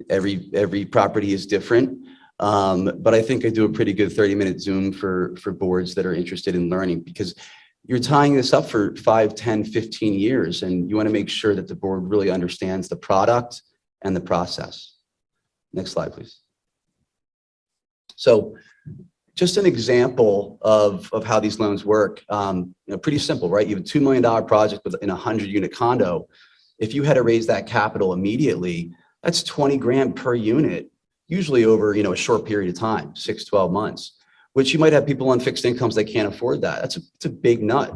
Every property is different, but I think I do a pretty good 30-minute Zoom for boards that are interested in learning, because you're tying this up for 5, 10, 15 years, and you want to make sure that the board really understands the product and the process. Next slide, please. So just an example of how these loans work. Pretty simple, right? You have a $2 million project in a 100-unit condo. If you had to raise that capital immediately, that's 20 grand per unit, usually over a short period of time, 6, 12 months, which you might have people on fixed incomes that can't afford that. It's a big nut.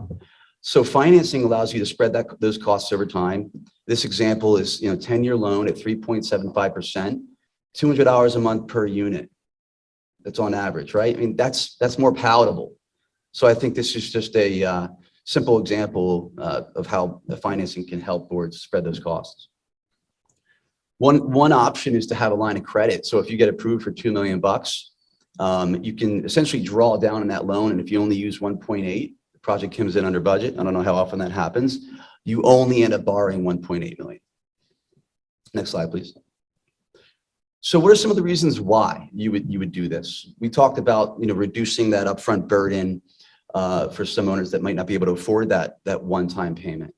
So financing allows you to spread those costs over time. This example is 10-year loan at 3.75%, $200 a month per unit. That's on average, right? I mean, that's more palatable. So I think this is just a simple example of how the financing can help boards spread those costs. One option is to have a line of credit. So if you get approved for $2 million, you can essentially draw down on that loan. And if you only use 1.8, the project comes in under budget. I don't know how often that happens. You only end up borrowing 1.8 million. Next slide, please. So what are some of the reasons why you would do this? We talked about reducing that upfront burden for some owners that might not be able to afford that one-time payment.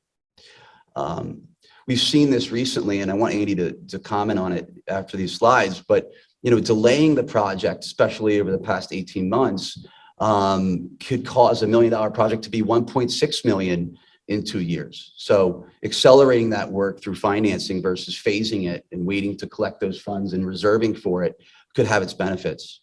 We've seen this recently, and I want Andy to comment on it after these slides, but delaying the project, especially over the past 18 months, could cause $1 million project to be 1.6 million in 2 years. So accelerating that work through financing versus phasing it and waiting to collect those funds and reserving for it could have its benefits.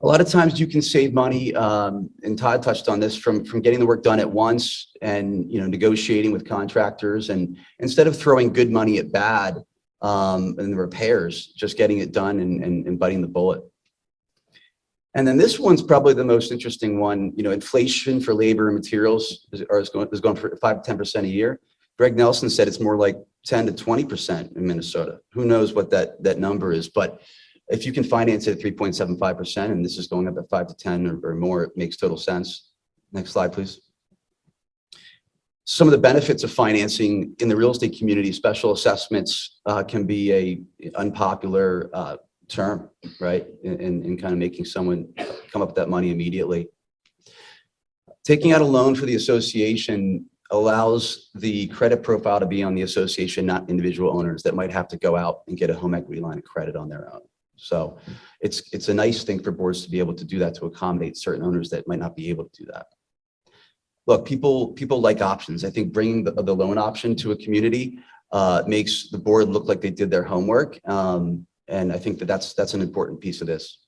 A lot of times you can save money, and Todd touched on this, from getting the work done at once and negotiating with contractors, and instead of throwing good money at bad and the repairs, just getting it done and biting the bullet. And then this one's probably the most interesting one. Inflation for labor and materials is going for 5 to 10% a year. Greg Nelson said it's more like 10 to 20% in Minnesota. Who knows what that number is, but if you can finance it at 3.75%, and this is going up at 5 to 10 or more, it makes total sense. Next slide, please. Some of the benefits of financing in the real estate community: special assessments can be a unpopular term, right? In kind of making someone come up with that money immediately. Taking out a loan for the association allows the credit profile to be on the association, not individual owners that might have to go out and get a home equity line of credit on their own. So it's a nice thing for boards to be able to do that, to accommodate certain owners that might not be able to do that. Look, people like options. I think bringing the loan option to a community makes the board look like they did their homework. And I think that's an important piece of this.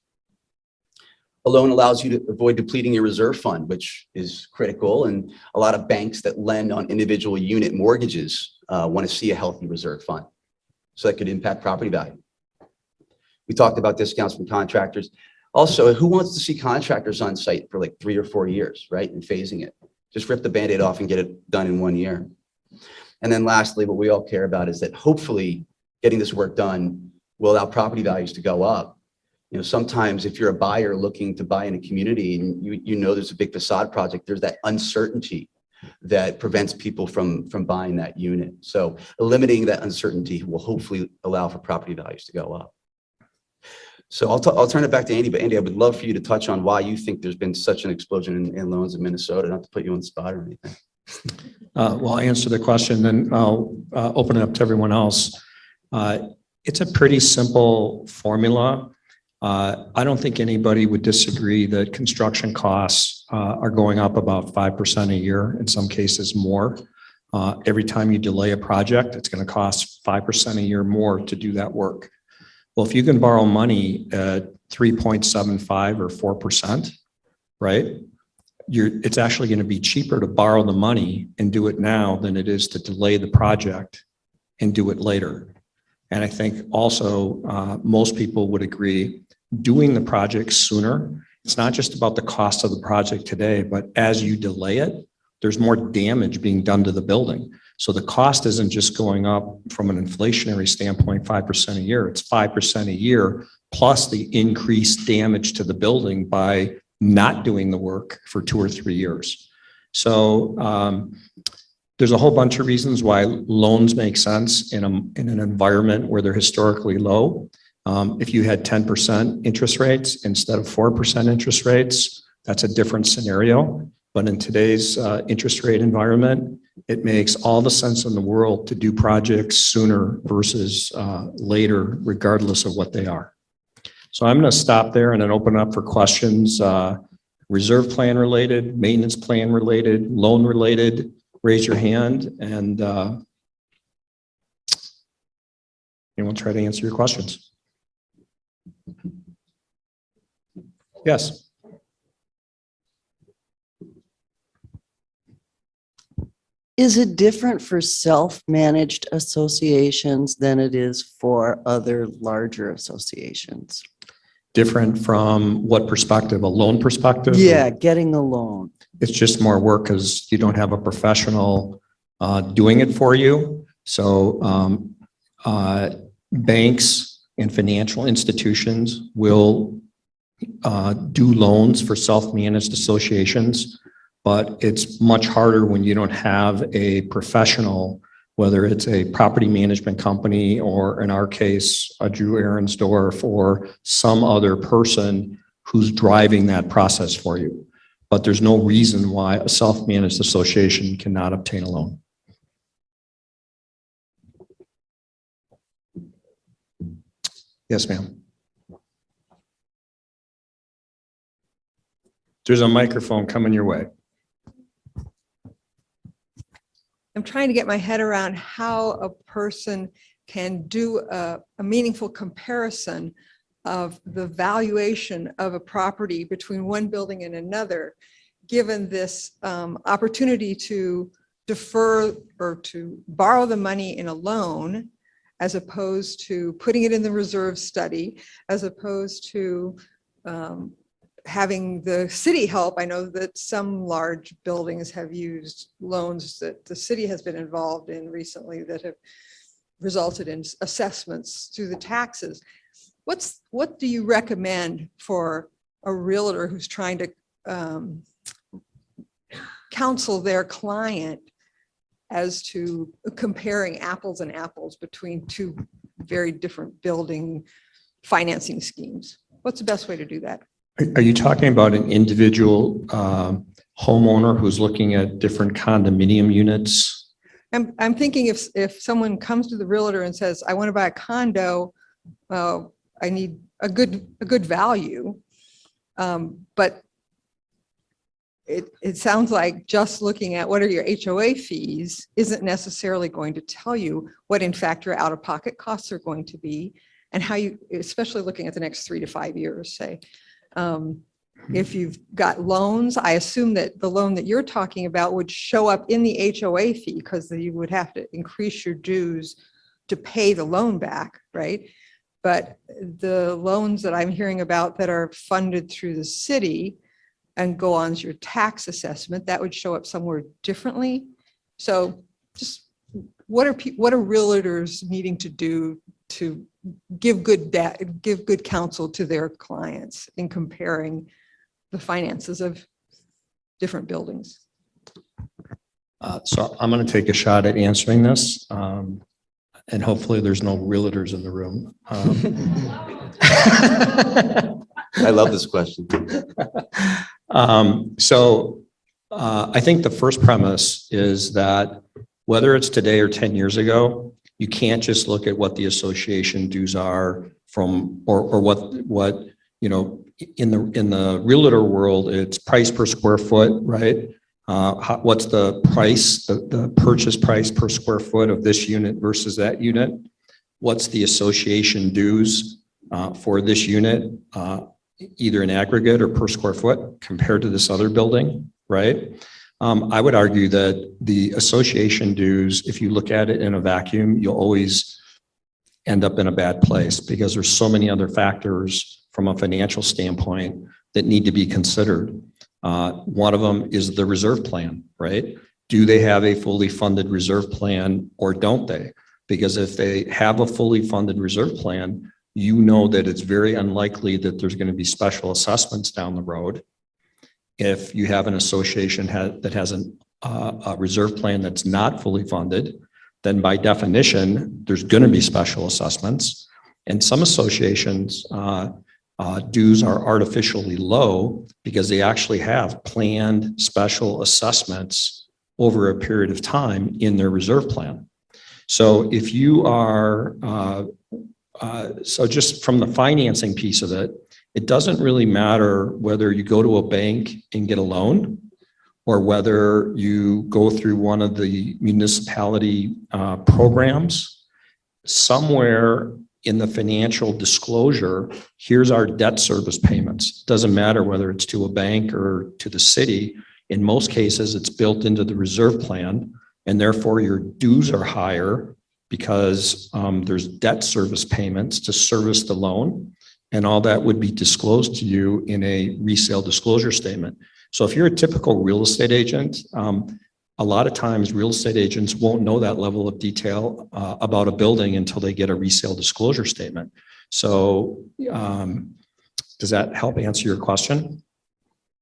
A loan allows you to avoid depleting your reserve fund, which is critical. And a lot of banks that lend on individual unit mortgages want to see a healthy reserve fund. So that could impact property value. We talked about discounts from contractors. Also, who wants to see contractors on site for like 3 or 4 years, right? And phasing it. Just rip the Band-Aid off and get it done in 1 year. And then lastly, what we all care about is that hopefully getting this work done will allow property values to go up. Sometimes if you're a buyer looking to buy in a community and you know there's a big facade project, there's that uncertainty that prevents people from buying that unit. So eliminating that uncertainty will hopefully allow for property values to go up. So I'll turn it back to Andy, but Andy, I would love for you to touch on why you think there's been such an explosion in loans in Minnesota, not to put you on the spot or anything. Well, I'll answer the question, then I'll open it up to everyone else. It's a pretty simple formula. I don't think anybody would disagree that construction costs are going up about 5% a year, in some cases more. Every time you delay a project, it's going to cost 5% a year more to do that work. Well, if you can borrow money at 3.75 or 4%, right? It's actually going to be cheaper to borrow the money and do it now than it is to delay the project and do it later. And I think also most people would agree doing the project sooner. It's not just about the cost of the project today, but as you delay it, there's more damage being done to the building. So the cost isn't just going up from an inflationary standpoint, 5% a year, it's 5% a year, plus the increased damage to the building by not doing the work for 2 or 3 years. So there's a whole bunch of reasons why loans make sense in an environment where they're historically low. If you had 10% interest rates instead of 4% interest rates, that's a different scenario. But in today's interest rate environment, it makes all the sense in the world to do projects sooner versus later, regardless of what they are. So I'm going to stop there and then open up for questions, reserve plan related, maintenance plan related, loan related. Raise your hand and we'll try to answer your questions. Yes. Is it different for self-managed associations than it is for other larger associations? Different from what perspective? A loan perspective? Yeah, getting a loan. It's just more work because you don't have a professional doing it for you. So banks and financial institutions will do loans for self-managed associations, but it's much harder when you don't have a professional, whether it's a property management company or in our case, a Drew Ahrensdorf or some other person who's driving that process for you. But there's no reason why a self-managed association cannot obtain a loan. Yes, ma'am. There's a microphone coming your way. I'm trying to get my head around how a person can do a meaningful comparison of the valuation of a property between one building and another, given this opportunity to defer or to borrow the money in a loan, as opposed to putting it in the reserve study, as opposed to having the city help. I know that some large buildings have used loans that the city has been involved in recently that have resulted in assessments through the taxes. What do you recommend for a realtor who's trying to counsel their client as to comparing apples and apples between two very different building financing schemes? What's the best way to do that? Are you talking about an individual homeowner who's looking at different condominium units? I'm thinking if someone comes to the realtor and says, I want to buy a condo, I need a good value. But it sounds like just looking at what are your HOA fees isn't necessarily going to tell you what in fact your out-of-pocket costs are going to be, and how you, especially looking at the next 3 to 5 years, say. If you've got loans, I assume that the loan that you're talking about would show up in the HOA fee because you would have to increase your dues to pay the loan back, right? But the loans that I'm hearing about that are funded through the city and go on to your tax assessment, that would show up somewhere differently. So just what are realtors needing to do to give good counsel to their clients in comparing the finances of different buildings. So I'm going to take a shot at answering this. And hopefully there's no realtors in the room. I love this question. I think the first premise is that whether it's today or 10 years ago, you can't just look at what the association dues are from, or what, you know, in the realtor world, it's price per square foot, right? What's the price, the purchase price per square foot of this unit versus that unit? What's the association dues for this unit, either in aggregate or per square foot compared to this other building, right? I would argue that the association dues, if you look at it in a vacuum, you'll always end up in a bad place because there's so many other factors from a financial standpoint that need to be considered. One of them is the reserve plan, right? Do they have a fully funded reserve plan or don't they? Because if they have a fully funded reserve plan, you know that it's very unlikely that there's going to be special assessments down the road. If you have an association that has a reserve plan that's not fully funded, then by definition, there's going to be special assessments. And some associations, dues are artificially low because they actually have planned special assessments over a period of time in their reserve plan. So if you are, so just from the financing piece of it, it doesn't really matter whether you go to a bank and get a loan or whether you go through one of the municipality programs. Somewhere in the financial disclosure, here's our debt service payments. Doesn't matter whether it's to a bank or to the city. In most cases, it's built into the reserve plan, and therefore your dues are higher because there's debt service payments to service the loan, and all that would be disclosed to you in a resale disclosure statement. So if you're a typical real estate agent, a lot of times real estate agents won't know that level of detail about a building until they get a resale disclosure statement. So does that help answer your question?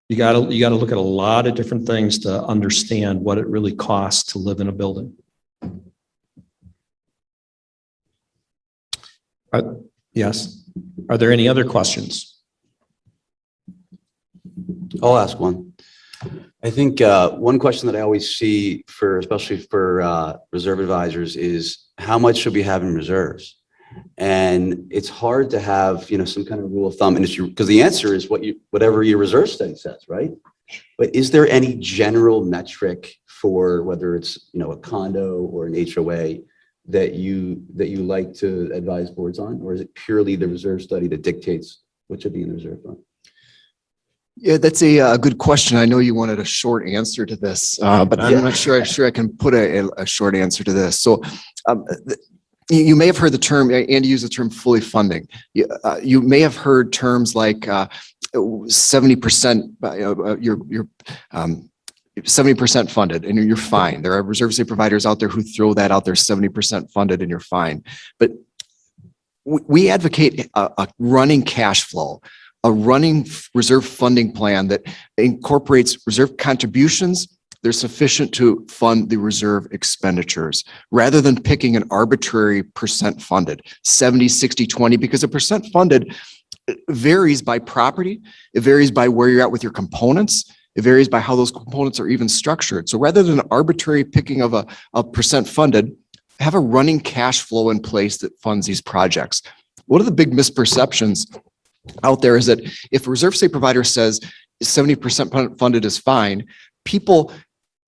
You gotta look at a lot of different things to understand what it really costs to live in a building. Yes. Are there any other questions? I'll ask one. I think one question that I always see for, especially for reserve advisors, is how much should we have in reserves? And it's hard to have, you know, some kind of rule of thumb industry, because the answer is whatever your reserve study says, right? But is there any general metric for whether it's, you know, a condo or an HOA that you like to advise boards on, or is it purely the reserve study that dictates what should be in the reserve fund? Yeah, that's a good question. I know you wanted a short answer to this, but I'm not sure I can put a short answer to this. So you may have heard the term, Andy used the term fully funding. You may have heard terms like 70%, you're 70% funded and you're fine. There are reserve estate providers out there who throw that out there, 70% funded and you're fine. But we advocate a running cash flow, a running reserve funding plan that incorporates reserve contributions. They're sufficient to fund the reserve expenditures rather than picking an arbitrary percent funded, 70, 60, 20, because a percent funded varies by property. It varies by where you're at with your components. It varies by how those components are even structured. So rather than arbitrary picking of a percent funded, have a running cash flow in place that funds these projects. One of the big misperceptions out there is that if a reserve estate provider says 70% funded is fine, people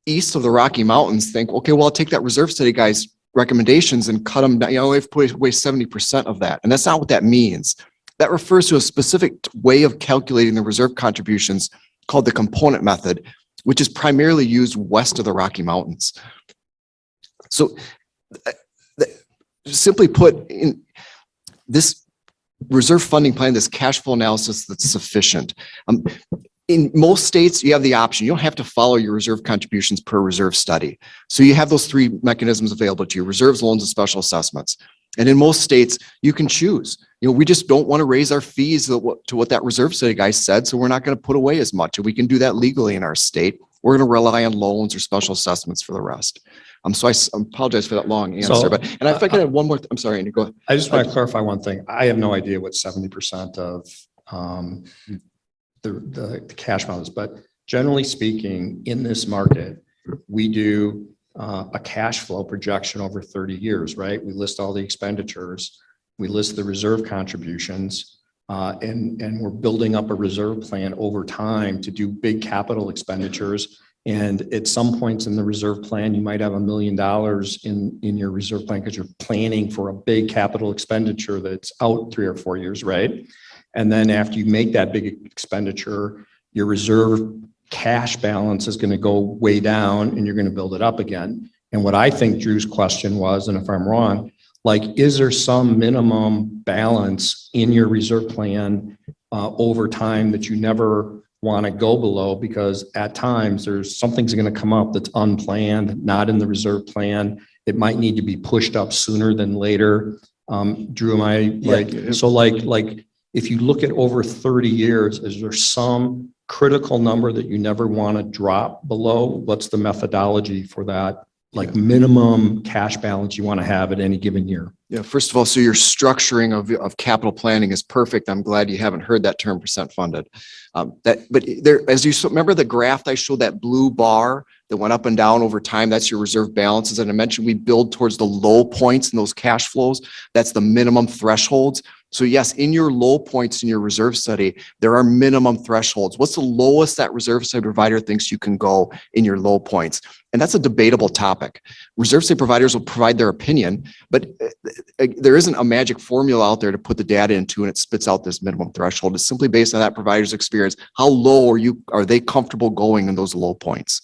east of the Rocky Mountains think, okay, well, I'll take that reserve study guy's recommendations and cut them down. You know, we have to put away 70% of that. And that's not what that means. That refers to a specific way of calculating the reserve contributions called the component method, which is primarily used west of the Rocky Mountains. So simply put, in this reserve funding plan, this cash flow analysis that's sufficient. In most states, you have the option. You don't have to follow your reserve contributions per reserve study. So you have those three mechanisms available to you: reserves, loans, and special assessments. And in most states, you can choose. We just don't want to raise our fees to what that reserve study guy said. So we're not going to put away as much. And we can do that legally in our state. We're going to rely on loans or special assessments for the rest. So I apologize for that long answer, but if I could have one more, I'm sorry, Andy, go ahead. I just want to clarify one thing. I have no idea what 70% of the cash balance, but generally speaking, in this market, we do a cash flow projection over 30 years, right? We list all the expenditures, we list the reserve contributions, and we're building up a reserve plan over time to do big capital expenditures. And at some points in the reserve plan, you might have $1 million in your reserve plan because you're planning for a big capital expenditure that's out 3 or 4 years, right? And then after you make that big expenditure, your reserve cash balance is going to go way down and you're going to build it up again. And what I think Drew's question was, and if I'm wrong, like, is there some minimum balance in your reserve plan over time that you never want to go below? Because at times there's something's going to come up that's unplanned, not in the reserve plan. It might need to be pushed up sooner than later. Drew, am I like, so like if you look at over 30 years, is there some critical number that you never want to drop below? What's the methodology for that? Like minimum cash balance you want to have at any given year? Yeah, first of all, so your structuring of capital planning is perfect. I'm glad you haven't heard that term percent funded. But there, as you remember the graph I showed, that blue bar that went up and down over time, that's your reserve balances. And I mentioned we build towards the low points in those cash flows. That's the minimum thresholds. So yes, in your low points in your reserve study, there are minimum thresholds. What's the lowest that reserve study provider thinks you can go in your low points? And that's a debatable topic. Reserve study providers will provide their opinion, but there isn't a magic formula out there to put the data into and it spits out this minimum threshold. It's simply based on that provider's experience. How low are they comfortable going in those low points?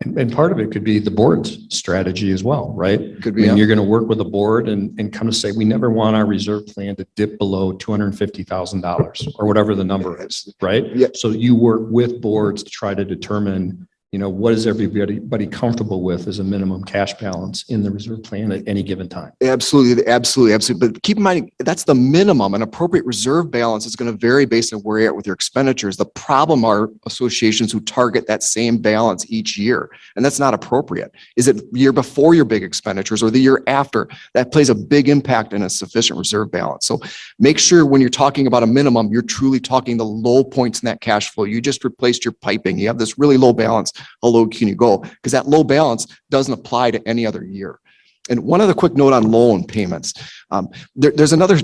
And part of it could be the board's strategy as well, right? Could be. I mean, you're going to work with the board and kind of say, we never want our reserve plan to dip below $250,000 or whatever the number is, right? Yeah. So you work with boards to try to determine, what is everybody comfortable with as a minimum cash balance in the reserve plan at any given time? Absolutely. But keep in mind, that's the minimum. An appropriate reserve balance is going to vary based on where you're at with your expenditures. The problem are associations who target that same balance each year, and that's not appropriate. Is it the year before your big expenditures or the year after? That plays a big impact in a sufficient reserve balance. So make sure when you're talking about a minimum, you're truly talking the low points in that cash flow. You just replaced your piping. You have this really low balance. How low can you go? Because that low balance doesn't apply to any other year. And one other quick note on loan payments. There's another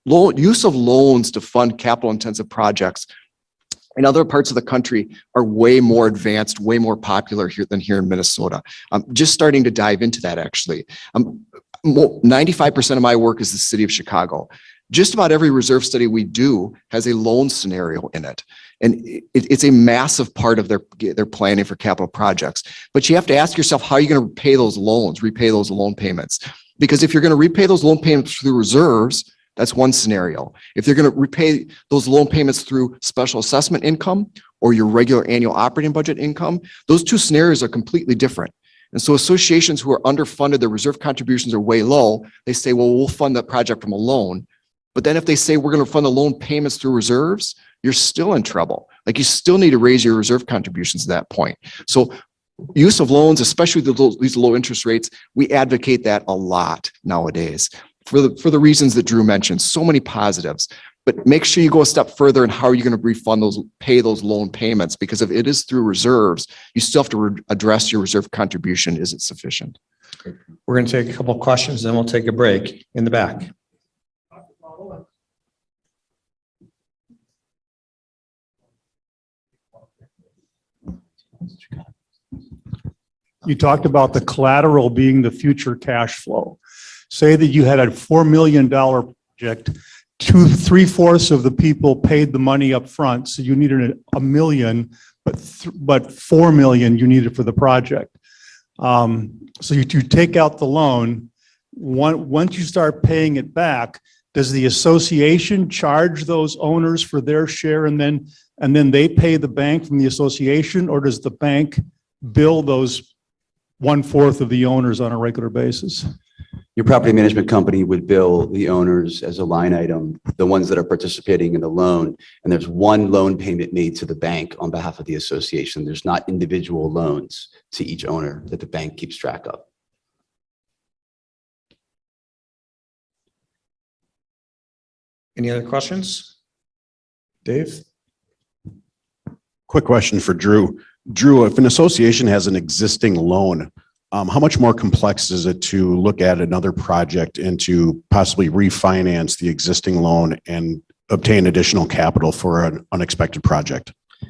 use of loans to fund capital intensive projects in other parts of the country are way more advanced, way more popular here than here in Minnesota. I'm just starting to dive into that actually. 95% of my work is the city of Chicago. Just about every reserve study we do has a loan scenario in it. And it's a massive part of their planning for capital projects. But you have to ask yourself, how are you going to repay those loan payments? Because if you're going to repay those loan payments through reserves, that's one scenario. If they're going to repay those loan payments through special assessment income or your regular annual operating budget income, those two scenarios are completely different. And so associations who are underfunded, their reserve contributions are way low, they say, well, we'll fund that project from a loan. But then if they say we're going to fund the loan payments through reserves, you're still in trouble. Like you still need to raise your reserve contributions at that point. So use of loans, especially these low interest rates, we advocate that a lot nowadays for the reasons that Drew mentioned. So many positives, but make sure you go a step further in how are you going to pay those loan payments? Because if it is through reserves, you still have to address your reserve contribution. Is it sufficient? We're going to take a couple of questions, then we'll take a break in the back. You talked about the collateral being the future cash flow. Say that you had a $4 million project, 3/4 of the people paid the money up front. So you needed $1 million, but $4 million you needed for the project. So you take out the loan. Once you start paying it back, does the association charge those owners for their share and then they pay the bank from the association, or does the bank bill those 1/4 of the owners on a regular basis? Your property management company would bill the owners as a line item, the ones that are participating in the loan, and there's one loan payment made to the bank on behalf of the association. There's not individual loans to each owner that the bank keeps track of. Any other questions? Dave? Quick question for Drew. Drew, if an association has an existing loan, how much more complex is it to look at another project and to possibly refinance the existing loan and obtain additional capital for an unexpected project? I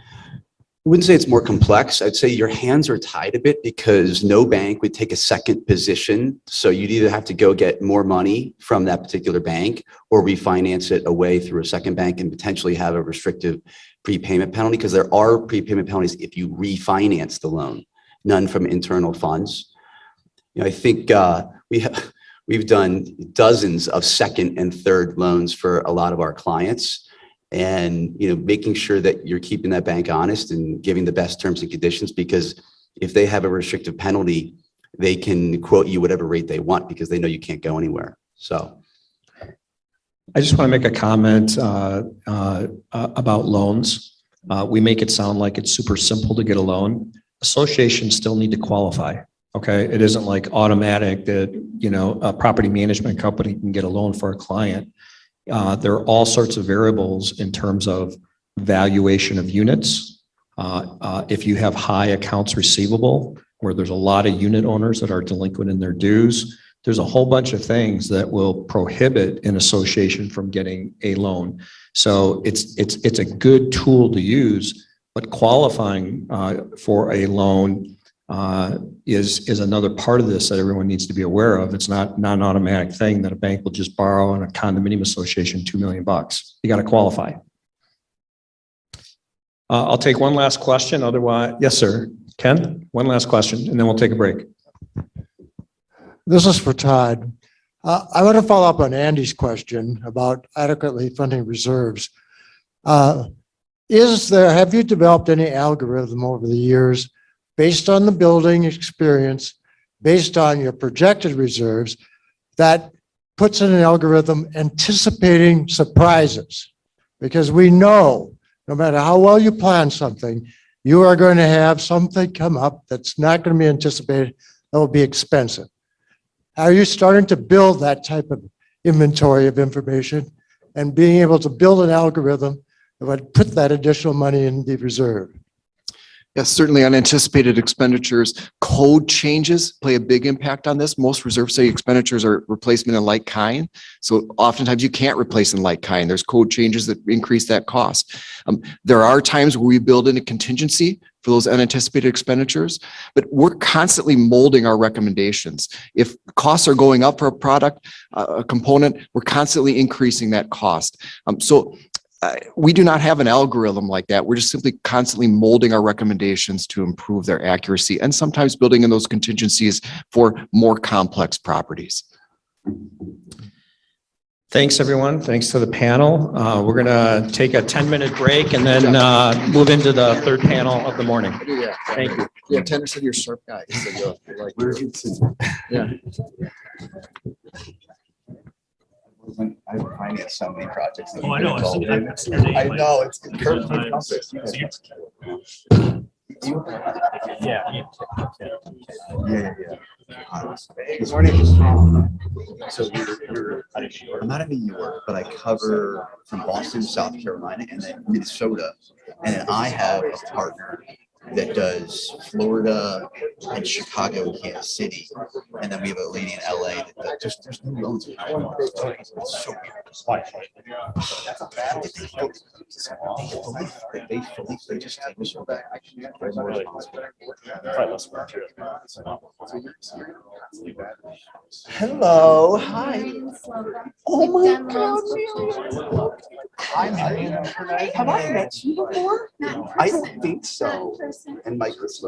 wouldn't say it's more complex. I'd say your hands are tied a bit because no bank would take a second position. So you'd either have to go get more money from that particular bank or refinance it away through a second bank and potentially have a restrictive prepayment penalty, because there are prepayment penalties if you refinance the loan, none from internal funds. You know, I think we've done dozens of second and third loans for a lot of our clients. And, you know, making sure that you're keeping that bank honest and giving the best terms and conditions, because if they have a restrictive penalty, they can quote you whatever rate they want because they know you can't go anywhere. So I just want to make a comment about loans. We make it sound like it's super simple to get a loan. Associations still need to qualify. Okay, it isn't like automatic that, you know, a property management company can get a loan for a client. There are all sorts of variables in terms of valuation of units. If you have high accounts receivable, where there's a lot of unit owners that are delinquent in their dues, there's a whole bunch of things that will prohibit an association from getting a loan. So it's a good tool to use, but qualifying for a loan is another part of this that everyone needs to be aware of. It's not an automatic thing that a bank will just borrow in a condominium association $2 million. You got to qualify. I'll take one last question. Otherwise, yes, sir. Ken, one last question, and then we'll take a break. This is for Todd. I want to follow up on Andy's question about adequately funding reserves. Have you developed any algorithm over the years based on the building experience, based on your projected reserves, that puts in an algorithm anticipating surprises? Because we know no matter how well you plan something, you are going to have something come up that's not going to be anticipated, that will be expensive. Are you starting to build that type of inventory of information and being able to build an algorithm that would put that additional money in the reserve? Yes, certainly unanticipated expenditures. Code changes play a big impact on this. Most reserve study expenditures are replacement in like kind. So oftentimes you can't replace in like kind. There's code changes that increase that cost. There are times where we build in a contingency for those unanticipated expenditures, but we're constantly molding our recommendations. If costs are going up for a product, a component, we're constantly increasing that cost. We do not have an algorithm like that. We're just simply constantly molding our recommendations to improve their accuracy and sometimes building in those contingencies for more complex properties. Thanks, everyone. Thanks to the panel. We're going to take a 10-minute break and then move into the third panel of the morning. Thank you. Yeah, Tanner said you're a sharp guy. So like, yeah. I finance so many projects. Oh, I know. I know. It's Curt from Encompass. Yeah. Good morning. So I'm not in New York, but I cover from Boston, South Carolina, and then Minnesota. And then I have a partner that does Florida and Chicago and Kansas City. And then we have a lady in LA that does, there's no loans. It's so weird. They just take us back. They're more responsible. Hello, hi. Oh my God. Have I met you before? I don't think so. And Mike is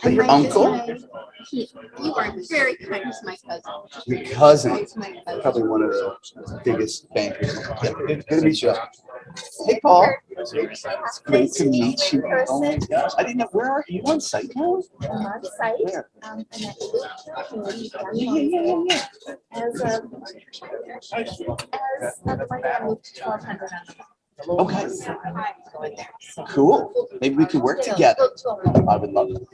but your uncle? You are very kind to my cousin. Your cousin, probably one of the biggest bankers. Good to meet you. Hey, Paul. It's great to meet you. Oh my gosh. I didn't know, where are you on site now? I'm on site. Where? I'm at the Yeah. As of Monday, I moved to 1200 on the Okay. Cool. Maybe we could work together. I would love it.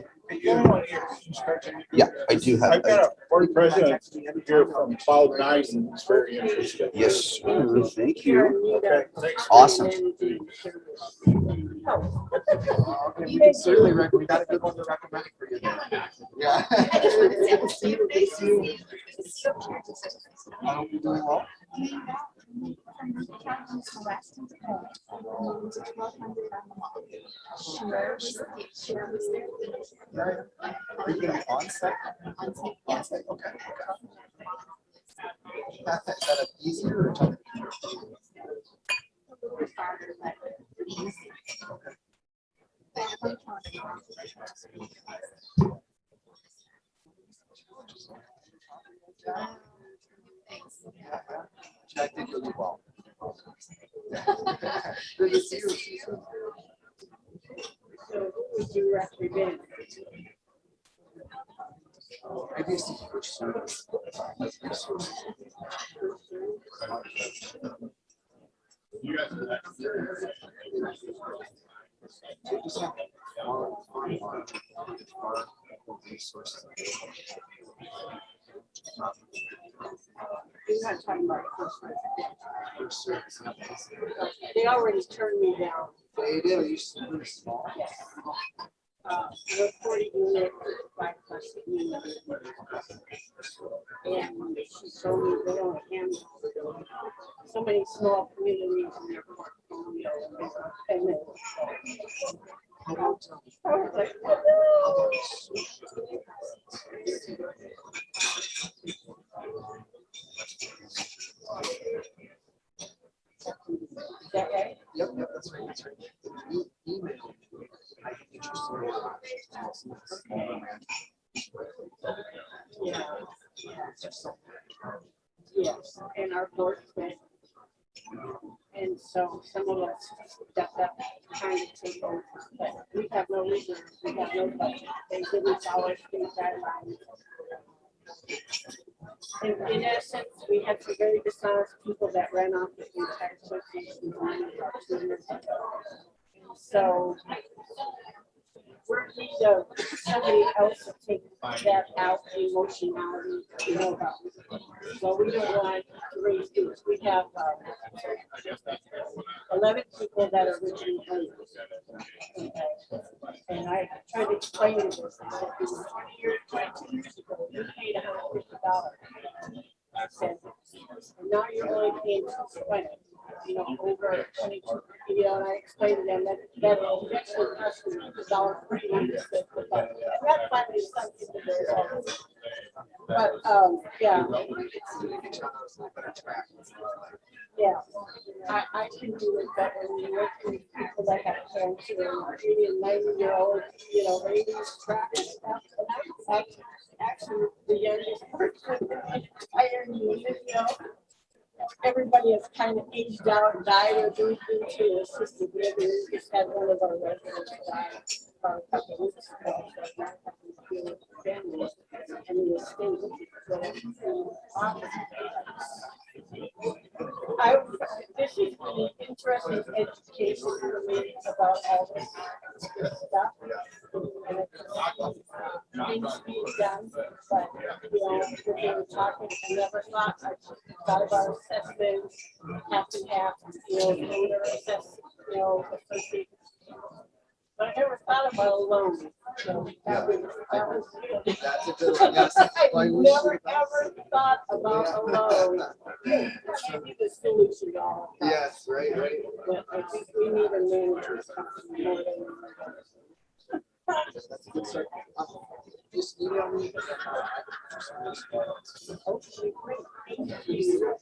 Yeah, I do have. I've got a board president here from Cloud9, and it's very interesting. Yes, sir. Thank you. Okay, thanks. Awesome. You can certainly recommend, we got a good one to recommend for you. Yeah. I hope you're doing well. Are you going to be on set? On set, okay. Is that easier or tougher? Jack did really well. Good to see you. So who would you recommend? Maybe it's the first service. You guys are next. You're not talking about FirstService. They already turned me down. They did. You used to be small. Yes. We're 40 unit, 5 plus unit. And she told me they don't handle so many small communities in their portfolio. And then I was like, oh, is that right? Yep, that's right. That's right. You email me. I can get your story. Yeah. Yes, and our board quit. And so some of us stepped up trying to take over, but we have no reserve, we have no budget. They didn't follow state guidelines. In essence, we had some very dishonest people that ran off the entire association. So we're need somebody else to take that out, the emotionality, you know, about. So we don't want to raise dues. We have 11 people that are originally owners. And I tried to explain to this. I said, 22 years ago, you paid $150. I said, and now you're only paying $220. You know, over 22, you know, and I explained to them that actually cost me $1.49. That's finally something to do. But, yeah. Yeah, I can do it better when you work with people that have cancer and 80 and 90-year-old, you know, ladies, track and stuff. And I'm actually the youngest person you know. Everybody has kind of aged out and died or moved into assisted living. We just had one of our residents die a couple of weeks ago. So now I have to deal with the family and the estate. This is the interesting education for me about all this stuff. And things being done, but you know, when we were talking, I never thought about assessments, half and half, you know, owner assess, you know, associate. But I never thought about a loan. So that was That's a good one. Yes. I never ever thought about a loan. Maybe the solution to all. Yes, right. But I think we need a management company more than. That's a good start. Just email me. Okay, great. Thank you.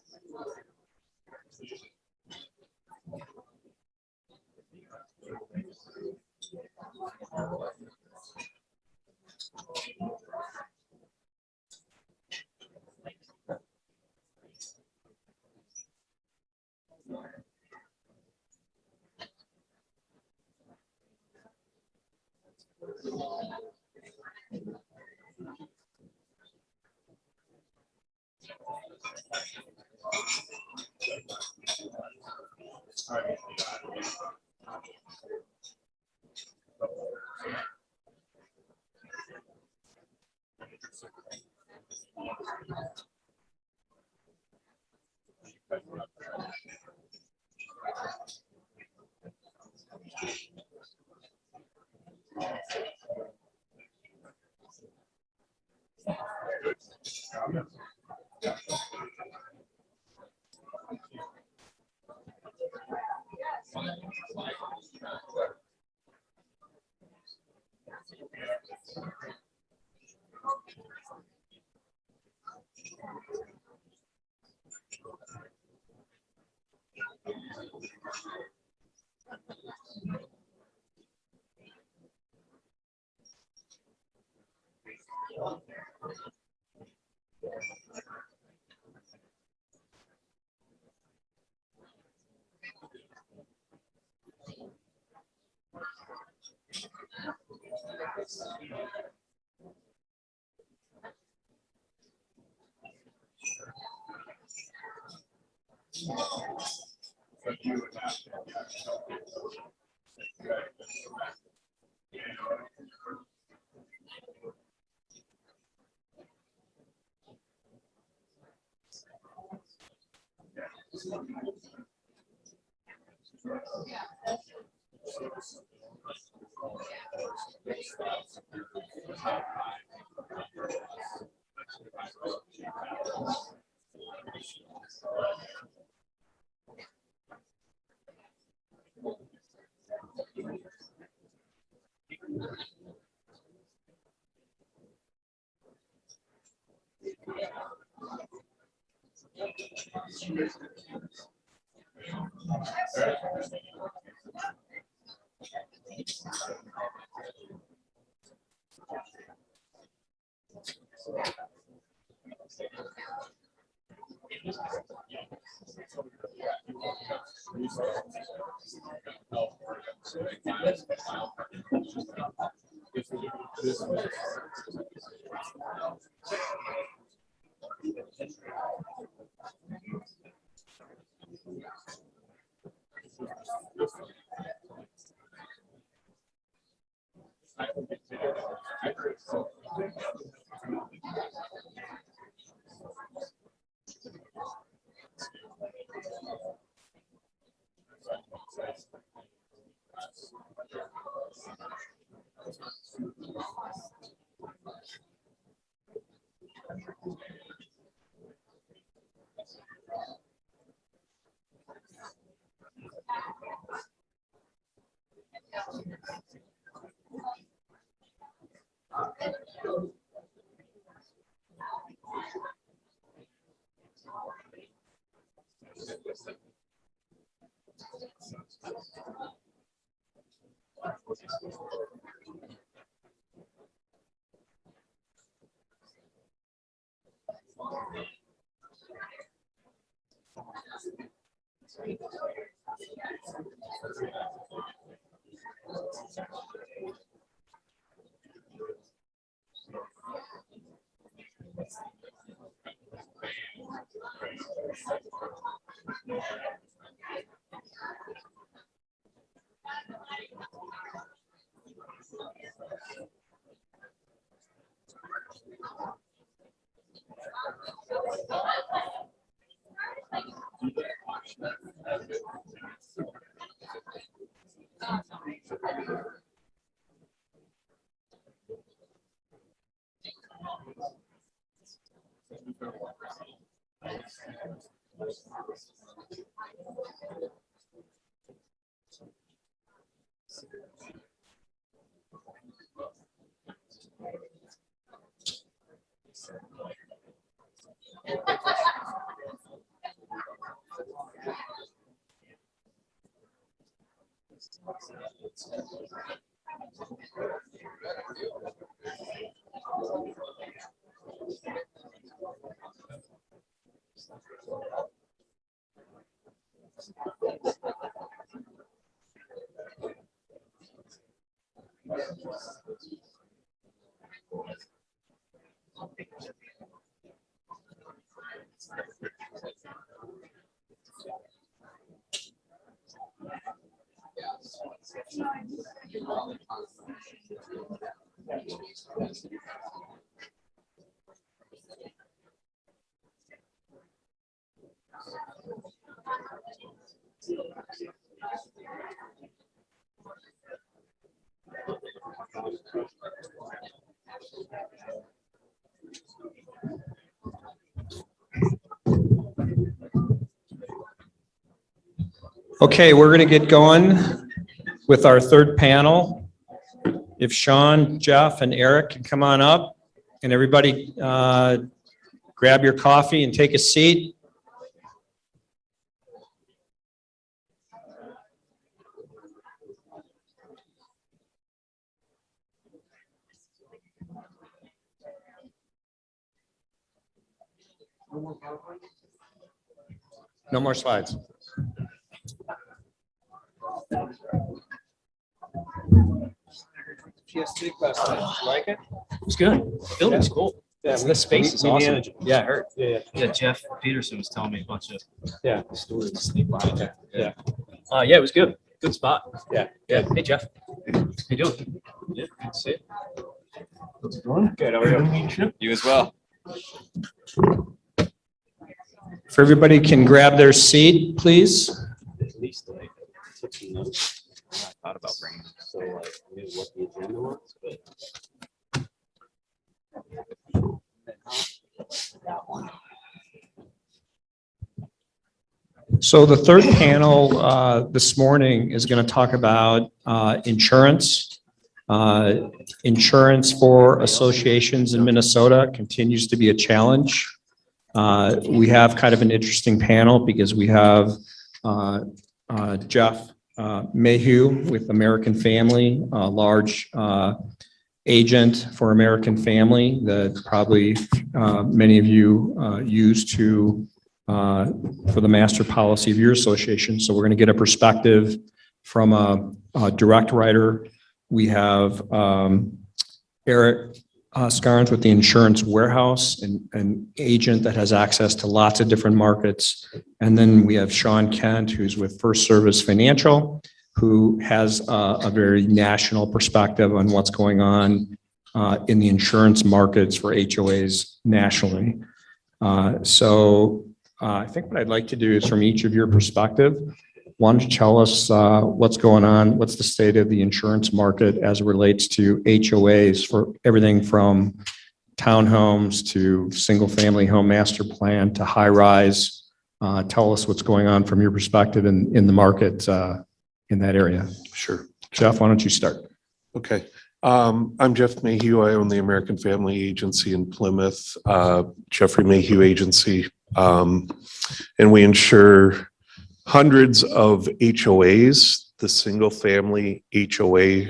Okay, we're going to get going with our third panel. If Sean, Jeff, and Eric can come on up, and everybody grab your coffee and take a seat. No more slides. Like it? It's good. Building's cool. Yeah, The space is awesome. Yeah, I heard. Yeah. Jeff Peterson was telling me a bunch of Yeah. stories. Sneak by. Yeah. Yeah, it was good. Good spot. Yeah. Yeah. Hey, Jeff. How you doing? Yeah, good to see you. How's it going? Good. How are you? You as well. If everybody can grab their seat, please. At least like took some notes. I thought about bringing it. So like I knew what the agenda was, but that one. So the third panel this morning is going to talk about insurance. Insurance for associations in Minnesota continues to be a challenge. We have kind of an interesting panel because we have Jeff Mayhew with American Family, a large agent for American Family that probably many of you use to for the master policy of your association. So we're going to get a perspective from a direct writer. We have Eric Scarns with the Insurance Warehouse, an agent that has access to lots of different markets. And then we have Sean Kent, who's with FirstService Financial, who has a very national perspective on what's going on in the insurance markets for HOAs nationally. So I think what I'd like to do is from each of your perspective, why don't you tell us what's going on, what's the state of the insurance market as it relates to HOAs for everything from townhomes to single-family home master plan to high-rise. Tell us what's going on from your perspective in the market in that area. Sure. Jeff, why don't you start? Okay. I'm Jeff Mayhew. I own the American Family Agency in Plymouth, Jeffrey Mayhew Agency. And we insure hundreds of HOAs, the single family HOA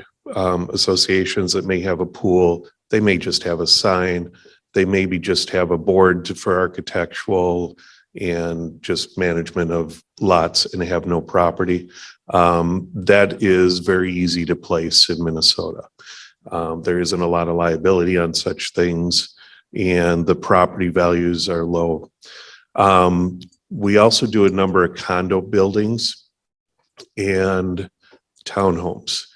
associations that may have a pool. They may just have a sign. They maybe just have a board for architectural and just management of lots and have no property. That is very easy to place in Minnesota. There isn't a lot of liability on such things and the property values are low. We also do a number of condo buildings and townhomes.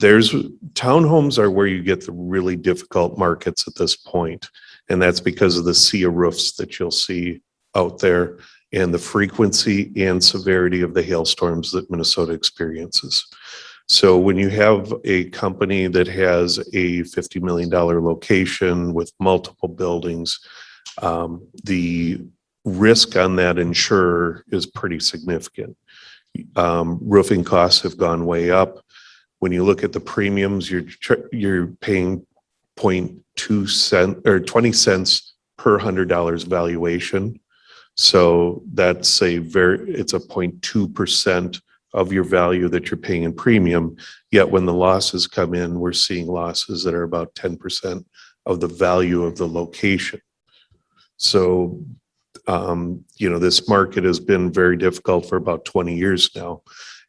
Townhomes are where you get the really difficult markets at this point. And that's because of the sea of roofs that you'll see out there and the frequency and severity of the hailstorms that Minnesota experiences. So when you have a company that has a $50 million location with multiple buildings, the risk on that insurer is pretty significant. Roofing costs have gone way up. When you look at the premiums, you're paying 0.2 cents or 20 cents per $100 valuation. So that's it's a 0.2% of your value that you're paying in premium. Yet when the losses come in, we're seeing losses that are about 10% of the value of the location. So this market has been very difficult for about 20 years now.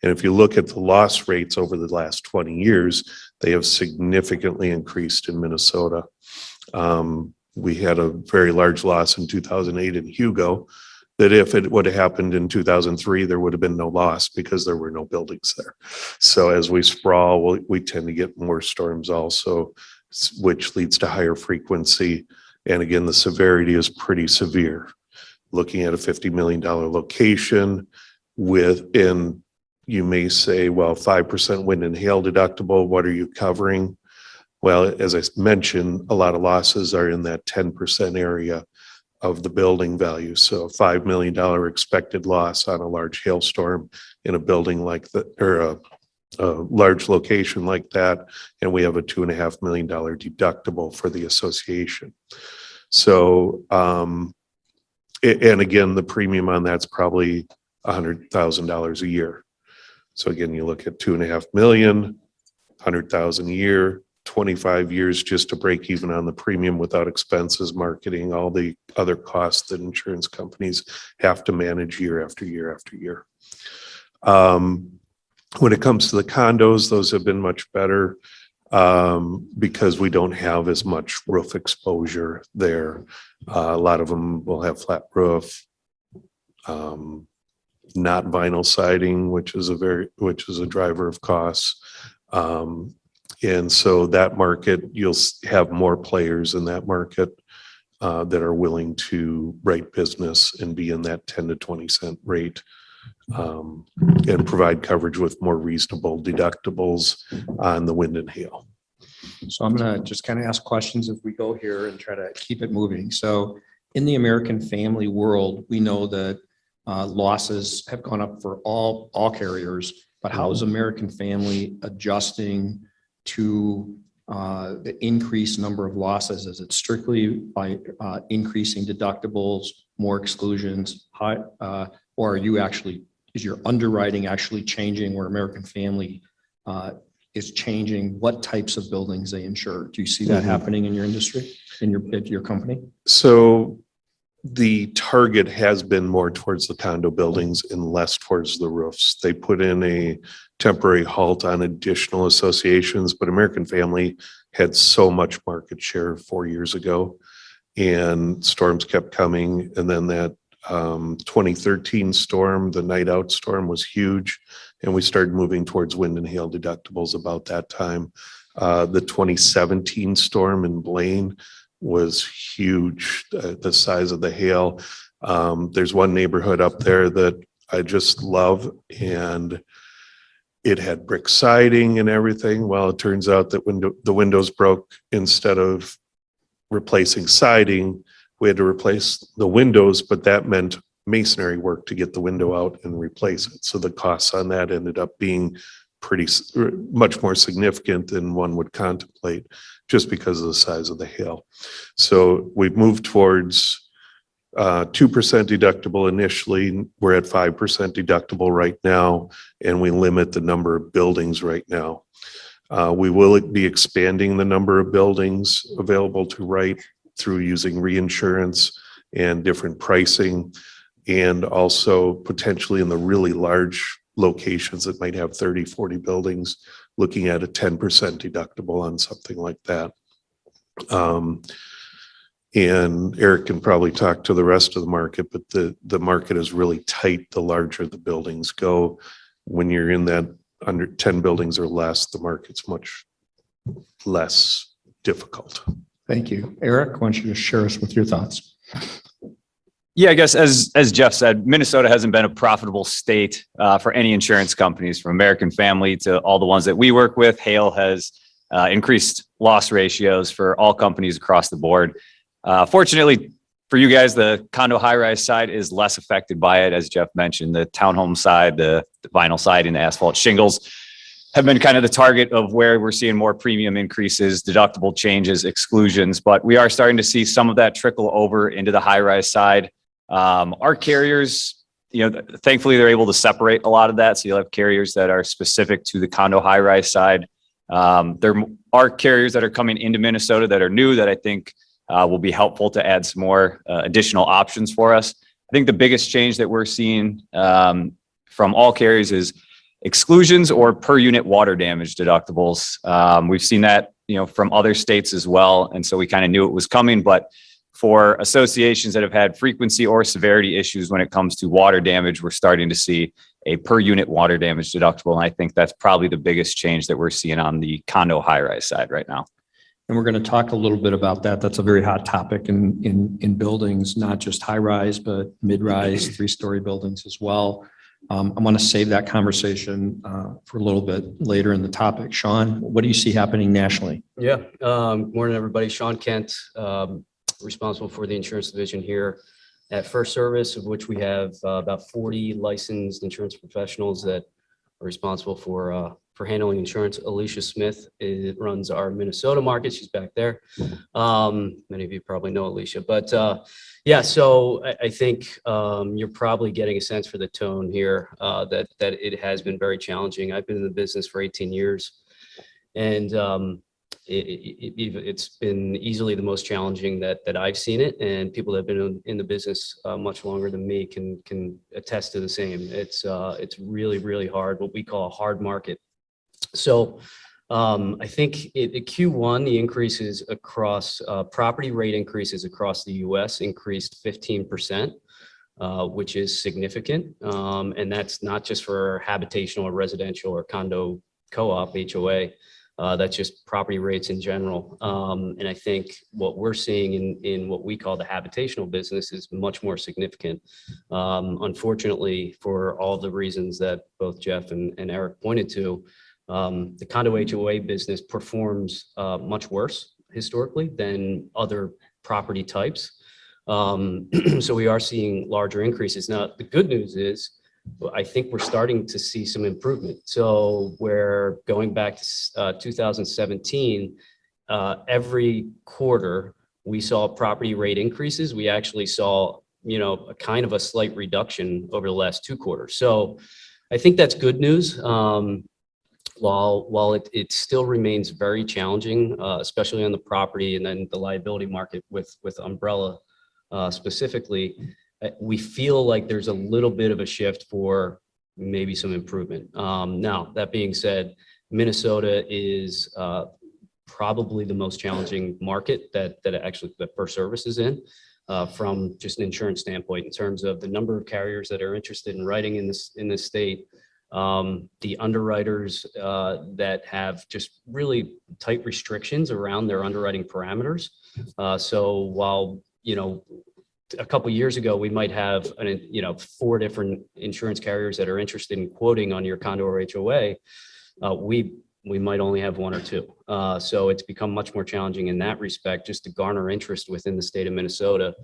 And if you look at the loss rates over the last 20 years, They have significantly increased in Minnesota. We had a very large loss in 2008 in Hugo, that if it would have happened in 2003, there would have been no loss because there were no buildings there. So as we sprawl, we tend to get more storms also, which leads to higher frequency. And again, the severity is pretty severe. Looking at a $50 million location and you may say, well, 5% wind and hail deductible, what are you covering? Well, as I mentioned, a lot of losses are in that 10% area of the building value. So a $5 million expected loss on a large hailstorm in a building like that, or a large location like that. And we have a $2.5 million deductible for the association. So, and again, the premium on that's probably $100,000 a year. So again, you look at 2.5 million, 100,000 a year, 25 years just to break even on the premium without expenses, marketing, all the other costs that insurance companies have to manage year after year after year. When it comes to the condos, those have been much better because we don't have as much roof exposure there. A lot of them will have flat roof, not vinyl siding, which is a driver of costs. And so that market, you'll have more players in that market that are willing to write business and be in that 10 to 20 cent rate and provide coverage with more reasonable deductibles on the wind and hail. So I'm going to just kind of ask questions as we go here and try to keep it moving. So in the American family world, we know that losses have gone up for all carriers, but how is American Family adjusting to the increased number of losses? Is it strictly by increasing deductibles, more exclusions, or are you actually, is your underwriting actually changing where American Family is changing what types of buildings they insure? Do you see that happening in your industry, in your company? So the target has been more towards the condo buildings and less towards the roofs. They put in a temporary halt on additional associations, but American Family had so much market share 4 years ago and storms kept coming. And then that 2013 storm, the night out storm, was huge. And we started moving towards wind and hail deductibles about that time. The 2017 storm in Blaine was huge, the size of the hail. There's one neighborhood up there that I just love, and it had brick siding and everything. Well, it turns out that the windows broke. Instead of replacing siding, we had to replace the windows, but that meant masonry work to get the window out and replace it. So the costs on that ended up being much more significant than one would contemplate, just because of the size of the hail. So we've moved towards 2% deductible initially. We're at 5% deductible right now, and we limit the number of buildings right now. We will be expanding the number of buildings available to write through using reinsurance and different pricing, and also potentially in the really large locations that might have 30, 40 buildings, looking at a 10% deductible on something like that. And Eric can probably talk to the rest of the market, but the market is really tight the larger the buildings go. When you're in that under 10 buildings or less, the market's much less difficult. Thank you. Eric, why don't you just share us with your thoughts? Yeah, I guess as Jeff said, Minnesota hasn't been a profitable state for any insurance companies, from American Family to all the ones that we work with. Hail has increased loss ratios for all companies across the board. Fortunately for you guys, the condo high-rise side is less affected by it. As Jeff mentioned, the townhome side, the vinyl side and the asphalt shingles have been kind of the target of where we're seeing more premium increases, deductible changes, exclusions, but we are starting to see some of that trickle over into the high-rise side. Our carriers, thankfully they're able to separate a lot of that. So you'll have carriers that are specific to the condo high-rise side. There are carriers that are coming into Minnesota that are new that I think will be helpful to add some more additional options for us. I think the biggest change that we're seeing from all carriers is exclusions or per unit water damage deductibles. We've seen that, from other states as well. And so we kind of knew it was coming, but for associations that have had frequency or severity issues when it comes to water damage, we're starting to see a per unit water damage deductible. And I think that's probably the biggest change that we're seeing on the condo high-rise side right now. And we're going to talk a little bit about that. That's a very hot topic in buildings, not just high-rise, but mid-rise, three-story buildings as well. I want to save that conversation for a little bit later in the topic. Sean, what do you see happening nationally? Yeah, morning, everybody. Sean Kent, responsible for the insurance division here at FirstService, of which we have about 40 licensed insurance professionals that are responsible for handling insurance. Alicia Smith runs our Minnesota market. She's back there. Many of you probably know Alicia, but yeah, so I think you're probably getting a sense for the tone here that it has been very challenging. I've been in the business for 18 years, and it's been easily the most challenging that I've seen it, and people that have been in the business much longer than me can attest to the same. It's really, really hard, what we call a hard market. So I think at Q1, the increases across property rate increases across the US increased 15%, which is significant. And that's not just for habitational or residential or condo co-op HOA. That's just property rates in general. And I think what we're seeing in what we call the habitational business is much more significant. Unfortunately, for all the reasons that both Jeff and Eric pointed to, the condo HOA business performs much worse historically than other property types. So we are seeing larger increases. Now, the good news is, I think we're starting to see some improvement. So we're going back to 2017, every quarter we saw property rate increases. We actually saw, a kind of a slight reduction over the last 2 quarters. So I think that's good news. While it still remains very challenging, especially on the property and then the liability market with umbrella specifically, we feel like there's a little bit of a shift for maybe some improvement. Now, that being said, Minnesota is probably the most challenging market that FirstService is in from just an insurance standpoint in terms of the number of carriers that are interested in writing in this state. The underwriters that have just really tight restrictions around their underwriting parameters. So while, a couple of years ago, we might have 4 different insurance carriers that are interested in quoting on your condo or HOA. We might only have 1 or 2. So it's become much more challenging in that respect, just to garner interest within the state of Minnesota.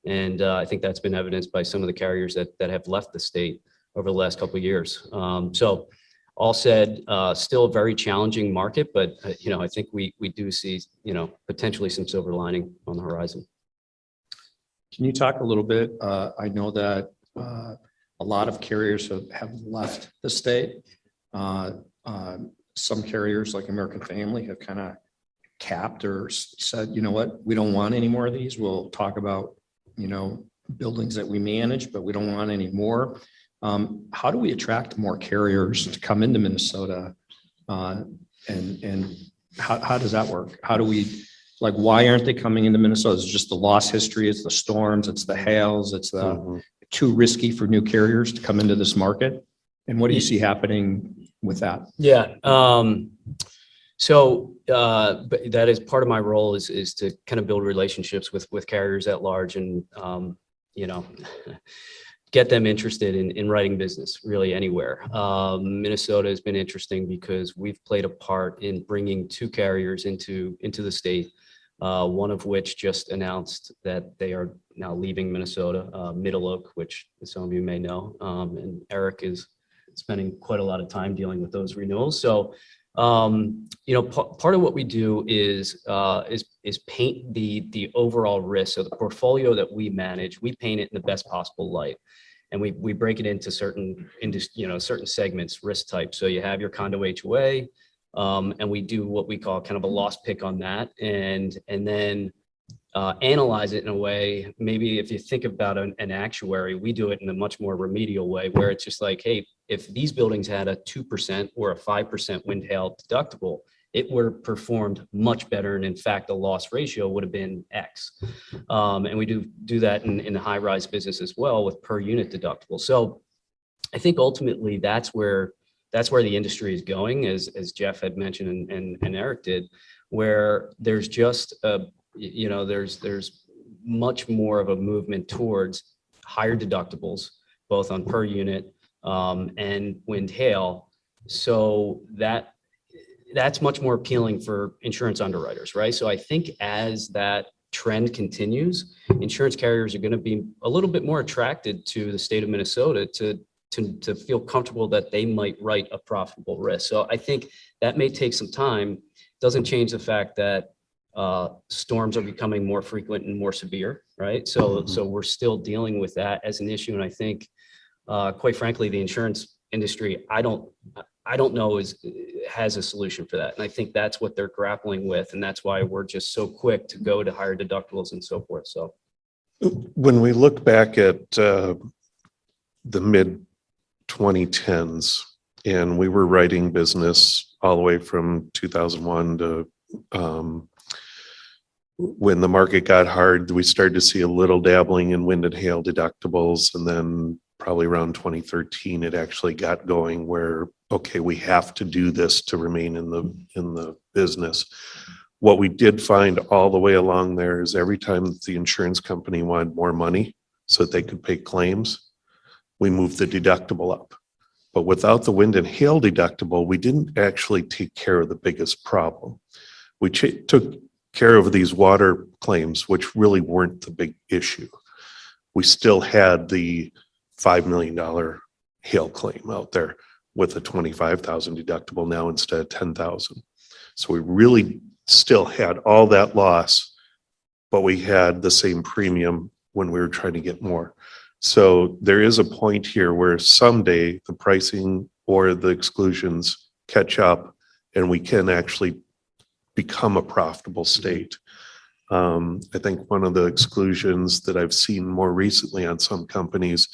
And I think that's been evidenced by some of the carriers that have left the state over the last couple of years. So all said, still a very challenging market, but I think we do see, potentially some silver lining on the horizon. Can you talk a little bit? I know that a lot of carriers have left the state. Some carriers like American Family have kind of capped or said, you know what, we don't want any more of these. We'll talk about, buildings that we manage, but we don't want any more. How do we attract more carriers to come into Minnesota? And how does that work? How do we, why aren't they coming into Minnesota? It's just the loss history, it's the storms, it's the hails, it's the too risky for new carriers to come into this market. And what do you see happening with that? Yeah. So that is part of my role is to kind of build relationships with carriers at large and, get them interested in writing business really anywhere. Minnesota has been interesting because we've played a part in bringing 2 carriers into the state. One of which just announced that they are now leaving Minnesota, Middle Oak, which some of you may know. And Eric is spending quite a lot of time dealing with those renewals. So, part of what we do is paint the overall risk. So the portfolio that we manage, we paint it in the best possible light. And we break it into certain segments, risk types. So you have your condo HOA, and we do what we call kind of a loss pick on that. And then analyze it in a way, maybe if you think about an actuary, we do it in a much more remedial way where it's just like, hey, if these buildings had a 2% or a 5% wind hail deductible, it would have performed much better. And in fact, the loss ratio would have been X. And we do that in the high rise business as well with per unit deductible. So I think ultimately that's where the industry is going, as Jeff had mentioned and Eric did, where there's just there's much more of a movement towards higher deductibles, both on per unit and wind hail. So that's much more appealing for insurance underwriters, right? So I think as that trend continues, insurance carriers are going to be a little bit more attracted to the state of Minnesota to feel comfortable that they might write a profitable risk. So I think that may take some time. Doesn't change the fact that storms are becoming more frequent and more severe, right? So we're still dealing with that as an issue. And I think, quite frankly, the insurance industry, I don't know has a solution for that. And I think that's what they're grappling with. And that's why we're just so quick to go to higher deductibles and so forth. So when we look back at the mid 2010s, and we were writing business all the way from 2001 to when the market got hard, we started to see a little dabbling in wind and hail deductibles. And then probably around 2013, it actually got going where, okay, we have to do this to remain in the business. What we did find all the way along there is every time that the insurance company wanted more money so that they could pay claims, we moved the deductible up. But without the wind and hail deductible, we didn't actually take care of the biggest problem. We took care of these water claims, which really weren't the big issue. We still had the $5 million hail claim out there with a $25,000 deductible now instead of $10,000. So we really still had all that loss, but we had the same premium when we were trying to get more. So there is a point here where someday the pricing or the exclusions catch up and we can actually become a profitable state. I think one of the exclusions that I've seen more recently on some companies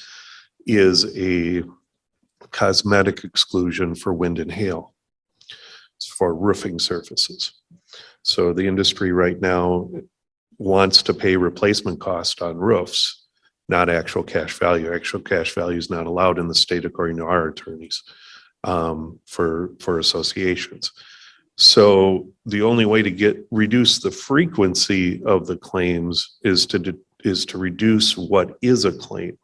is a cosmetic exclusion for wind and hail. It's for roofing surfaces. So the industry right now wants to pay replacement cost on roofs, not actual cash value. Actual cash value is not allowed in the state according to our attorneys for associations. So the only way to reduce the frequency of the claims is to reduce what is a claim.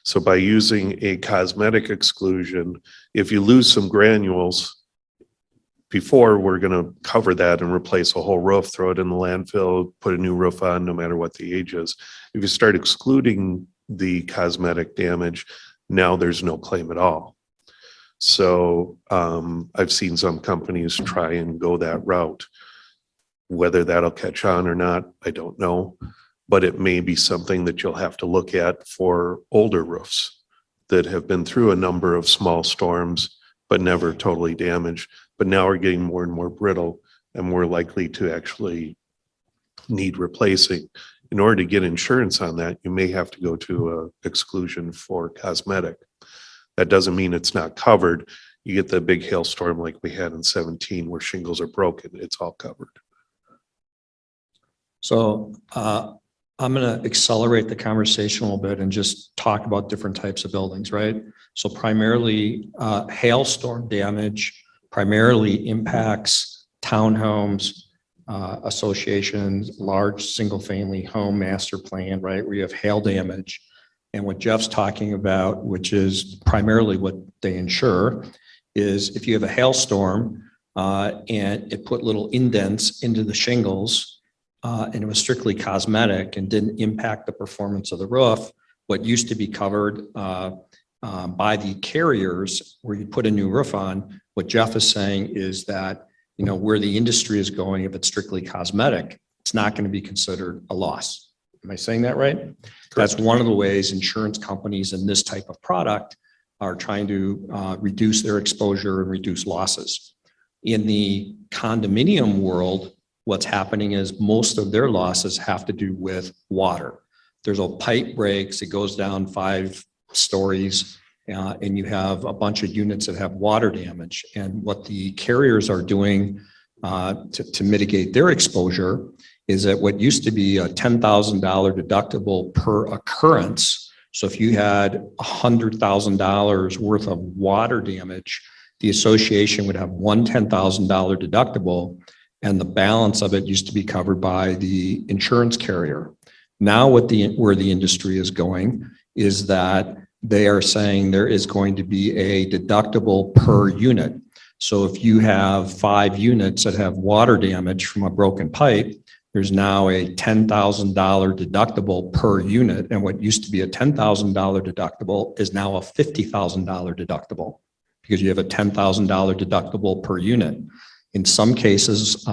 So by using a cosmetic exclusion, if you lose some granules, before we're going to cover that and replace a whole roof, throw it in the landfill, put a new roof on, no matter what the age is. If you start excluding the cosmetic damage, now there's no claim at all. So I've seen some companies try and go that route. Whether that'll catch on or not, I don't know. But it may be something that you'll have to look at for older roofs that have been through a number of small storms, but never totally damaged. But now are getting more and more brittle and more likely to actually need replacing. In order to get insurance on that, you may have to go to an exclusion for cosmetic. That doesn't mean it's not covered. You get the big hailstorm like we had in 17 where shingles are broken, it's all covered. So I'm going to accelerate the conversation a little bit and just talk about different types of buildings, right? So primarily hailstorm damage primarily impacts townhomes, associations, large single-family home master plan, right, where you have hail damage. And what Jeff's talking about, which is primarily what they insure, is if you have a hailstorm and it put little indents into the shingles and it was strictly cosmetic and didn't impact the performance of the roof, what used to be covered by the carriers where you put a new roof on, what Jeff is saying is that, you know, where the industry is going, if it's strictly cosmetic, it's not going to be considered a loss. Am I saying that right? Correct. That's one of the ways insurance companies in this type of product are trying to reduce their exposure and reduce losses. In the condominium world, what's happening is most of their losses have to do with water. There's a pipe breaks, it goes down 5 stories, and you have a bunch of units that have water damage. And what the carriers are doing to mitigate their exposure is that what used to be a $10,000 deductible per occurrence. So if you had $100,000 worth of water damage, the association would have one $10,000 deductible, and the balance of it used to be covered by the insurance carrier. Now where the industry is going is that they are saying there is going to be a deductible per unit. So if you have 5 units that have water damage from a broken pipe, there's now a $10,000 deductible per unit. And what used to be a $10,000 deductible is now a $50,000 deductible because you have a $10,000 deductible per unit. In some cases,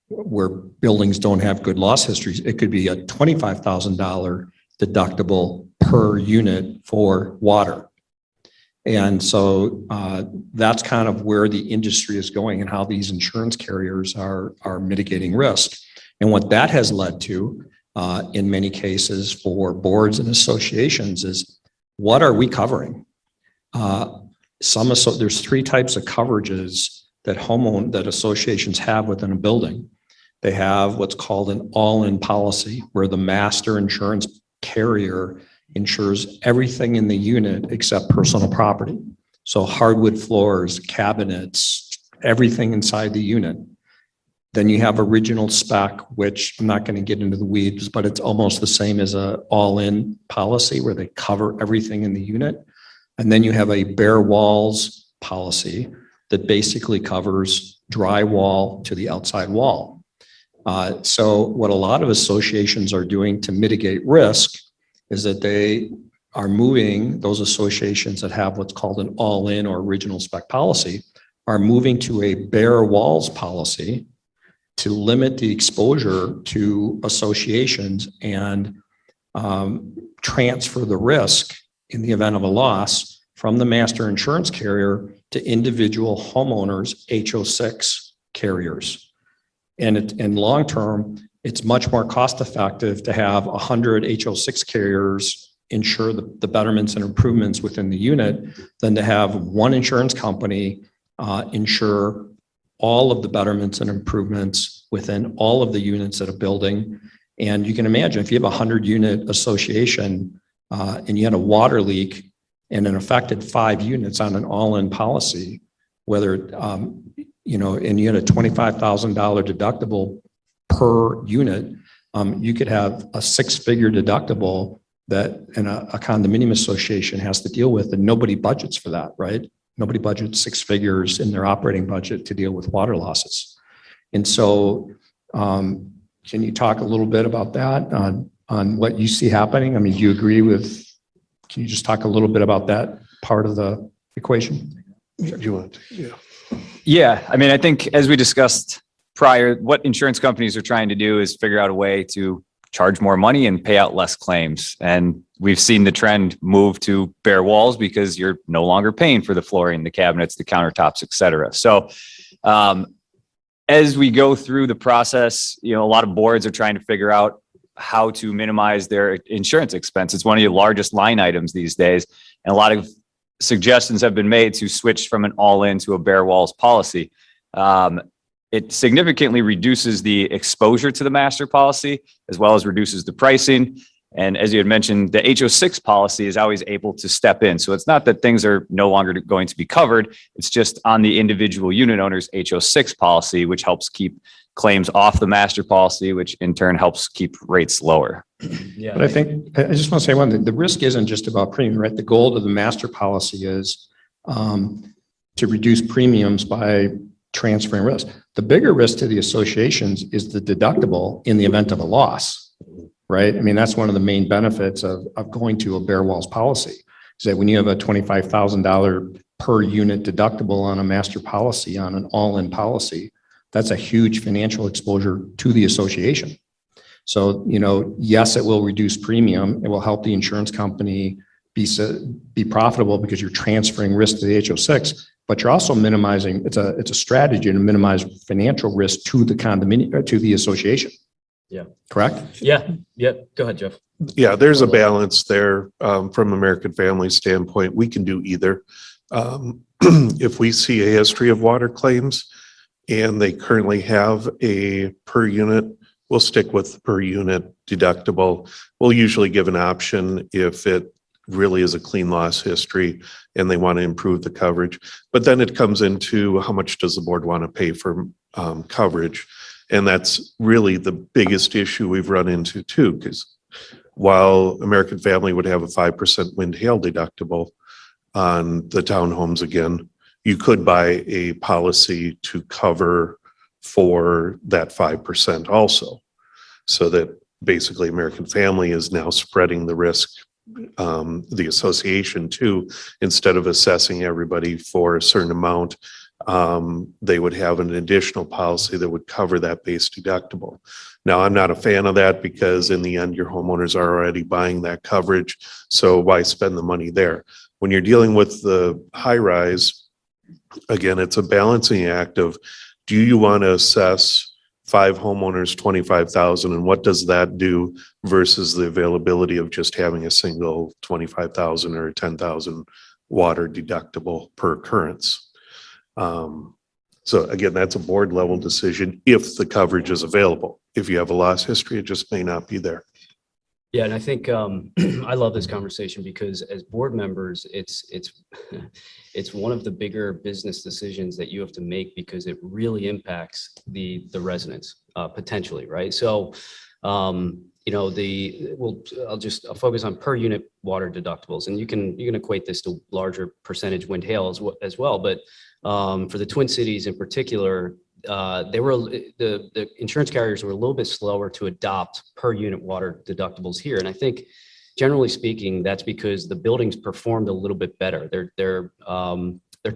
where buildings don't have good loss histories, it could be a $25,000 deductible per unit for water. And so that's kind of where the industry is going and how these insurance carriers are mitigating risk. And what that has led to in many cases for boards and associations is, what are we covering? There's 3 types of coverages that associations have within a building. They have what's called an all-in policy, where the master insurance carrier insures everything in the unit except personal property. So hardwood floors, cabinets, everything inside the unit. Then you have original spec, which I'm not going to get into the weeds, but it's almost the same as an all-in policy where they cover everything in the unit. And then you have a bare walls policy that basically covers drywall to the outside wall. So what a lot of associations are doing to mitigate risk is that they are moving, those associations that have what's called an all-in or original spec policy are moving to a bare walls policy to limit the exposure to associations and transfer the risk in the event of a loss from the master insurance carrier to individual homeowners, HO6 carriers. And in long term, it's much more cost effective to have 100 HO6 carriers insure the betterments and improvements within the unit than to have one insurance company insure all of the betterments and improvements within all of the units at a building. And you can imagine if you have a 100-unit association and you had a water leak and it affected 5 units on an all-in policy, whether, and you had a $25,000 deductible per unit, you could have a 6-figure deductible that a condominium association has to deal with, and nobody budgets for that, right? Nobody budgets 6 figures in their operating budget to deal with water losses. And so can you talk a little bit about that on what you see happening? I mean, do you agree with, can you just talk a little bit about that part of the equation? You want to? Yeah. Yeah, I mean, I think as we discussed prior, what insurance companies are trying to do is figure out a way to charge more money and pay out less claims. And we've seen the trend move to bare walls because you're no longer paying for the flooring, the cabinets, the countertops, et cetera. So as we go through the process, a lot of boards are trying to figure out how to minimize their insurance expense. It's one of your largest line items these days. And a lot of suggestions have been made to switch from an all-in to a bare walls policy. It significantly reduces the exposure to the master policy, as well as reduces the pricing. And as you had mentioned, the HO6 policy is always able to step in. So it's not that things are no longer going to be covered. It's just on the individual unit owner's HO6 policy, which helps keep claims off the master policy, which in turn helps keep rates lower. Yeah. But I think, I just want to say one thing, the risk isn't just about premium, right? The goal of the master policy is to reduce premiums by transferring risk. The bigger risk to the associations is the deductible in the event of a loss, right? I mean, that's one of the main benefits of going to a bare walls policy, is that when you have a $25,000 per unit deductible on a master policy, on an all-in policy, that's a huge financial exposure to the association. So, yes, it will reduce premium. It will help the insurance company be profitable because you're transferring risk to the HO6. but you're also minimizing, it's a strategy to minimize financial risk to the condominium, to the association. Yeah. Correct? Yeah. Go ahead, Jeff. Yeah, there's a balance there from American Family standpoint. We can do either. If we see a history of water claims and they currently have a per unit, we'll stick with the per unit deductible. We'll usually give an option if it really is a clean loss history and they want to improve the coverage. But then it comes into how much does the board want to pay for coverage? And that's really the biggest issue we've run into too, because while American Family would have a 5% wind hail deductible on the townhomes again, you could buy a policy to cover for that 5% also. So that basically American Family is now spreading the risk, the association too, instead of assessing everybody for a certain amount, they would have an additional policy that would cover that base deductible. Now, I'm not a fan of that because in the end, your homeowners are already buying that coverage. So why spend the money there? When you're dealing with the high rise, again, it's a balancing act of, do you want to assess 5 homeowners, 25,000, and what does that do versus the availability of just having a single 25,000 or 10,000 water deductible per occurrence? So again, that's a board level decision if the coverage is available. If you have a loss history, it just may not be there. Yeah, and I think I love this conversation because as board members, it's one of the bigger business decisions that you have to make because it really impacts the residents potentially, right? So, you know, I'll focus on per unit water deductibles, and you can equate this to larger percentage wind hail as well. But for the Twin Cities in particular, the insurance carriers were a little bit slower to adopt per unit water deductibles here. And I think generally speaking, that's because the buildings performed a little bit better. They're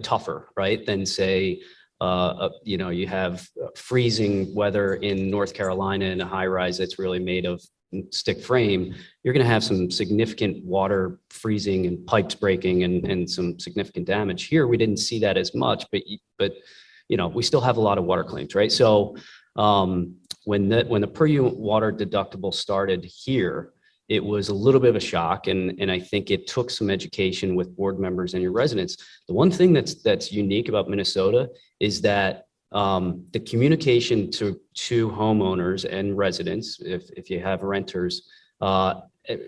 tougher, right? Than say, you know, you have freezing weather in North Carolina in a high rise that's really made of stick frame. You're going to have some significant water freezing and pipes breaking and some significant damage. Here, we didn't see that as much, but you know, we still have a lot of water claims, right? So when the per unit water deductible started here, it was a little bit of a shock, and I think it took some education with board members and your residents. The one thing that's unique about Minnesota is that the communication to homeowners and residents, if you have renters,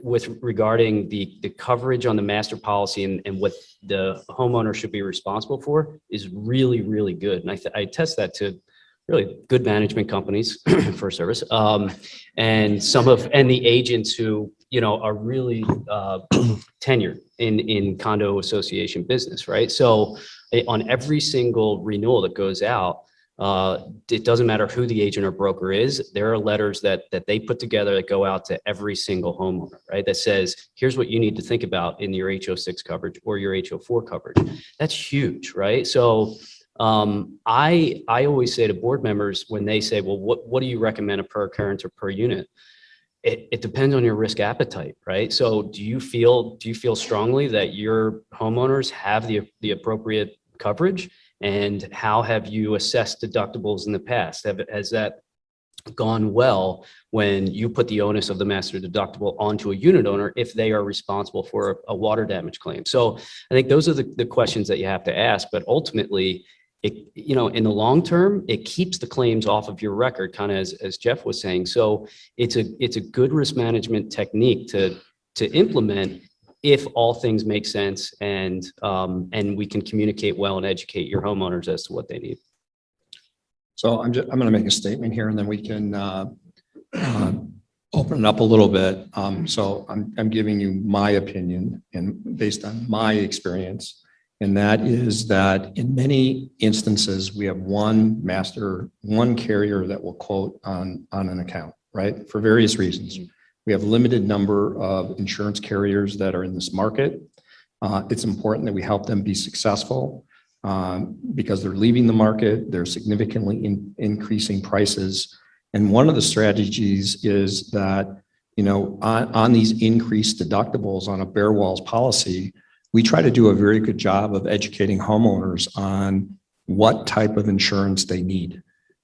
with regarding the coverage on the master policy and what the homeowner should be responsible for is really, really good. And I attest that to really good management companies, FirstService, and the agents who, you know, are really tenured in condo association business, right? So on every single renewal that goes out, it doesn't matter who the agent or broker is. There are letters that they put together that go out to every single homeowner, right? That says, here's what you need to think about in your HO6 coverage or your HO4 coverage. That's huge, right? So I always say to board members when they say, well, what do you recommend a per occurrence or per unit? It depends on your risk appetite, right? So do you feel strongly that your homeowners have the appropriate coverage? And how have you assessed deductibles in the past? Has that gone well when you put the onus of the master deductible onto a unit owner if they are responsible for a water damage claim? So I think those are the questions that you have to ask. But ultimately, you know, in the long term, it keeps the claims off of your record, kind of as Jeff was saying. So it's a good risk management technique to implement if all things make sense and we can communicate well and educate your homeowners as to what they need. So I'm going to make a statement here, and then we can open it up a little bit. So I'm giving you my opinion and based on my experience, and that is that in many instances we have one carrier that will quote on an account, right? For various reasons. We have a limited number of insurance carriers that are in this market. It's important that we help them be successful because they're leaving the market. They're significantly increasing prices. And one of the strategies is that, you know, on these increased deductibles on a bare walls policy, we try to do a very good job of educating homeowners on what type of insurance they need,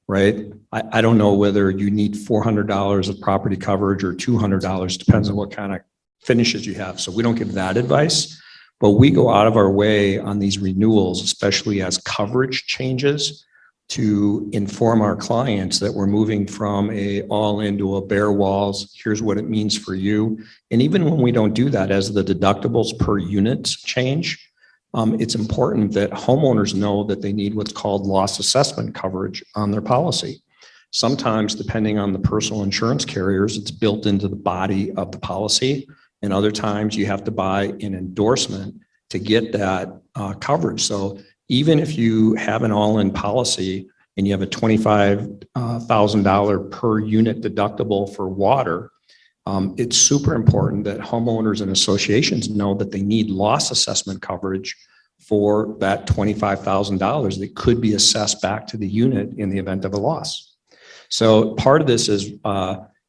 right? I don't know whether you need $400 of property coverage or $200, depends on what kind of finishes you have. So we don't give that advice, but we go out of our way on these renewals, especially as coverage changes, to inform our clients that we're moving from a all-in to a bare walls. Here's what it means for you. And even when we don't do that, as the deductibles per unit change, it's important that homeowners know that they need what's called loss assessment coverage on their policy. Sometimes, depending on the personal insurance carriers, it's built into the body of the policy. And other times you have to buy an endorsement to get that coverage. So even if you have an all-in policy and you have a $25,000 per unit deductible for water, it's super important that homeowners and associations know that they need loss assessment coverage for that $25,000 that could be assessed back to the unit in the event of a loss. So part of this is,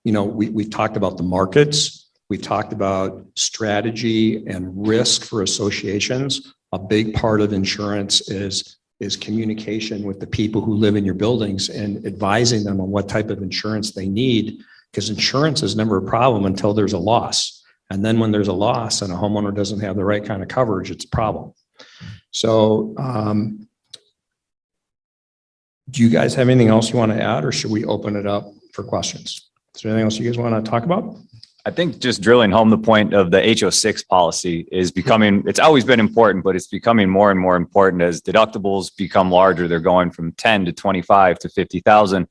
we've talked about the markets, we've talked about strategy and risk for associations. A big part of insurance is communication with the people who live in your buildings and advising them on what type of insurance they need, because insurance is never a problem until there's a loss. And then when there's a loss and a homeowner doesn't have the right kind of coverage, it's a problem. So do you guys have anything else you want to add, or should we open it up for questions? Is there anything else you guys want to talk about? I think just drilling home the point of the HO6 policy is becoming, it's always been important, but it's becoming more and more important as deductibles become larger. They're going from 10 to 25 to 50,000,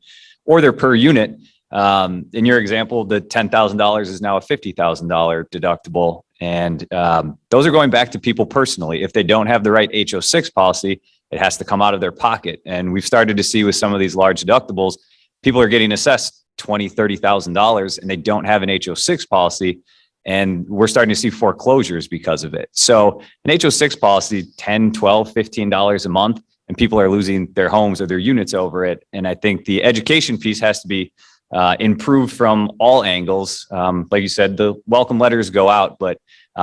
or they're per unit. In your example, the $10,000 is now a $50,000 deductible. And those are going back to people personally. If they don't have the right HO6 policy, it has to come out of their pocket. And we've started to see with some of these large deductibles, people are getting assessed $20,000, $30,000 and they don't have an HO6 policy. And we're starting to see foreclosures because of it. So an HO6 policy, $10, $12, $15 a month, and people are losing their homes or their units over it. And I think the education piece has to be improved from all angles. Like you said, the welcome letters go out, but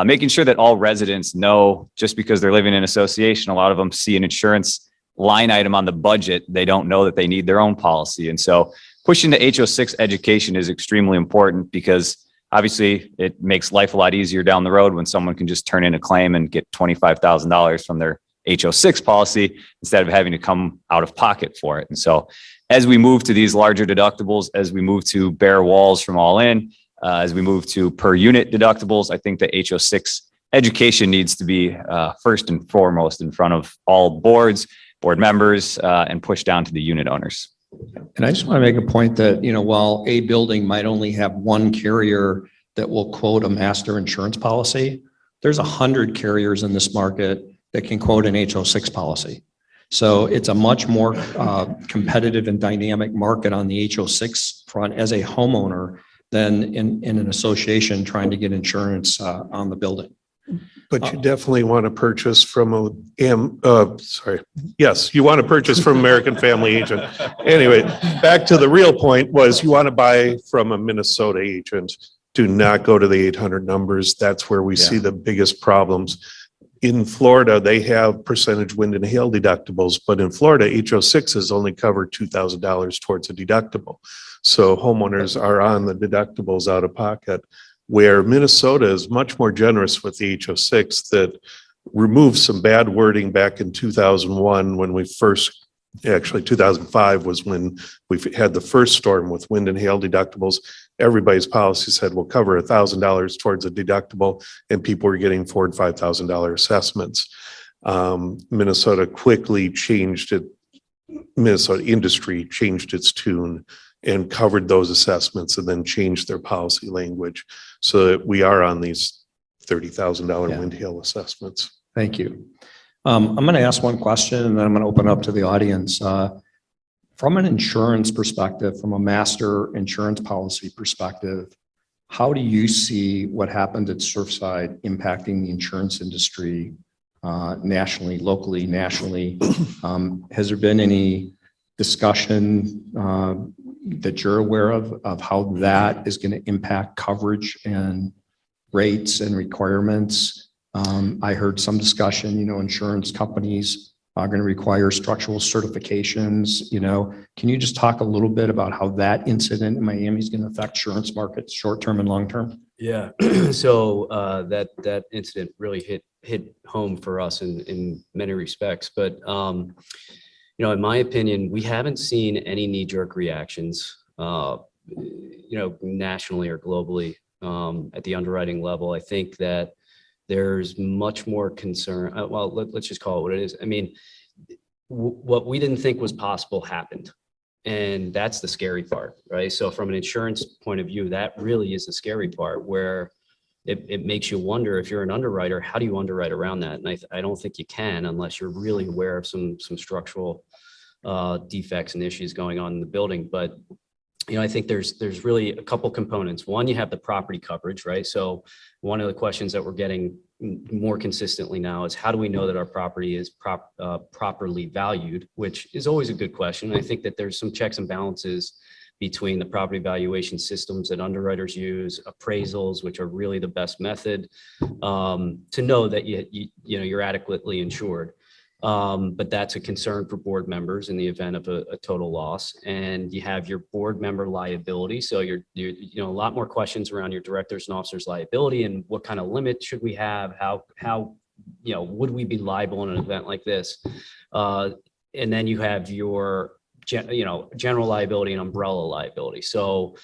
making sure that all residents know, just because they're living in association, a lot of them see an insurance line item on the budget, they don't know that they need their own policy. And so pushing the HO6 education is extremely important, because obviously it makes life a lot easier down the road when someone can just turn in a claim and get $25,000 from their HO6 policy instead of having to come out of pocket for it. And so as we move to these larger deductibles, as we move to bare walls from all in, as we move to per unit deductibles, I think the HO6 education needs to be first and foremost in front of all boards, board members, and push down to the unit owners. And I just want to make a point that, while a building might only have one carrier that will quote a master insurance policy, there's 100 carriers in this market that can quote an HO6 policy. So it's a much more competitive and dynamic market on the HO6 front as a homeowner than in an association trying to get insurance on the building. But you definitely want to purchase from yes, you want to purchase from American Family Agent. Anyway, back to the real point was you want to buy from a Minnesota agent. Do not go to the 800 numbers. That's where we see the biggest problems. In Florida, they have percentage wind and hail deductibles, but in Florida, HO6s only cover $2,000 towards a deductible. So homeowners are on the deductibles out of pocket, where Minnesota is much more generous with the HO6 that removed some bad wording back in 2001 when we first, actually 2005 was when we had the first storm with wind and hail deductibles. Everybody's policy said we'll cover $1,000 towards a deductible, and people were getting $4,000 and $5,000 assessments. Minnesota quickly changed it. Minnesota industry changed its tune and covered those assessments, and then changed their policy language so that we are on these $30,000 wind hail assessments. Thank you. I'm going to ask one question and then I'm going to open up to the audience. From an insurance perspective, from a master insurance policy perspective, how do you see what happened at Surfside impacting the insurance industry nationally, locally, nationally? Has there been any discussion that you're aware of how that is going to impact coverage and rates and requirements I heard some discussion, insurance companies are going to require structural certifications, Can you just talk a little bit about how that incident in Miami is going to affect insurance markets, short-term and long-term? Yeah. So that incident really hit home for us in many respects. But in my opinion, we haven't seen any knee-jerk reactions, nationally or globally at the underwriting level. I think that there's much more concern. Well, let's just call it what it is. I mean, what we didn't think was possible happened. And that's the scary part, right? So from an insurance point of view, that really is the scary part, where it makes you wonder, if you're an underwriter, how do you underwrite around that? And I don't think you can, unless you're really aware of some structural defects and issues going on in the building. But I think there's really a couple components. One, you have the property coverage, right? So one of the questions that we're getting more consistently now is, how do we know that our property is properly valued, which is always a good question. And I think that there's some checks and balances between the property valuation systems that underwriters use, appraisals, which are really the best method to know that you're adequately insured. But that's a concern for board members in the event of a total loss. And you have your board member liability. So you're a lot more questions around your directors and officers liability, and what kind of limit should we have? How would we be liable in an event like this? And then you have your general liability and umbrella liability. So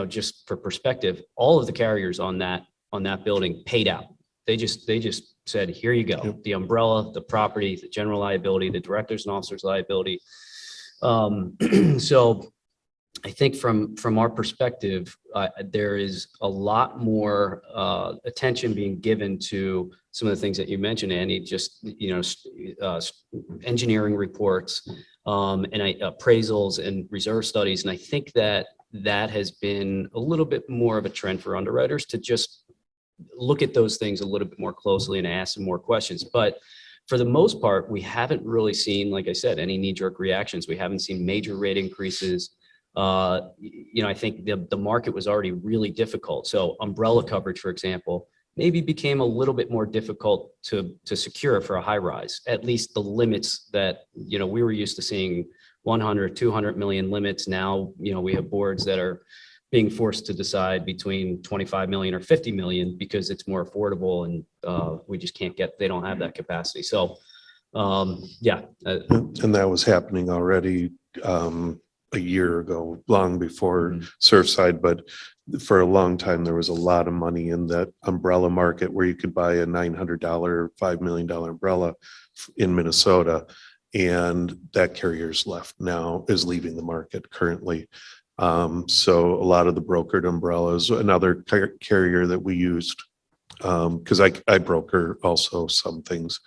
just for perspective, all of the carriers on that building paid out. They just said, here you go. Yep. The umbrella, the property, the general liability, the directors and officers liability. So I think from our perspective, there is a lot more attention being given to some of the things that you mentioned, Andy, just, engineering reports and appraisals and reserve studies. And I think that has been a little bit more of a trend for underwriters to just look at those things a little bit more closely and ask some more questions. But for the most part, we haven't really seen, like I said, any knee-jerk reactions. We haven't seen major rate increases. I think the market was already really difficult. So umbrella coverage, for example, maybe became a little bit more difficult to secure for a high rise. At least the limits that, we were used to seeing 100, 200 million limits. Now, we have boards that are being forced to decide between 25 million or 50 million because it's more affordable, and we just they don't have that capacity. So, yeah. And that was happening already a year ago, long before Surfside, but for a long time, there was a lot of money in that umbrella market where you could buy a $900, $5 million umbrella in Minnesota. And that carrier's is leaving the market currently. So a lot of the brokered umbrellas, another carrier that we used, because I broker also some things,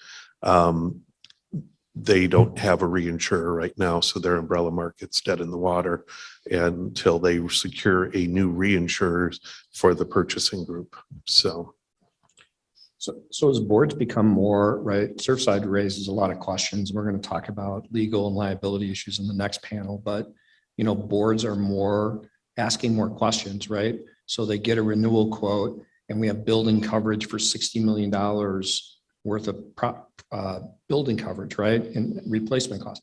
they don't have a reinsurer right now, so their umbrella market's dead in the water until they secure a new reinsurer for the purchasing group. So as boards become more, right, Surfside raises a lot of questions. We're going to talk about legal and liability issues in the next panel, but boards are asking more questions, right? So they get a renewal quote, and we have building coverage for $60 million worth of building coverage, right? And replacement cost.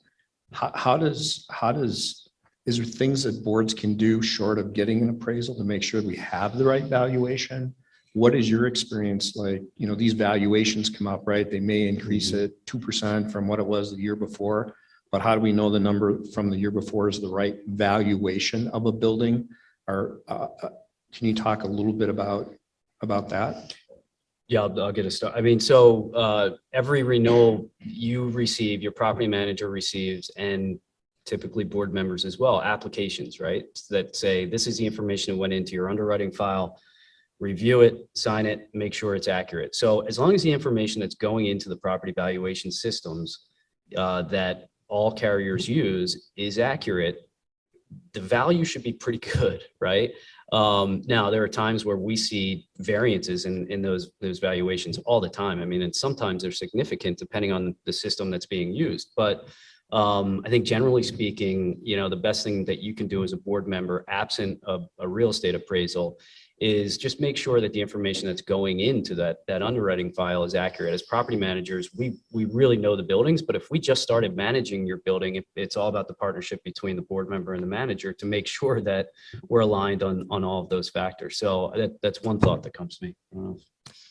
Is there things that boards can do short of getting an appraisal to make sure we have the right valuation? What is your experience like? These valuations come up, right? They may increase it 2% from what it was the year before. But how do we know the number from the year before is the right valuation of a building? Or can you talk a little bit about that? Yeah, I'll get a start. I mean, so every renewal you receive, your property manager receives, and typically board members as well, applications, right? That say, this is the information that went into your underwriting file, review it, sign it, make sure it's accurate. So as long as the information that's going into the property valuation systems that all carriers use is accurate, the value should be pretty good, right? Now, there are times where we see variances in those valuations all the time. I mean, and sometimes they're significant depending on the system that's being used. But I think generally speaking, the best thing that you can do as a board member, absent a real estate appraisal, is just make sure that the information that's going into that underwriting file is accurate. As property managers, we really know the buildings, but if we just started managing your building, it's all about the partnership between the board member and the manager to make sure that we're aligned on all of those factors. So that's one thought that comes to me.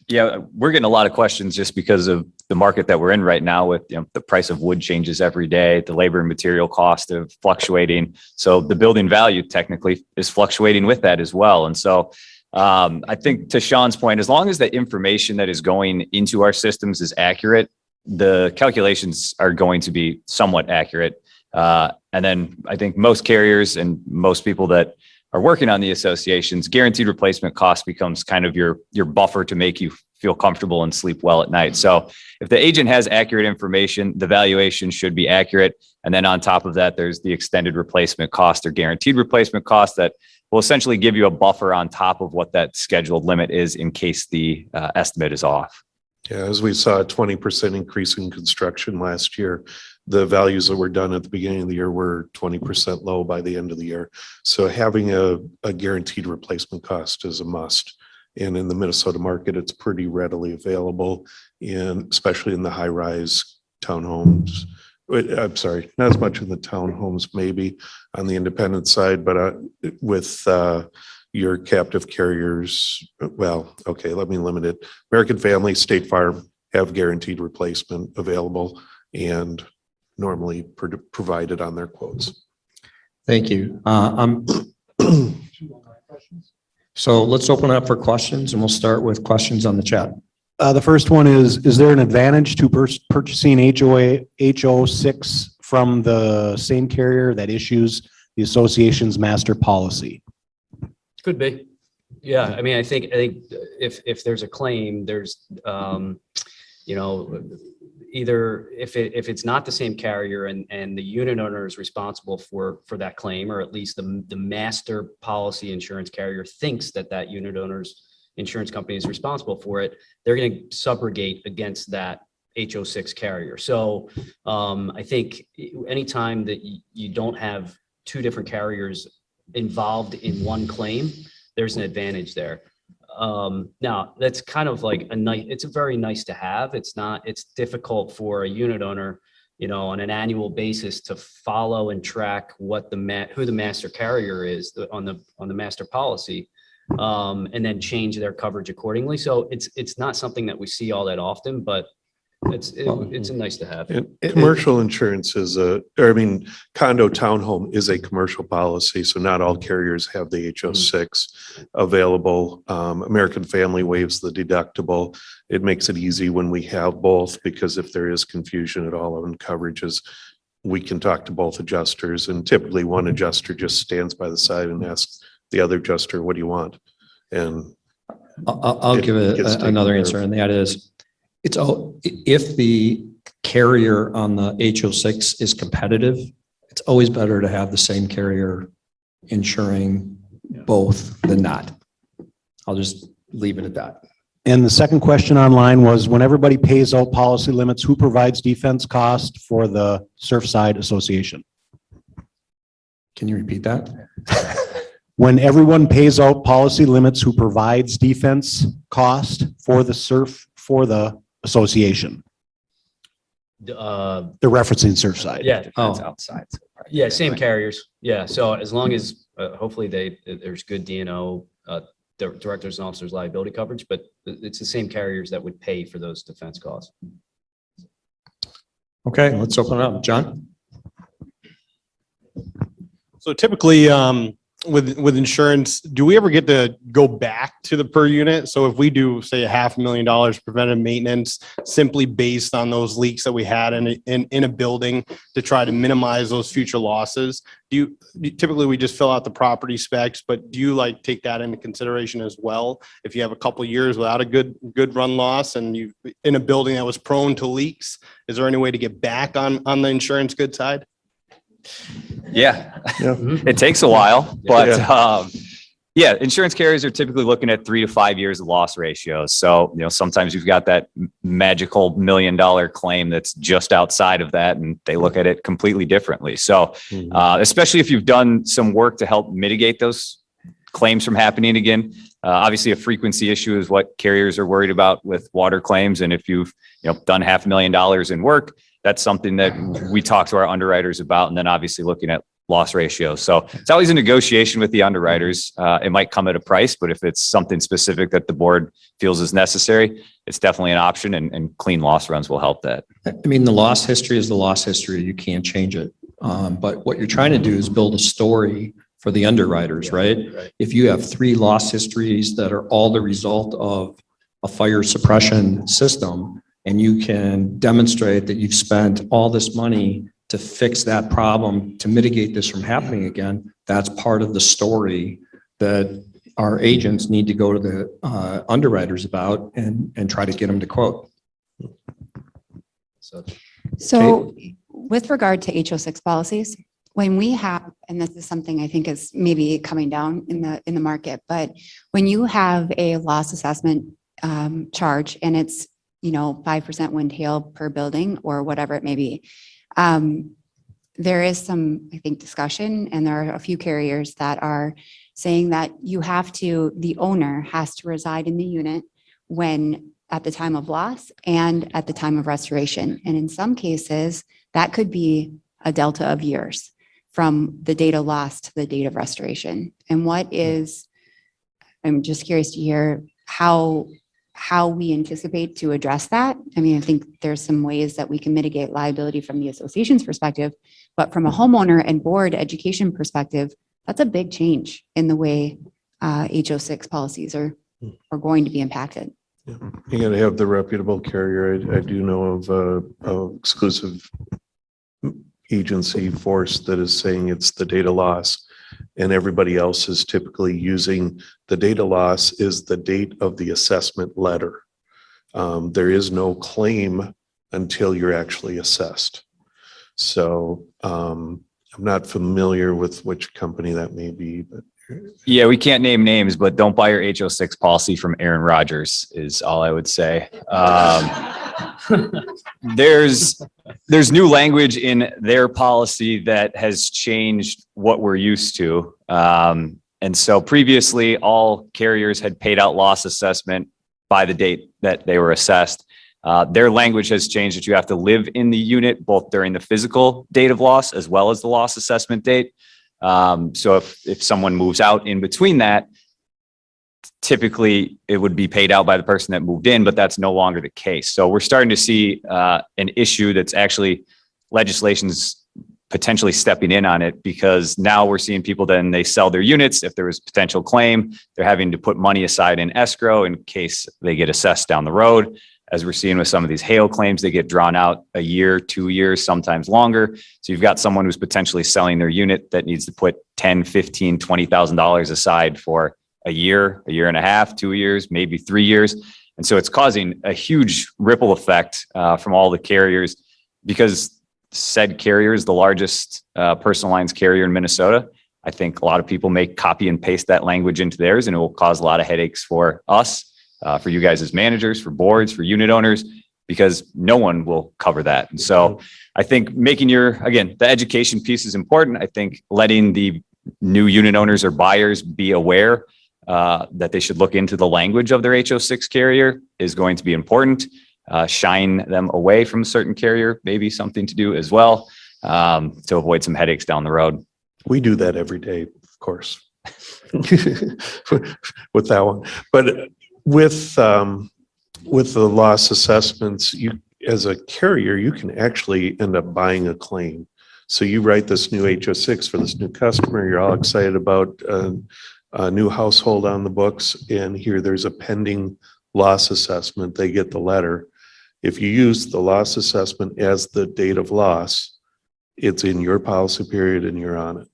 Yeah, we're getting a lot of questions just because of the market that we're in right now with, the price of wood changes every day, the labor and material cost of fluctuating. So the building value technically is fluctuating with that as well. And so I think to Sean's point, as long as the information that is going into our systems is accurate, the calculations are going to be somewhat accurate. And then I think most carriers and most people that are working on the associations, guaranteed replacement cost becomes kind of your buffer to make you feel comfortable and sleep well at night. So if the agent has accurate information, the valuation should be accurate. And then on top of that, there's the extended replacement cost or guaranteed replacement cost that will essentially give you a buffer on top of what that scheduled limit is in case the estimate is off. Yeah, as we saw a 20% increase in construction last year, the values that were done at the beginning of the year were 20% low by the end of the year. So having a guaranteed replacement cost is a must. And in the Minnesota market, it's pretty readily available, especially in the high-rise townhomes. I'm sorry, not as much in the townhomes, maybe on the independent side, but with your captive carriers, well, okay, let me limit it. American Family, State Farm have guaranteed replacement available and normally provided on their quotes. Thank you. So let's open up for questions and we'll start with questions on the chat. The first one is there an advantage to purchasing HO6 from the same carrier that issues the association's master policy? Could be. Yeah, I mean, I think if there's a claim, there's, either if it's not the same carrier and the unit owner is responsible for that claim, or at least the master policy insurance carrier thinks that unit owner's insurance company is responsible for it, they're going to subrogate against that HO6 carrier. So I think anytime that you don't have two different carriers involved in one claim, there's an advantage there. Now that's kind of like it's a very nice to have. It's difficult for a unit owner, on an annual basis to follow and track what who the master carrier is on the master policy, and then change their coverage accordingly. So it's not something that we see all that often, but it's a nice to have. Commercial insurance is condo townhome is a commercial policy. So not all carriers have the HO6 available. American Family waives the deductible. It makes it easy when we have both, because if there is confusion at all on coverages, we can talk to both adjusters, and typically one adjuster just stands by the side and asks the other adjuster, what do you want? And I'll give another answer, and that is, if the carrier on the HO6 is competitive, it's always better to have the same carrier insuring both than not. I'll just leave it at that. And the second question online was, when everybody pays out policy limits, who provides defense cost for the Surfside Association? Can you repeat that? When everyone pays out policy limits, who provides defense cost for the association? They're referencing Surfside. Yeah. That's outside. Yeah, same carriers. Yeah. So as long as hopefully there's good D&O, directors and officers liability coverage, but it's the same carriers that would pay for those defense costs. Okay, let's open it up. John? So typically, with insurance, do we ever get to go back to the per unit? So if we do, say, $500,000 preventive maintenance, simply based on those leaks that we had in a building to try to minimize those future losses, typically we just fill out the property specs, but do you take that into consideration as well? If you have a couple of years without a good run loss and you in a building that was prone to leaks, is there any way to get back on the insurance good side? Yeah, it takes a while, but insurance carriers are typically looking at 3 to 5 years of loss ratios. So, sometimes you've got that magical $1 million claim that's just outside of that, and they look at it completely differently. So, especially if you've done some work to help mitigate those claims from happening again. Obviously, a frequency issue is what carriers are worried about with water claims. And if you've done $500,000 in work, that's something that we talk to our underwriters about. And then obviously looking at loss ratios. So it's always a negotiation with the underwriters. It might come at a price, but if it's something specific that the board feels is necessary, it's definitely an option, and clean loss runs will help that. I mean, the loss history is the loss history. You can't change it. But what you're trying to do is build a story for the underwriters, right? If you have 3 loss histories that are all the result of a fire suppression system, and you can demonstrate that you've spent all this money to fix that problem, to mitigate this from happening again, that's part of the story that our agents need to go to the underwriters about and try to get them to quote. So with regard to HO6 policies, when we have, and this is something I think is maybe coming down in the market, but when you have a loss assessment charge and it's 5% wind hail per building or whatever it may be, there is some, I think, discussion, and there are a few carriers that are saying that the owner has to reside in the unit when at the time of loss and at the time of restoration. And in some cases, that could be a delta of years from the date of loss to the date of restoration. And I'm just curious to hear how we anticipate to address that. I mean, I think there's some ways that we can mitigate liability from the association's perspective, but from a homeowner and board education perspective, that's a big change in the way HO6 policies are going to be impacted. You got to have the reputable carrier. I do know of a exclusive agency force that is saying it's the data loss, and everybody else is typically using the data loss is the date of the assessment letter. There is no claim until you're actually assessed. So I'm not familiar with which company that may be, but Yeah, we can't name names, but don't buy your HO6 policy from Aaron Rodgers is all I would say. There's new language in their policy that has changed what we're used to. And so previously, all carriers had paid out loss assessment by the date that they were assessed. Their language has changed that you have to live in the unit both during the physical date of loss as well as the loss assessment date. So if someone moves out in between that, typically it would be paid out by the person that moved in, but that's no longer the case. So we're starting to see an issue that's actually legislation's potentially stepping in on it, because now we're seeing people then they sell their units. If there was potential claim, they're having to put money aside in escrow in case they get assessed down the road. As we're seeing with some of these hail claims, they get drawn out a year, 2 years, sometimes longer. So you've got someone who's potentially selling their unit that needs to put $10,000, $15,000, $20,000 aside for a year and a half, 2 years, maybe 3 years. And so it's causing a huge ripple effect from all the carriers, because said carrier is the largest personal lines carrier in Minnesota. I think a lot of people may copy and paste that language into theirs, and it will cause a lot of headaches for us, for you guys as managers, for boards, for unit owners, because no one will cover that. And so I think the education piece is important. I think letting the new unit owners or buyers be aware that they should look into the language of their HO6 carrier is going to be important. Shine them away from a certain carrier, maybe something to do as well, to avoid some headaches down the road. we do that every day, of course, with that one. But with the loss assessments, you, as a carrier, you can actually end up buying a claim. So you write this new HO6 for this new customer, you're all excited about a new household on the books, and here there's a pending loss assessment. They get the letter. If you use the loss assessment as the date of loss, it's in your policy period and you're on it.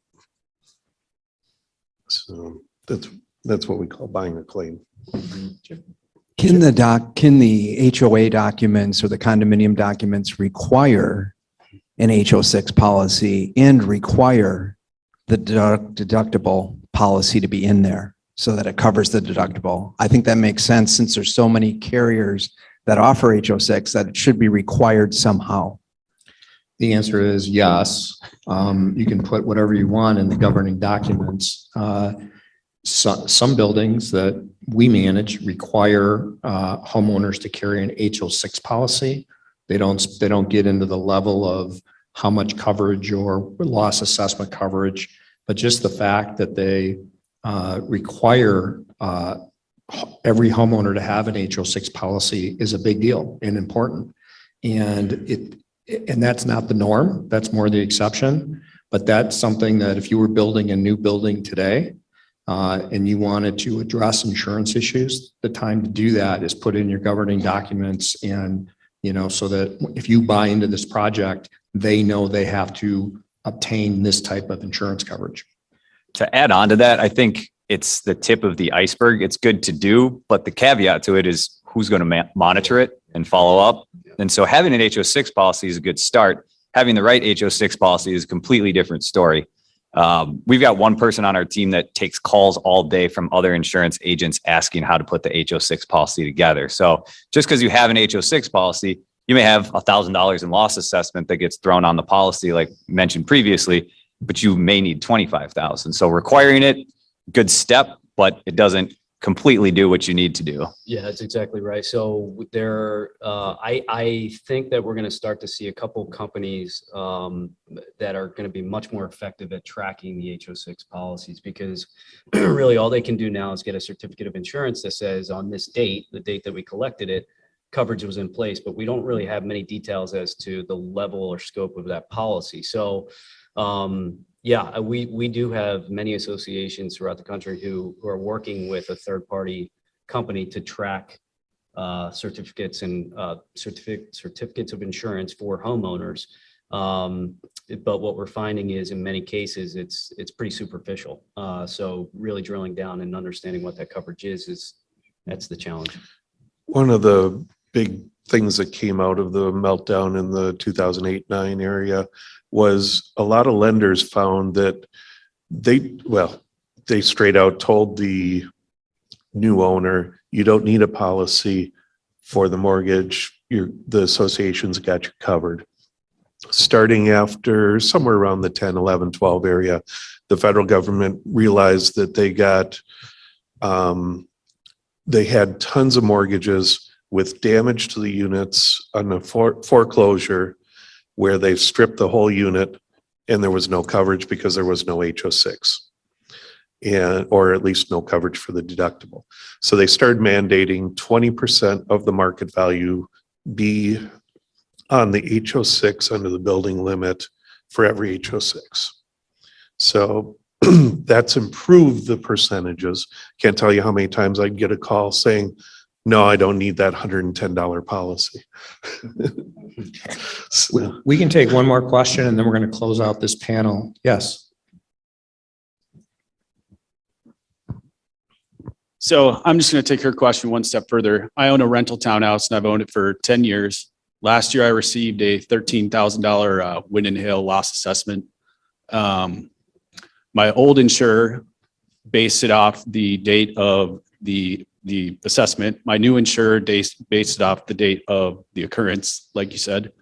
So that's what we call buying a claim. Can the HOA documents or the condominium documents require an HO6 policy and require the deductible policy to be in there so that it covers the deductible? I think that makes sense, since there's so many carriers that offer HO6 that it should be required somehow. The answer is yes. You can put whatever you want in the governing documents. some buildings that we manage require homeowners to carry an HO6 policy. They don't get into the level of how much coverage or loss assessment coverage, but just the fact that they require every homeowner to have an HO6 policy is a big deal and important. And that's not the norm. That's more the exception. But that's something that if you were building a new building today and you wanted to address insurance issues, the time to do that is put in your governing documents, and so that if you buy into this project, they know they have to obtain this type of insurance coverage. To add on to that, I think it's the tip of the iceberg. It's good to do, but the caveat to it is who's going to monitor it and follow up. And so having an HO6 policy is a good start. Having the right HO6 policy is a completely different story. We've got one person on our team that takes calls all day from other insurance agents asking how to put the HO6 policy together. So just because you have an HO6 policy, you may have $1,000 in loss assessment that gets thrown on the policy, like mentioned previously, but you may need 25,000. So requiring it, good step, but it doesn't completely do what you need to do. Yeah, that's exactly right. So I think that we're going to start to see a couple companies that are going to be much more effective at tracking the HO6 policies, because really all they can do now is get a certificate of insurance that says on this date, the date that we collected it, coverage was in place, but we don't really have many details as to the level or scope of that policy. So yeah, we do have many associations throughout the country who are working with a third-party company to track certificates and certificates of insurance for homeowners. But what we're finding is in many cases, it's pretty superficial. So really drilling down and understanding what that coverage that's the challenge. One of the big things that came out of the meltdown in the 2008-9 area was a lot of lenders found that they straight out told the new owner, you don't need a policy for the mortgage. The association's got you covered. Starting after somewhere around the 10, 11, 12 area, the federal government realized that they had tons of mortgages with damage to the units on a foreclosure where they stripped the whole unit and there was no coverage because there was no HO6, or at least no coverage for the deductible. So they started mandating 20% of the market value be on the HO6 under the building limit for every HO6. So that's improved the percentages. Can't tell you how many times I'd get a call saying, no, I don't need that $110 policy. We can take one more question and then we're going to close out this panel. Yes. So I'm just going to take her question one step further. I own a rental townhouse and I've owned it for 10 years. Last year, I received a $13,000 wind and hail loss assessment. My old insurer based it off the date of the assessment. My new insurer based it off the date of the occurrence, like you said.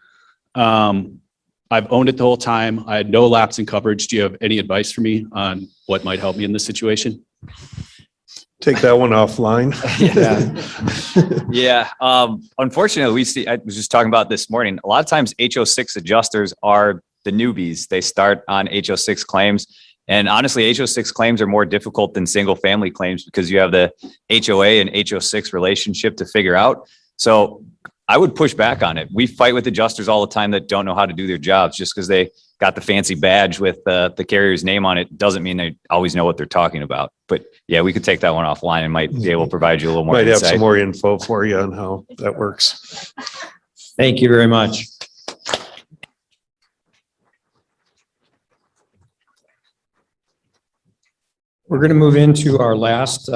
I've owned it the whole time. I had no lapse in coverage. Do you have any advice for me on what might help me in this situation? Take that one offline. Yeah. Unfortunately, I was just talking about this morning. A lot of times HO6 adjusters are the newbies. They start on HO6 claims. And honestly, HO6 claims are more difficult than single family claims because you have the HOA and HO6 relationship to figure out. So I would push back on it. We fight with adjusters all the time that don't know how to do their jobs. Just because they got the fancy badge with the carrier's name on it doesn't mean they always know what they're talking about. But yeah, we could take that one offline and might be able to provide you a little more Might insight. have some more info for you on how that works. Thank you very much. We're going to move into our last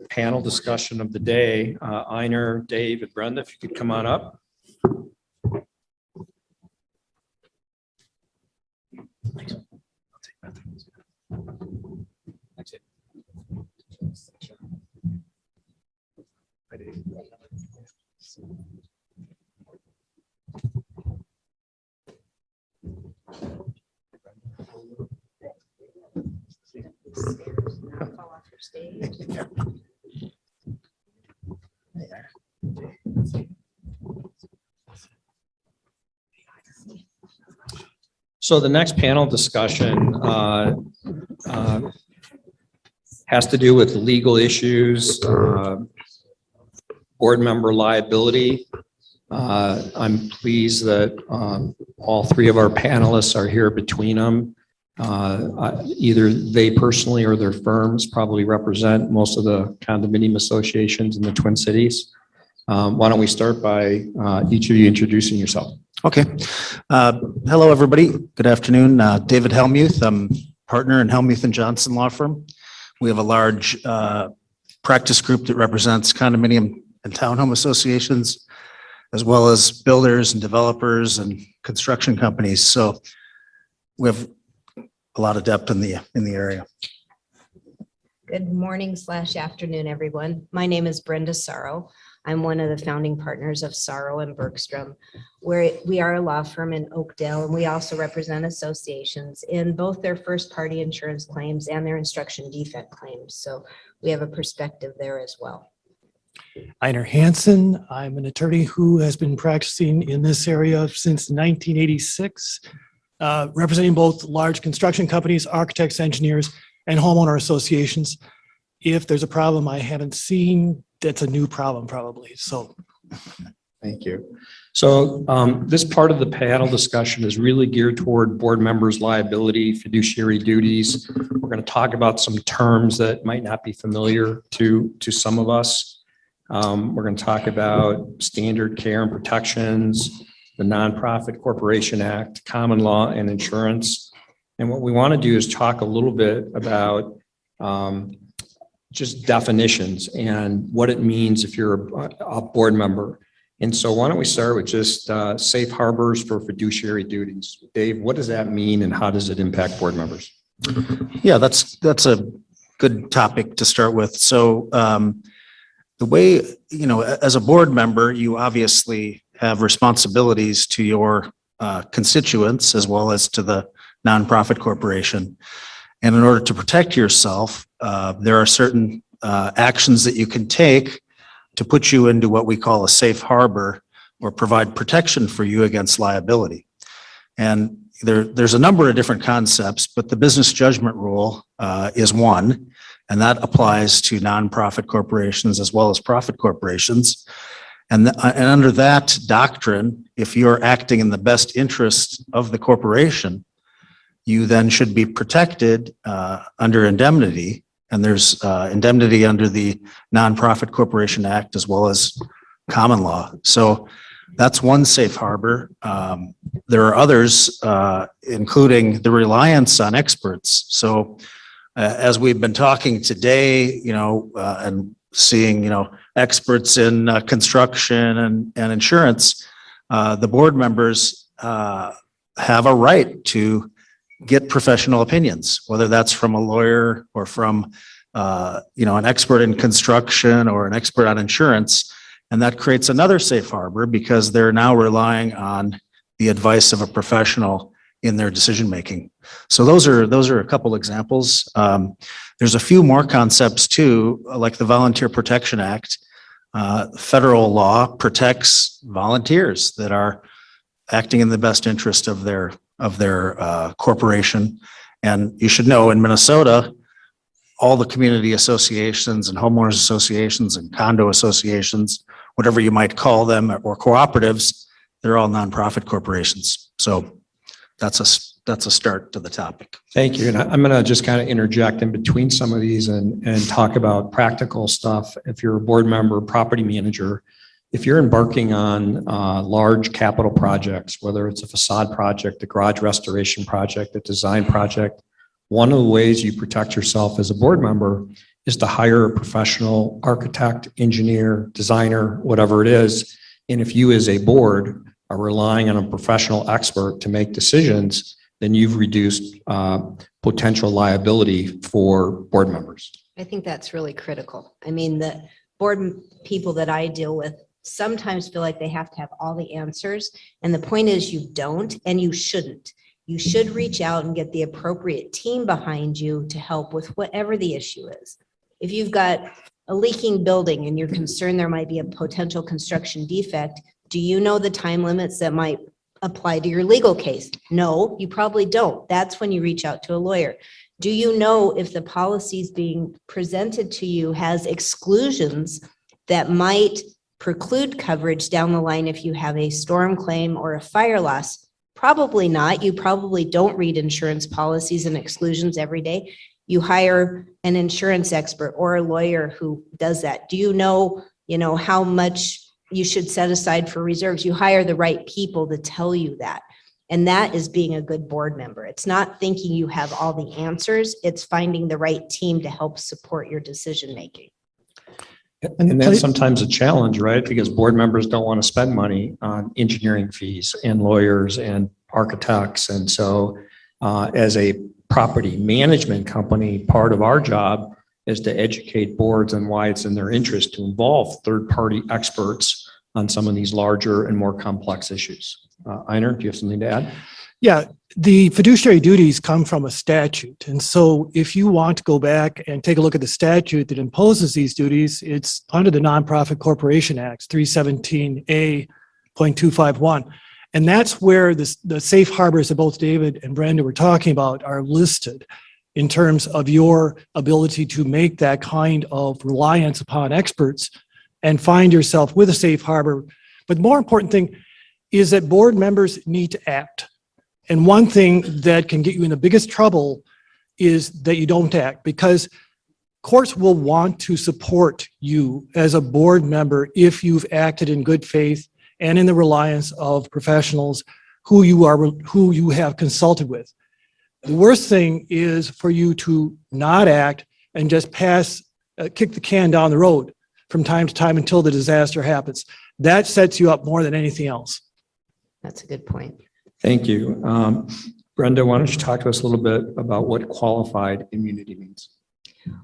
panel discussion of the day. Einer, Dave, and Brenda, if you could come on up. stage. So the next panel discussion has to do with legal issues, board member liability. I'm pleased that all three of our panelists are here between them. Either they personally or their firms probably represent most of the condominium associations in the Twin Cities. Why don't we start by each of you introducing yourself? Okay. Hello, everybody. Good afternoon. David Helmuth. I'm partner in Helmuth and Johnson Law Firm. We have a large practice group that represents condominium and townhome associations, as well as builders and developers and construction companies. So we have a lot of depth in the area. Good morning / afternoon, everyone. My name is Brenda Sorrow. I'm one of the founding partners of Sorrow and Bergstrom, where we are a law firm in Oakdale, and we also represent associations in both their first-party insurance claims and their instruction defect claims. So we have a perspective there as well. Einar Hansen. I'm an attorney who has been practicing in this area since 1986, representing both large construction companies, architects, engineers, and homeowner associations. If there's a problem I haven't seen, that's a new problem probably. So. Thank you. So this part of the panel discussion is really geared toward board members' liability, fiduciary duties. We're going to talk about some terms that might not be familiar to some of us. We're going to talk about standard care and protections, the Nonprofit Corporation Act, common law, and insurance. And what we want to do is talk a little bit about just definitions and what it means if you're a board member. And so why don't we start with just safe harbors for fiduciary duties. Dave, what does that mean and how does it impact board members? Yeah, that's a good topic to start with. So the way, as a board member, you obviously have responsibilities to your constituents as well as to the nonprofit corporation. And in order to protect yourself, there are certain actions that you can take to put you into what we call a safe harbor or provide protection for you against liability. And there's a number of different concepts, but the business judgment rule is one, and that applies to nonprofit corporations as well as profit corporations. And under that doctrine, if you're acting in the best interest of the corporation, you then should be protected under indemnity. And there's indemnity under the Nonprofit Corporation Act as well as common law. So that's one safe harbor. There are others, including the reliance on experts. So as we've been talking today, and seeing, experts in construction and insurance, the board members have a right to get professional opinions, whether that's from a lawyer or from, an expert in construction or an expert on insurance. And that creates another safe harbor because they're now relying on the advice of a professional in their decision-making. So those are a couple examples. There's a few more concepts too, like the Volunteer Protection Act. Federal law protects volunteers that are acting in the best interest of their corporation. And you should know in Minnesota, all the community associations and homeowners associations and condo associations, whatever you might call them, or cooperatives, they're all nonprofit corporations. So that's a start to the topic. Thank you. And I'm going to just kind of interject in between some of these and talk about practical stuff. If you're a board member, property manager, if you're embarking on large capital projects, whether it's a facade project, a garage restoration project, a design project, one of the ways you protect yourself as a board member is to hire a professional architect, engineer, designer, whatever it is. And if you as a board are relying on a professional expert to make decisions, then you've reduced potential liability for board members. I think that's really critical. I mean, the board people that I deal with sometimes feel like they have to have all the answers. And the point is you don't, and you shouldn't. You should reach out and get the appropriate team behind you to help with whatever the issue is. If you've got a leaking building and you're concerned there might be a potential construction defect, do you know the time limits that might apply to your legal case? No, you probably don't. That's when you reach out to a lawyer. Do you know if the policies being presented to you has exclusions that might preclude coverage down the line if you have a storm claim or a fire loss? Probably not. You probably don't read insurance policies and exclusions every day. You hire an insurance expert or a lawyer who does that. Do you know, how much you should set aside for reserves? You hire the right people to tell you that. And that is being a good board member. It's not thinking you have all the answers. It's finding the right team to help support your decision-making. And that's sometimes a challenge, right? Because board members don't want to spend money on engineering fees and lawyers and architects. And so as a property management company, part of our job is to educate boards on why it's in their interest to involve third-party experts on some of these larger and more complex issues. Einar, do you have something to add? Yeah, the fiduciary duties come from a statute. And so if you want to go back and take a look at the statute that imposes these duties, it's under the Nonprofit Corporation Act, 317A.251. And that's where the safe harbors that both David and Brenda were talking about are listed in terms of your ability to make that kind of reliance upon experts and find yourself with a safe harbor. But the more important thing is that board members need to act. And one thing that can get you in the biggest trouble is that you don't act, because courts will want to support you as a board member if you've acted in good faith and in the reliance of professionals who you have consulted with. The worst thing is for you to not act and just kick the can down the road from time to time until the disaster happens. That sets you up more than anything else. That's a good point. Thank you. Brenda, why don't you talk to us a little bit about what qualified immunity means?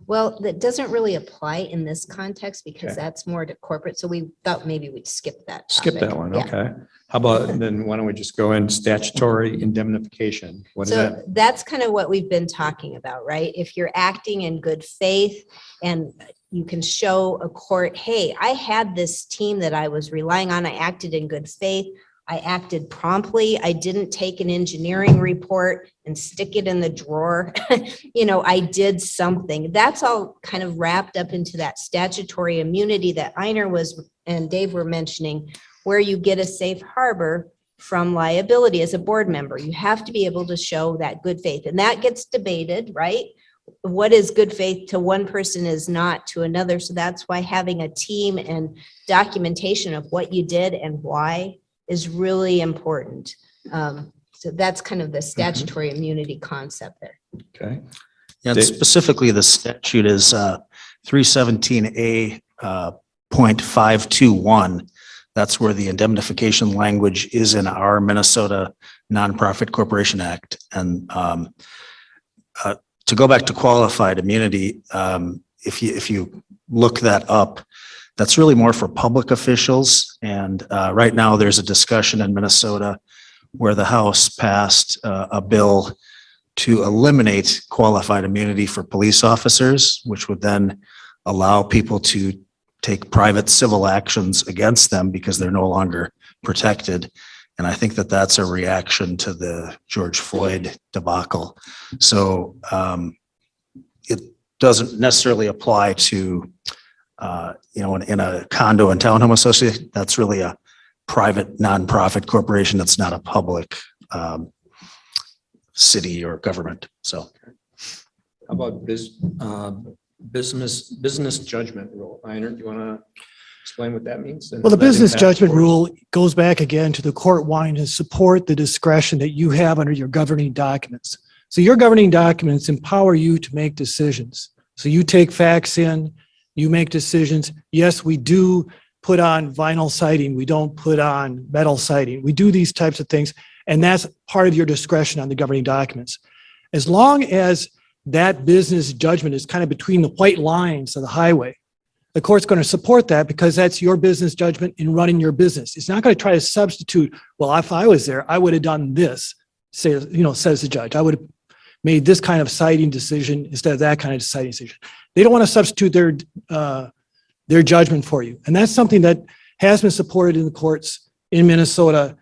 Well, that doesn't really apply in this context because Okay. that's more to corporate. So we thought maybe we'd skip that Skip topic. that one, Yeah. okay. How about, then why don't we just go in statutory indemnification? What is So that? that's kind of what we've been talking about, right? If you're acting in good faith and you can show a court, hey, I had this team that I was relying on. I acted in good faith. I acted promptly. I didn't take an engineering report and stick it in the drawer. I did something. That's all kind of wrapped up into that statutory immunity that Einar and Dave were mentioning, where you get a safe harbor from liability as a board member. You have to be able to show that good faith, and that gets debated, right? What is good faith to one person is not to another. So that's why having a team and documentation of what you did and why is really important. So that's kind of the statutory immunity concept there. Okay. Yeah, and specifically the statute is 317A.521. That's where the indemnification language is in our Minnesota Nonprofit Corporation Act. And to go back to qualified immunity, if you look that up, that's really more for public officials. And right now there's a discussion in Minnesota where the House passed a bill to eliminate qualified immunity for police officers, which would then allow people to take private civil actions against them because they're no longer protected. And I think that that's a reaction to the George Floyd debacle. So it doesn't necessarily apply to in a condo and townhome association. That's really a private nonprofit corporation. That's not a public city or government. So How about business judgment rule? Einar, do you want to explain what that means? And Well, the how that business impacts judgment boards? rule goes back again to the court wanting to support the discretion that you have under your governing documents. So your governing documents empower you to make decisions. So you take facts in, you make decisions. Yes, we do put on vinyl siding. We don't put on metal siding. We do these types of things. And that's part of your discretion on the governing documents. As long as that business judgment is kind of between the white lines of the highway, the court's going to support that because that's your business judgment in running your business. It's not going to try to substitute, well, if I was there, I would have done this, says the judge. I would have made this kind of citing decision instead of that kind of citing decision. They don't want to substitute their judgment for you. And that's something that has been supported in the courts in Minnesota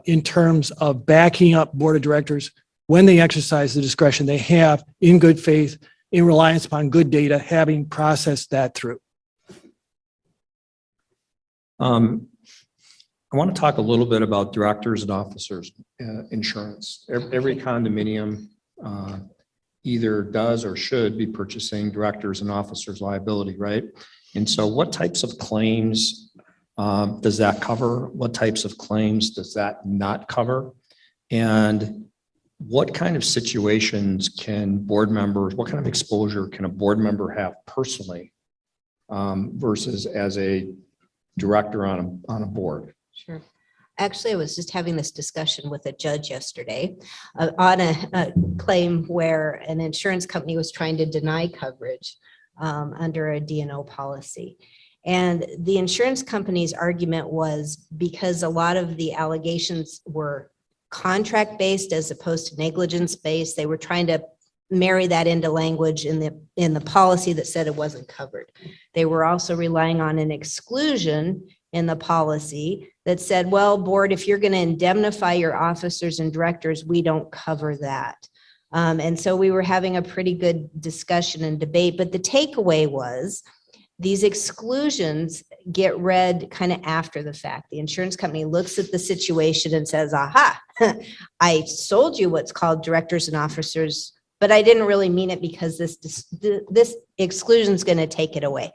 in terms of backing up board of directors when they exercise the discretion they have in good faith, in reliance upon good data, having processed that through. I want to talk a little bit about directors and officers insurance. Every condominium either does or should be purchasing directors and officers liability, right? And so what types of claims does that cover? What types of claims does that not cover? And what kind of situations can board members, what kind of exposure can a board member have personally versus as a director on a board? Sure. Actually, I was just having this discussion with a judge yesterday on a claim where an insurance company was trying to deny coverage under a D&O policy. And the insurance company's argument was because a lot of the allegations were contract-based as opposed to negligence-based, they were trying to marry that into language in the policy that said it wasn't covered. They were also relying on an exclusion in the policy that said, well, board, if you're going to indemnify your officers and directors, we don't cover that. And so we were having a pretty good discussion and debate, but the takeaway was these exclusions get read kind of after the fact. The insurance company looks at the situation and says, aha, I sold you what's called directors and officers, but I didn't really mean it because this exclusion is going to take it away.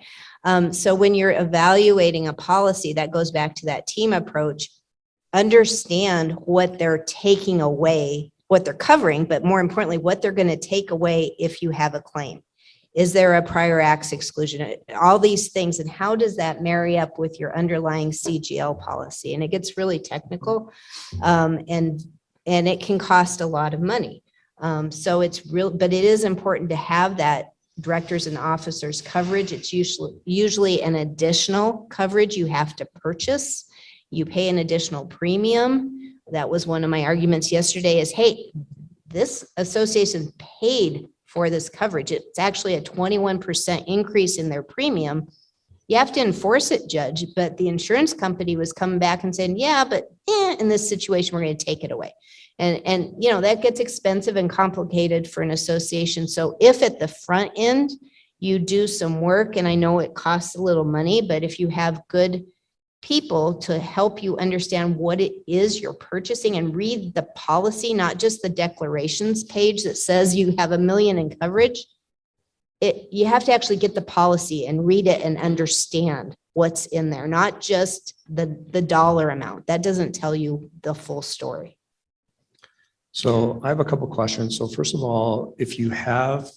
So when you're evaluating a policy, that goes back to that team approach, understand what they're taking away, what they're covering, but more importantly, what they're going to take away if you have a claim. Is there a prior acts exclusion? All these things, and how does that marry up with your underlying CGL policy? And it gets really technical, and it can cost a lot of money. So it's real, but it is important to have that directors and officers coverage. It's usually an additional coverage you have to purchase. You pay an additional premium. That was one of my arguments yesterday is, hey, this association paid for this coverage. It's actually a 21% increase in their premium. You have to enforce it, Judge, but the insurance company was coming back and saying, yeah, but in this situation, we're going to take it away. And you know, that gets expensive and complicated for an association. So if at the front end, you do some work, and I know it costs a little money, but if you have good people to help you understand what it is you're purchasing and read the policy, not just the declarations page that says you have $1 million in coverage, you have to actually get the policy and read it and understand what's in there, not just the dollar amount. That doesn't tell you the full story. So I have a couple questions. So first of all, if you have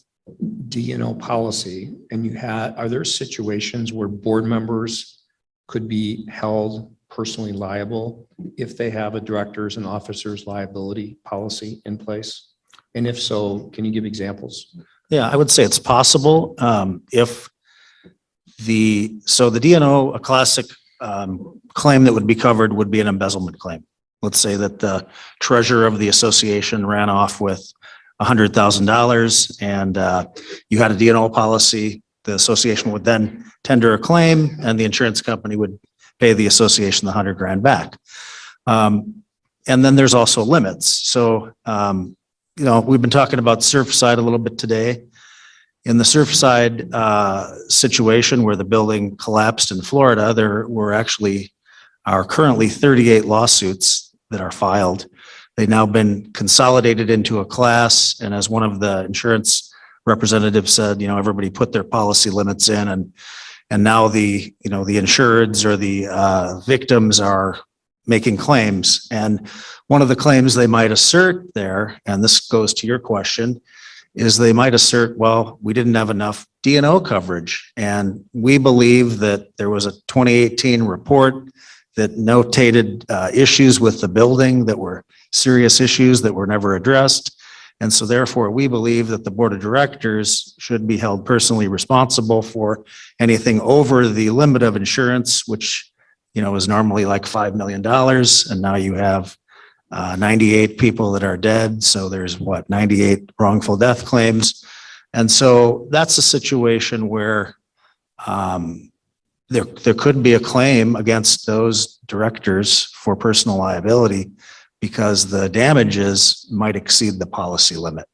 D&O policy and are there situations where board members could be held personally liable if they have a directors and officers liability policy in place? And if so, can you give examples? Yeah, I would say it's possible. If the D&O, a classic claim that would be covered would be an embezzlement claim. Let's say that the treasurer of the association ran off with $100,000 and you had a D&O policy. The association would then tender a claim and the insurance company would pay the association the $100,000 back. And then there's also limits. So, you know, we've been talking about Surfside a little bit today. In the Surfside situation where the building collapsed in Florida, there are currently 38 lawsuits that are filed. They've now been consolidated into a class. And as one of the insurance representatives said, you know, everybody put their policy limits in and now the insureds or the victims are making claims. And one of the claims they might assert there, and this goes to your question, is they might assert, well, we didn't have enough D&O coverage. And we believe that there was a 2018 report that notated issues with the building that were serious issues that were never addressed. And so therefore, we believe that the board of directors should be held personally responsible for anything over the limit of insurance, which, you know, is normally like $5 million. And now you have 98 people that are dead. So there's 98 wrongful death claims. And so that's a situation where there could be a claim against those directors for personal liability because the damages might exceed the policy limit.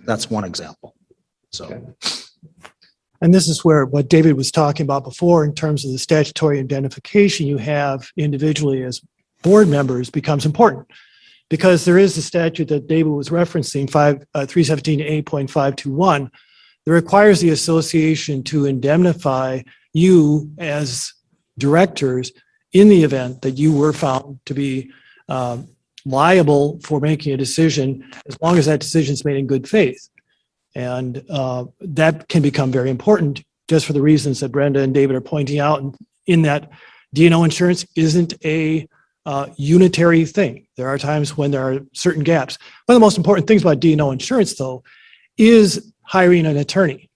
That's one example. So. And this is where what David was talking about before in terms of the statutory identification you have individually as board members becomes important. Because there is a statute that David was referencing, 317A.521, that requires the association to indemnify you as directors in the event that you were found to be liable for making a decision, as long as that decision is made in good faith. And that can become very important just for the reasons that Brenda and David are pointing out, in that D&O insurance isn't a unitary thing. There are times when there are certain gaps. One of the most important things about D&O insurance, though, is hiring an attorney.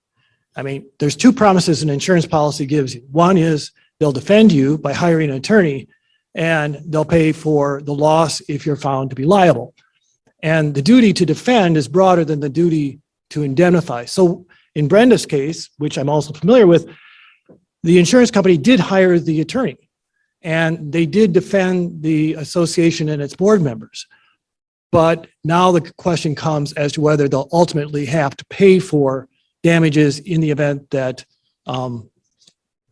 I mean, there's two promises an insurance policy gives you. One is they'll defend you by hiring an attorney, and they'll pay for the loss if you're found to be liable. And the duty to defend is broader than the duty to indemnify. So in Brenda's case, which I'm also familiar with, the insurance company did hire the attorney, and they did defend the association and its board members. But now the question comes as to whether they'll ultimately have to pay for damages in the event that the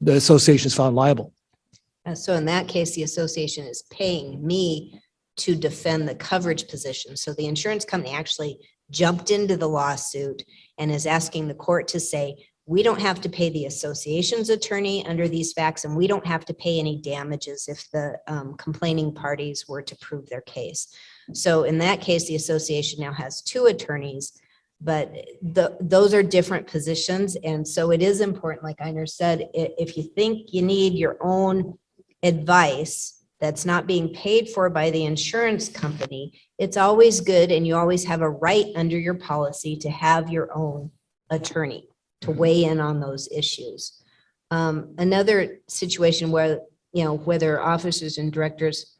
association is found liable. So in that case, the association is paying me to defend the coverage position. So the insurance company actually jumped into the lawsuit and is asking the court to say, we don't have to pay the association's attorney under these facts, and we don't have to pay any damages if the complaining parties were to prove their case. So in that case, the association now has two attorneys, but those are different positions. And so it is important, like Einer said, if you think you need your own advice that's not being paid for by the insurance company, it's always good, and you always have a right under your policy to have your own attorney to weigh in on those issues. Another situation where, whether officers and directors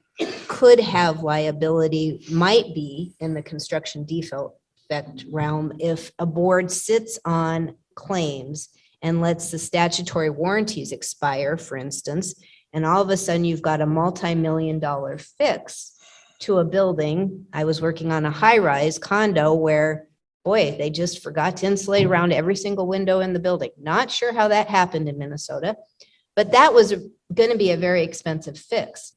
could have liability might be in the construction defect realm if a board sits on claims and lets the statutory warranties expire, for instance, and all of a sudden you've got a multi-million-dollar fix to a building. I was working on a high-rise condo where, boy, they just forgot to insulate around every single window in the building. Not sure how that happened in Minnesota, but that was going to be a very expensive fix.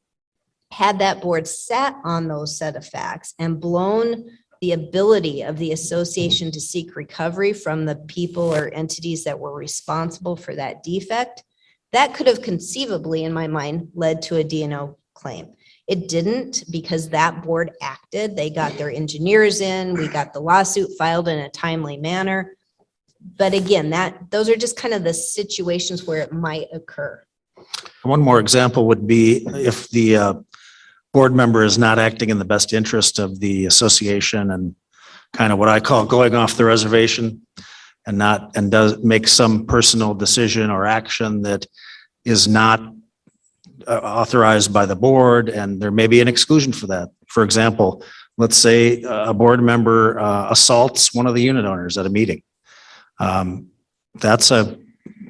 Had that board sat on those set of facts and blown the ability of the association to seek recovery from the people or entities that were responsible for that defect, that could have conceivably, in my mind, led to a D&O claim. It didn't, because that board acted. They got their engineers in. We got the lawsuit filed in a timely manner. But again, those are just kind of the situations where it might occur. One more example would be if the board member is not acting in the best interest of the association and kind of what I call going off the reservation, and does make some personal decision or action that is not authorized by the board, and there may be an exclusion for that. For example, let's say a board member assaults one of the unit owners at a meeting. That's a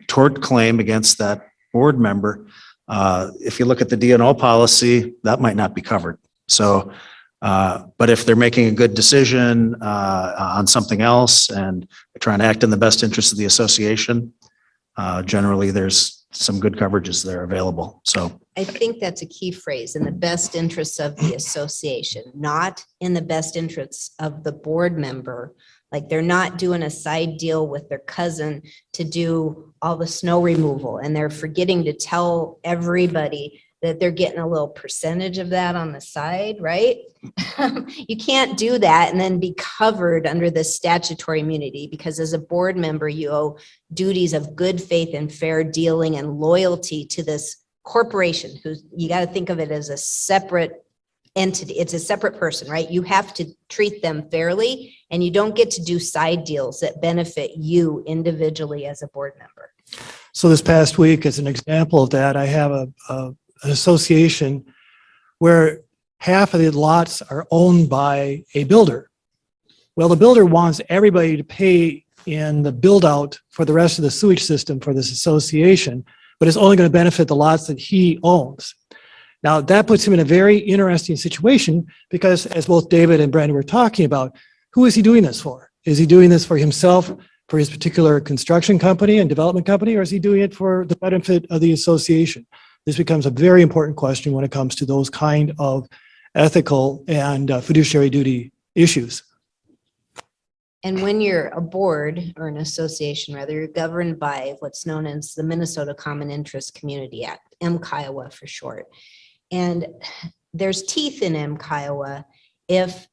tort claim against that board member. If you look at the D&O policy, that might not be covered. So, but if they're making a good decision on something else and trying to act in the best interest of the association, generally there's some good coverages there available. So I think that's a key phrase, in the best interests of the association, not in the best interests of the board member. Like, they're not doing a side deal with their cousin to do all the snow removal, and they're forgetting to tell everybody that they're getting a little percentage of that on the side, right? You can't do that and then be covered under the statutory immunity, because as a board member, you owe duties of good faith and fair dealing and loyalty to this corporation, who's, you got to think of it as a separate entity. It's a separate person, right? You have to treat them fairly, and you don't get to do side deals that benefit you individually as a board member. So this past week, as an example of that, I have an association where half of the lots are owned by a builder. Well, the builder wants everybody to pay in the build out for the rest of the sewage system for this association, but it's only going to benefit the lots that he owns. Now, that puts him in a very interesting situation because, as both David and Brandon were talking about, who is he doing this for? Is he doing this for himself, for his particular construction company and development company, or is he doing it for the benefit of the association? This becomes a very important question when it comes to those kind of ethical and fiduciary duty issues. And when you're a board or an association, rather, you're governed by what's known as the Minnesota Common Interest Community Act, MCIOA for short. And there's teeth in MCIOA if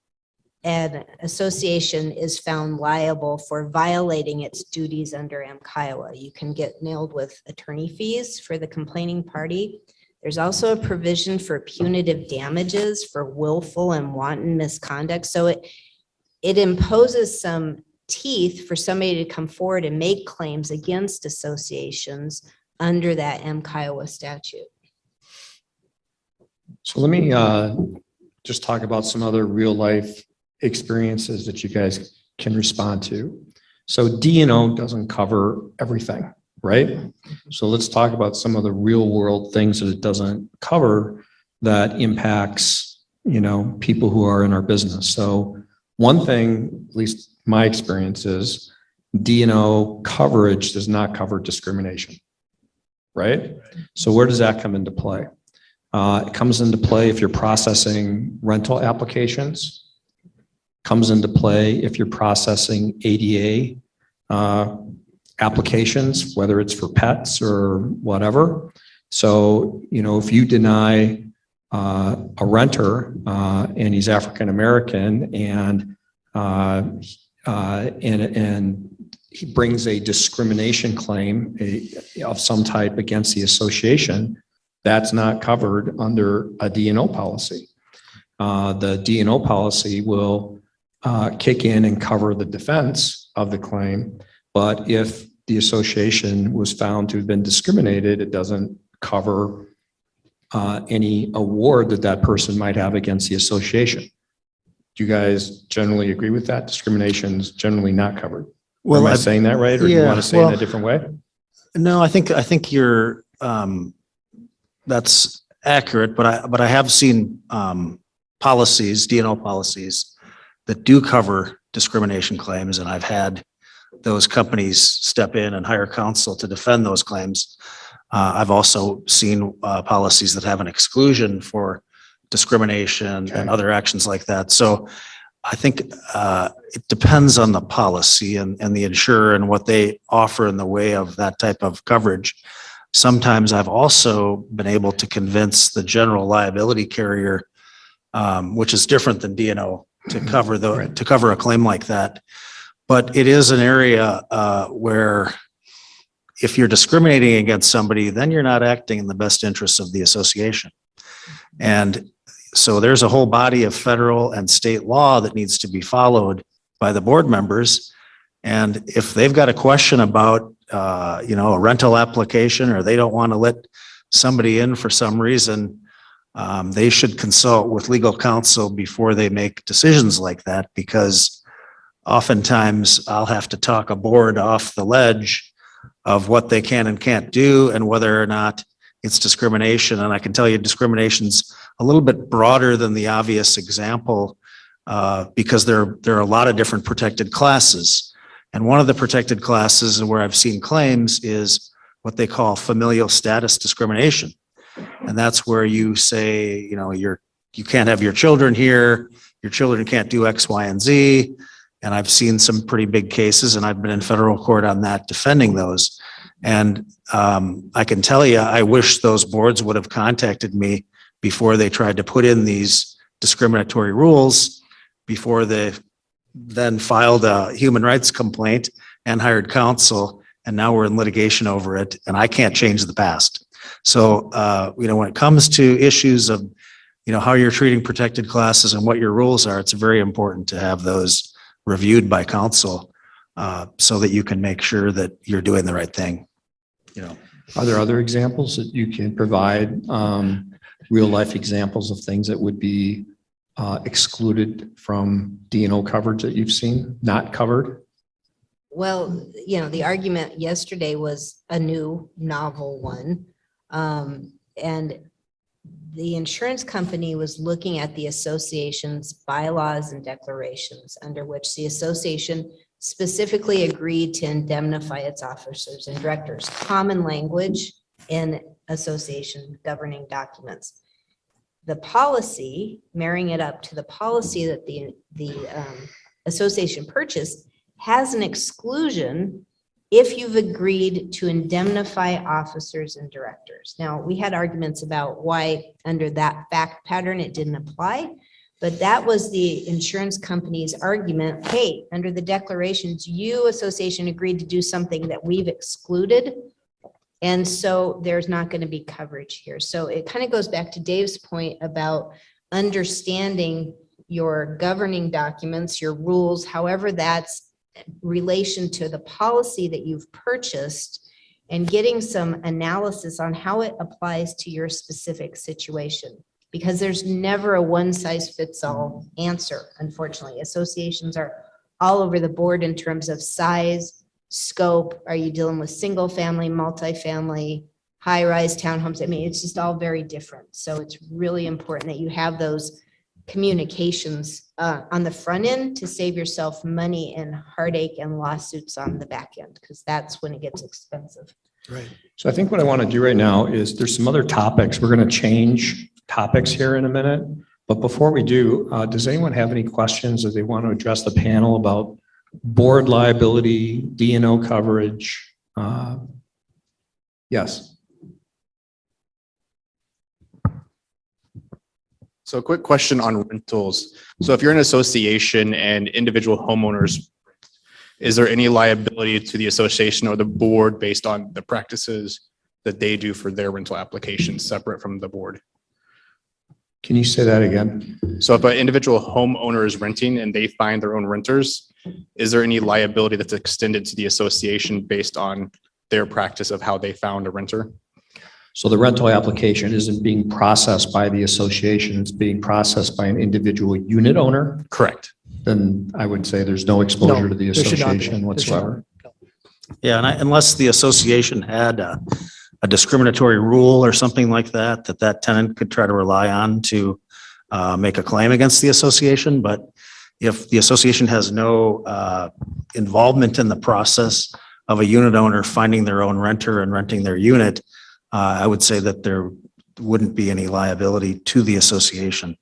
an association is found liable for violating its duties under MCIOA. You can get nailed with attorney fees for the complaining party. There's also a provision for punitive damages for willful and wanton misconduct. So it imposes some teeth for somebody to come forward and make claims against associations under that MCIOA statute. So let me just talk about some other real life experiences that you guys can respond to. So D&O doesn't cover everything, right? So let's talk about some of the real world things that it doesn't cover that impacts, people who are in our business. So one thing, at least my experience is D&O coverage does not cover discrimination, right? So where does that come into play? It comes into play if you're processing rental applications, comes into play if you're processing ADA applications, whether it's for pets or whatever. So, if you deny a renter and he's African-American and he brings a discrimination claim of some type against the association, that's not covered under a D&O policy. The D&O policy will kick in and cover the defense of the claim, but if the association was found to have been discriminated, it doesn't cover any award that person might have against the association. Do you guys generally agree with that? Discrimination is generally not covered. Am I saying that right, or do you want to say it in a different way? No, I think you're that's accurate, but I have seen policies, D&O policies that do cover discrimination claims, and I've had those companies step in and hire counsel to defend those claims. I've also seen policies that have an exclusion for discrimination and other actions like that. So I think it depends on the policy and the insurer and what they offer in the way of that type of coverage. Sometimes I've also been able to convince the general liability carrier, which is different than D&O, to cover a claim like that. But it is an area where if you're discriminating against somebody, then you're not acting in the best interests of the association. And so there's a whole body of federal and state law that needs to be followed by the board members. And if they've got a question about, a rental application, or they don't want to let somebody in for some reason, they should consult with legal counsel before they make decisions like that, because oftentimes I'll have to talk a board off the ledge of what they can and can't do and whether or not it's discrimination. And I can tell you discrimination's a little bit broader than the obvious example because there are a lot of different protected classes. And one of the protected classes where I've seen claims is what they call familial status discrimination. And that's where you say, you can't have your children here, your children can't do X, Y, and Z. And I've seen some pretty big cases, and I've been in federal court on that, defending those. And I can tell you, I wish those boards would have contacted me before they tried to put in these discriminatory rules, before they then filed a human rights complaint and hired counsel. And now we're in litigation over it, and I can't change the past. So, when it comes to issues of, how you're treating protected classes and what your rules are, it's very important to have those reviewed by counsel so that you can make sure that you're doing the right thing. Are there other examples that you can provide real life examples of things that would be excluded from D&O coverage that you've seen, not covered? Well, the argument yesterday was a new novel one. And the insurance company was looking at the association's bylaws and declarations under which the association specifically agreed to indemnify its officers and directors, common language in association governing documents. The policy, marrying it up to the policy that the association purchased, has an exclusion if you've agreed to indemnify officers and directors. Now, we had arguments about why under that fact pattern it didn't apply, but that was the insurance company's argument. Hey, under the declarations, you association agreed to do something that we've excluded. And so there's not going to be coverage here. So it kind of goes back to Dave's point about understanding your governing documents, your rules, however that's relation to the policy that you've purchased, and getting some analysis on how it applies to your specific situation. Because there's never a one size fits all answer, unfortunately. Associations are all over the board in terms of size, scope. Are you dealing with single family, multifamily, high rise townhomes? I mean, it's just all very different. So it's really important that you have those communications on the front end to save yourself money and heartache and lawsuits on the back end, because that's when it gets expensive. Right. So I think what I want to do right now is there's some other topics. We're going to change topics here in a minute. But before we do, does anyone have any questions that they want to address the panel about board liability, D&O coverage? Yes. So a quick question on rentals. So if you're an association and individual homeowners, is there any liability to the association or the board based on the practices that they do for their rental applications separate from the board? Can you say that again? So if an individual homeowner is renting and they find their own renters, is there any liability that's extended to the association based on their practice of how they found a renter? So the rental application isn't being processed by the association, it's being processed by an individual unit owner? Correct. Then I would say there's no exposure to the there should not be. association There should not. whatsoever. Yeah, and unless the association had a discriminatory rule or something like that, that tenant could try to rely on to make a claim against the association. But if the association has no involvement in the process of a unit owner finding their own renter and renting their unit, I would say that there wouldn't be any liability to the association.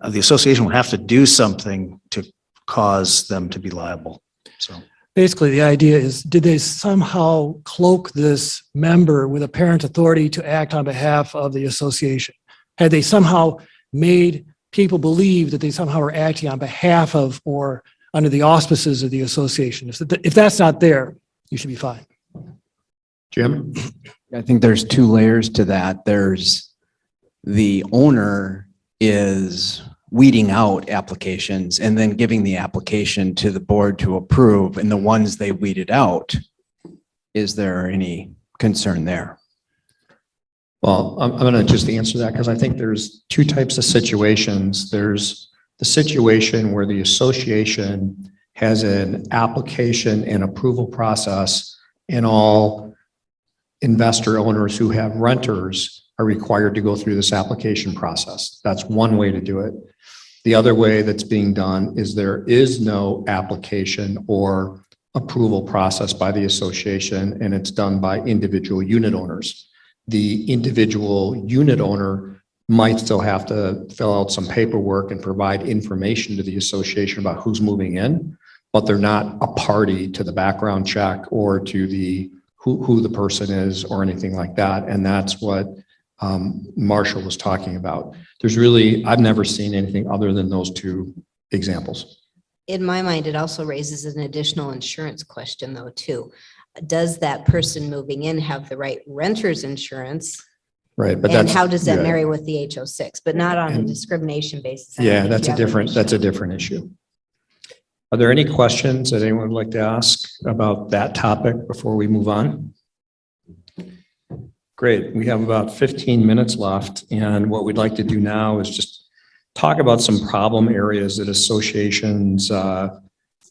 The association would have to do something to cause them to be liable. So Basically, the idea is, did they somehow cloak this member with apparent authority to act on behalf of the association? Had they somehow made people believe that they somehow were acting on behalf of or under the auspices of the association? If that's not there, you should be fine. Jim? I think there's two layers to that. There's the owner is weeding out applications and then giving the application to the board to approve, and the ones they weeded out, is there any concern there? Well, I'm going to just answer that because I think there's two types of situations. There's the situation where the association has an application and approval process, and all investor owners who have renters are required to go through this application process. That's one way to do it. The other way that's being done is there is no application or approval process by the association, and it's done by individual unit owners. The individual unit owner might still have to fill out some paperwork and provide information to the association about who's moving in, but they're not a party to the background check or to the who the person is or anything like that. And that's what Marshall was talking about. There's really, I've never seen anything other than those two examples. In my mind, it also raises an additional insurance question though, too. Does that person moving in have the right renter's insurance? Right, but And that's, how does that yeah. marry with the HO6, but not on a And- discrimination basis? I don't Yeah, think that's you a have an different, that's a different issue. Are there any questions that anyone would like to ask about that topic before we move on? Great. We have about 15 minutes left. And what we'd like to do now is just talk about some problem areas that associations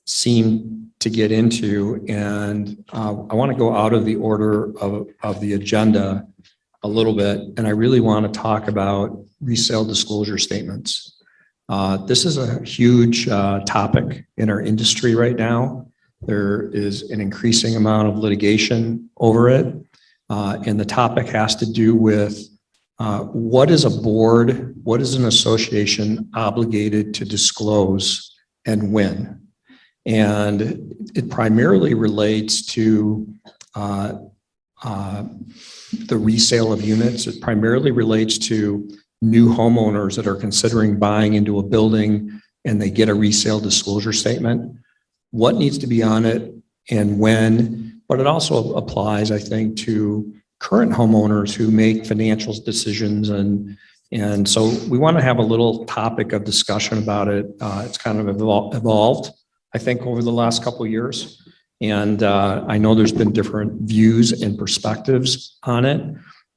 seem to get into. And I want to go out of the order of the agenda a little bit. And I really want to talk about resale disclosure statements. This is a huge topic in our industry right now. There is an increasing amount of litigation over it. And the topic has to do with what is a board, what is an association obligated to disclose and when? And it primarily relates to the resale of units. It primarily relates to new homeowners that are considering buying into a building and they get a resale disclosure statement. What needs to be on it and when? But it also applies, I think, to current homeowners who make financial decisions. And so we want to have a little topic of discussion about it. It's kind of evolved, I think, over the last couple of years. And I know there's been different views and perspectives on it.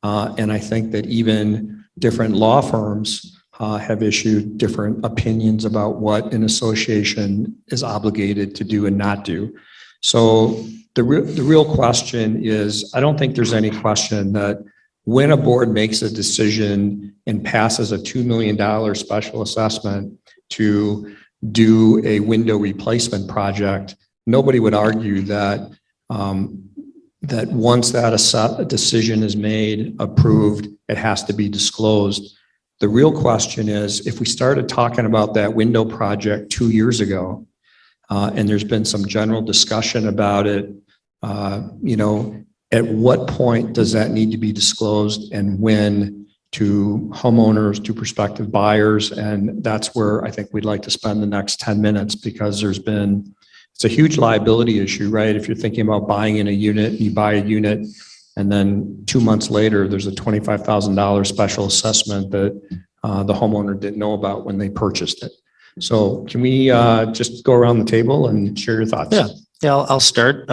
And I think that even different law firms have issued different opinions about what an association is obligated to do and not do. So the real question is, I don't think there's any question that when a board makes a decision and passes a $2 million special assessment to do a window replacement project, nobody would argue that that once that decision is made, approved, it has to be disclosed. The real question is, if we started talking about that window project 2 years ago, and there's been some general discussion about it, at what point does that need to be disclosed and when to homeowners, to prospective buyers? And that's where I think we'd like to spend the next 10 minutes, because it's a huge liability issue, right? If you're thinking about buying in a unit, you buy a unit, and then 2 months later, there's a $25,000 special assessment that the homeowner didn't know about when they purchased it. So can we just go around the table and share your thoughts? Yeah, I'll start.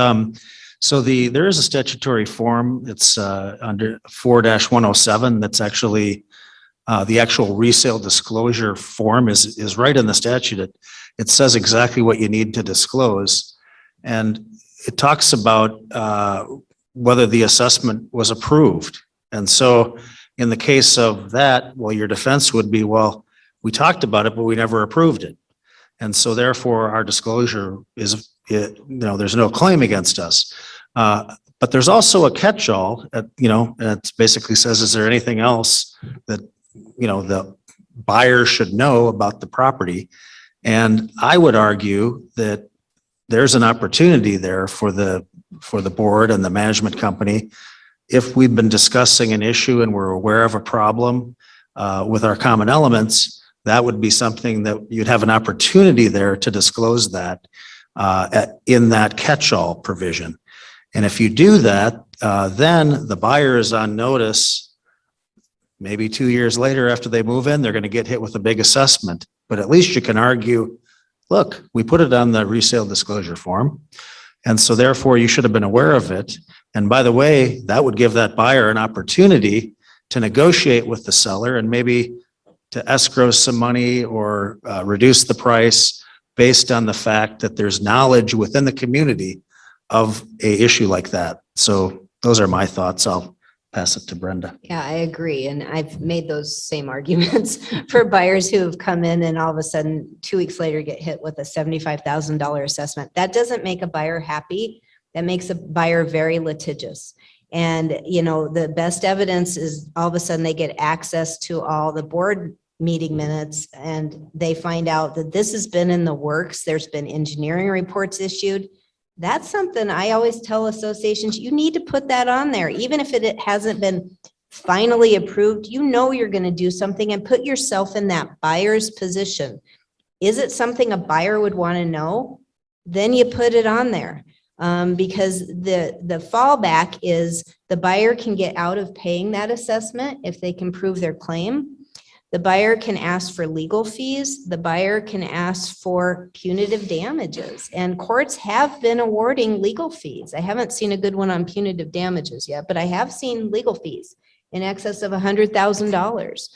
So there is a statutory form. It's under 4-107. That's actually the actual resale disclosure form is right in the statute. It says exactly what you need to disclose. And it talks about whether the assessment was approved. And so in the case of that, well, your defense would be, well, we talked about it, but we never approved it. And so therefore our disclosure is, there's no claim against us. But there's also a catch-all, and it basically says, is there anything else that, the buyer should know about the property? And I would argue that there's an opportunity there for the board and the management company. If we've been discussing an issue and we're aware of a problem with our common elements, that would be something that you'd have an opportunity there to disclose that in that catch-all provision. And if you do that, then the buyer is on notice. Maybe 2 years later, after they move in, they're going to get hit with a big assessment. But at least you can argue, look, we put it on the resale disclosure form. And so therefore you should have been aware of it. And by the way, that would give that buyer an opportunity to negotiate with the seller and maybe to escrow some money or reduce the price based on the fact that there's knowledge within the community of a issue like that. So those are my thoughts. I'll pass it to Brenda. Yeah, I agree. And I've made those same arguments for buyers who have come in and all of a sudden 2 weeks later get hit with a $75,000 assessment. That doesn't make a buyer happy. That makes a buyer very litigious. And, the best evidence is all of a sudden they get access to all the board meeting minutes and they find out that this has been in the works. There's been engineering reports issued. That's something I always tell associations, you need to put that on there. Even if it hasn't been finally approved, you're going to do something and put yourself in that buyer's position. Is it something a buyer would want to know? Then you put it on there. Because the fallback is the buyer can get out of paying that assessment if they can prove their claim. The buyer can ask for legal fees. The buyer can ask for punitive damages, and courts have been awarding legal fees. I haven't seen a good one on punitive damages yet, but I have seen legal fees in excess of $100,000.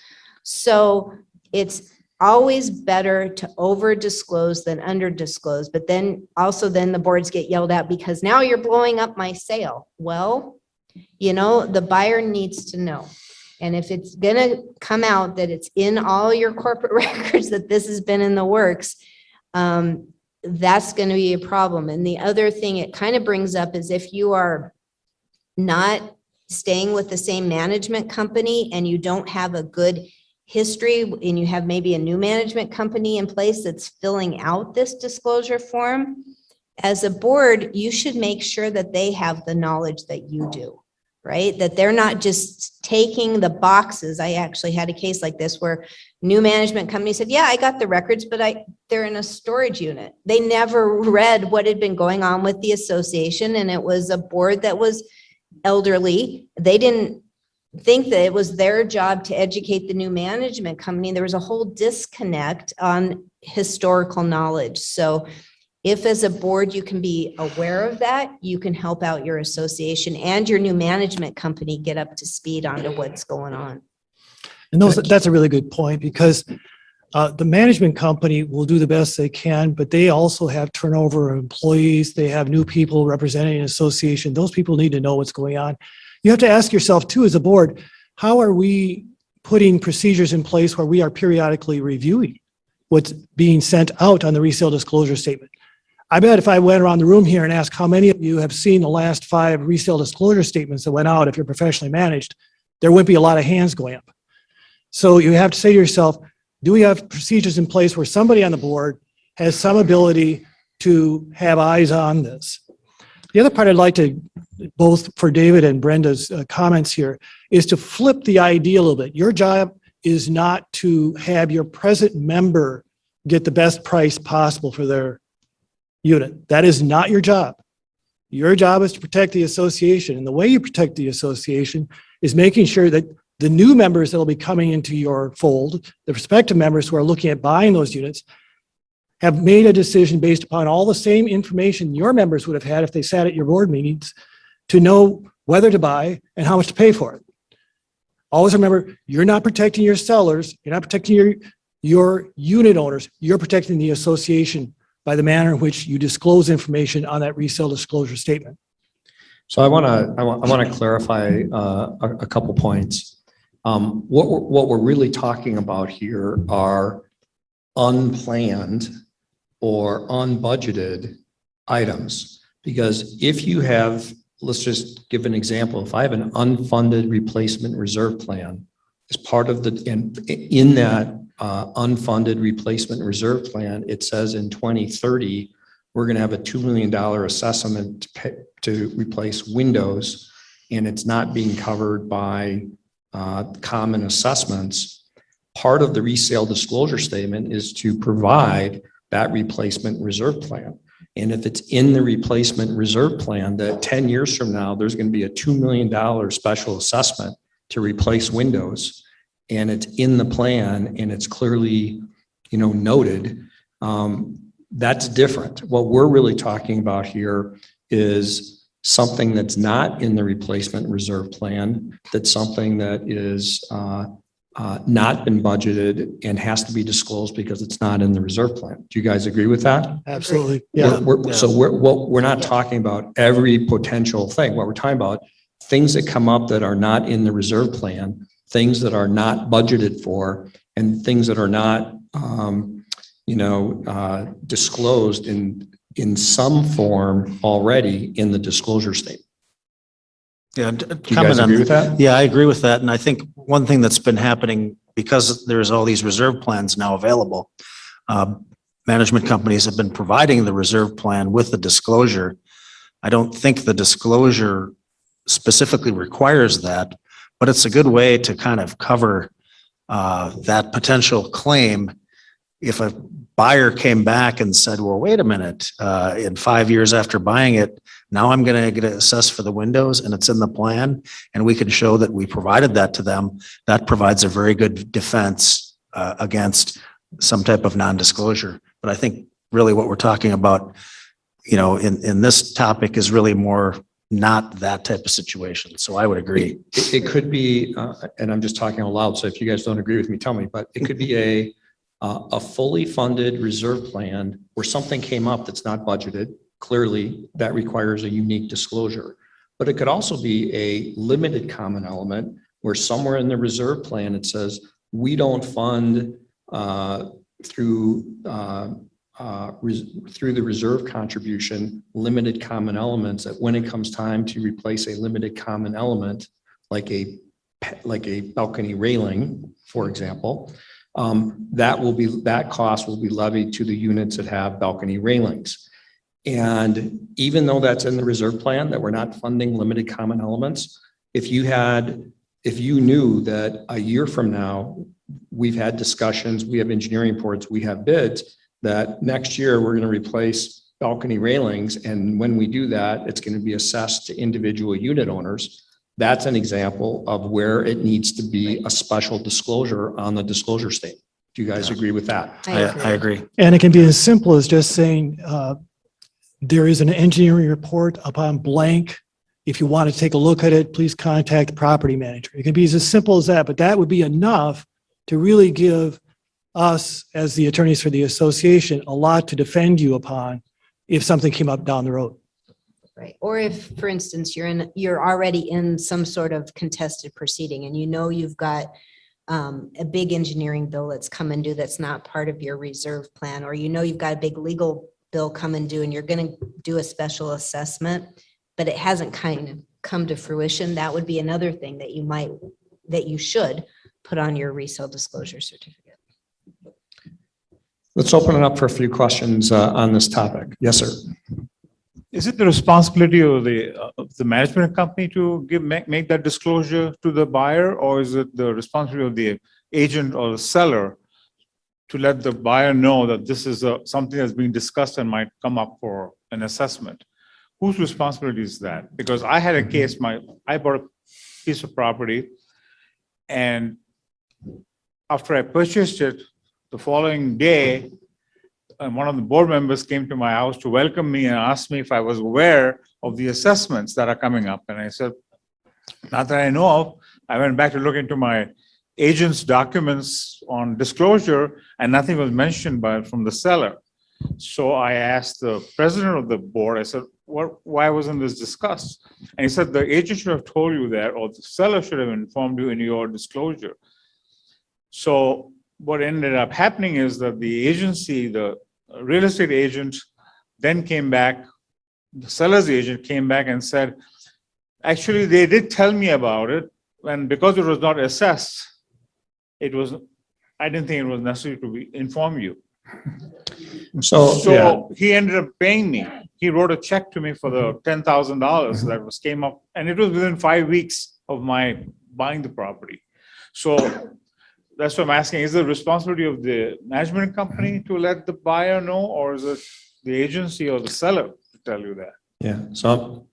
So it's always better to over disclose than under disclose, but then the boards get yelled at because now you're blowing up my sale. Well, the buyer needs to know. And if it's gonna come out that it's in all your corporate records that this has been in the works, that's gonna be a problem. And the other thing it kind of brings up is if you are not staying with the same management company and you don't have a good history and you have maybe a new management company in place that's filling out this disclosure form, as a board, you should make sure that they have the knowledge that you do. Right? That they're not just taking the boxes. I actually had a case like this where new management company said, yeah, I got the records, but they're in a storage unit. They never read what had been going on with the association, and it was a board that was elderly. They didn't think that it was their job to educate the new management company. There was a whole disconnect on historical knowledge. So if as a board you can be aware of that, you can help out your association and your new management company get up to speed onto what's going on. And that's a really good point, because the management company will do the best they can, but they also have turnover of employees. They have new people representing an association. Those people need to know what's going on. You have to ask yourself too, as a board, how are we putting procedures in place where we are periodically reviewing what's being sent out on the resale disclosure statement? I bet if I went around the room here and asked how many of you have seen the last 5 resale disclosure statements that went out, if you're professionally managed, there wouldn't be a lot of hands going up. So you have to say to yourself, do we have procedures in place where somebody on the board has some ability to have eyes on this? The other part I'd like to, both for David and Brenda's comments here, is to flip the idea a little bit. Your job is not to have your present member get the best price possible for their unit. That is not your job. Your job is to protect the association. And the way you protect the association is making sure that the new members that will be coming into your fold, the prospective members who are looking at buying those units, have made a decision based upon all the same information your members would have had if they sat at your board meetings to know whether to buy and how much to pay for it. Always remember, you're not protecting your sellers, you're not protecting your unit owners, you're protecting the association by the manner in which you disclose information on that resale disclosure statement. So I want to clarify a couple points. What we're really talking about here are unplanned or unbudgeted items. Because if you have, let's just give an example. If I have an unfunded replacement reserve plan as part of in that unfunded replacement reserve plan, it says in 2030, we're going to have a $2 million assessment to replace windows, and it's not being covered by common assessments. Part of the resale disclosure statement is to provide that replacement reserve plan. And if it's in the replacement reserve plan that 10 years from now, there's going to be a $2 million special assessment to replace windows, and it's in the plan and it's clearly, noted, that's different. What we're really talking about here is something that's not in the replacement reserve plan, that's something that is not been budgeted and has to be disclosed because it's not in the reserve plan. Do you guys agree with that? Absolutely. Yeah. We're not talking about every potential thing. What we're talking about, things that come up that are not in the reserve plan, things that are not budgeted for, and things that are not, disclosed in some form already in the disclosure statement. Yeah. Do you guys agree with that? Yeah, I agree with that. And I think one thing that's been happening, because there's all these reserve plans now available, management companies have been providing the reserve plan with the disclosure. I don't think the disclosure specifically requires that, but it's a good way to kind of cover that potential claim if a buyer came back and said, well, wait a minute, in 5 years after buying it, now I'm going to get assessed for the windows and it's in the plan, and we can show that we provided that to them, that provides a very good defense against some type of non-disclosure. But I think really what we're talking about, in this topic is really more not that type of situation. So I would agree. It could be, and I'm just talking out loud, so if you guys don't agree with me, tell me, but it could be a fully funded reserve plan where something came up that's not budgeted. Clearly, that requires a unique disclosure. But it could also be a limited common element where somewhere in the reserve plan, it says, we don't fund through the reserve contribution, limited common elements, that when it comes time to replace a limited common element, like a balcony railing, for example, that cost will be levied to the units that have balcony railings. And even though that's in the reserve plan, that we're not funding limited common elements, if you knew that a year from now, we've had discussions, we have engineering reports, we have bids, that next year we're going to replace balcony railings. And when we do that, it's going to be assessed to individual unit owners. That's an example of where it needs to be a special disclosure on the disclosure statement. Do you guys agree with that? I agree. And it can be as simple as just saying, there is an engineering report upon blank. If you want to take a look at it, please contact the property manager. It can be as simple as that, but that would be enough to really give us, as the attorneys for the association, a lot to defend you upon if something came up down the road. Right. Or if, for instance, you're already in some sort of contested proceeding and you've got a big engineering bill that's coming due that's not part of your reserve plan, or you've got a big legal bill coming due and you're going to do a special assessment, but it hasn't kind of come to fruition, that would be another thing that you should put on your resale disclosure certificate. Let's open it up for a few questions on this topic. Yes, sir. Is it the responsibility of the management company to make that disclosure to the buyer, or is it the responsibility of the agent or the seller to let the buyer know that this is something that's being discussed and might come up for an assessment? Whose responsibility is that? Because I had a case, I bought a piece of property, and after I purchased it, the following day, one of the board members came to my house to welcome me and asked me if I was aware of the assessments that are coming up. And I said, not that I know of. I went back to look into my agent's documents on disclosure, and nothing was mentioned from the seller. So I asked the president of the board, I said, why wasn't this discussed? And he said, the agent should have told you that, or the seller should have informed you in your disclosure. So what ended up happening is that the agency, the real estate agent, then came back, the seller's agent came back and said, actually, they did tell me about it, and because it was not assessed, I didn't think it was necessary to inform you. So he ended up paying me. He wrote a check to me for the $10,000 that came up, and it was within 5 weeks of my buying the property. So that's what I'm asking. Is it the responsibility of the management company to let the buyer know, or is it the agency or the seller to tell you that? Yeah. So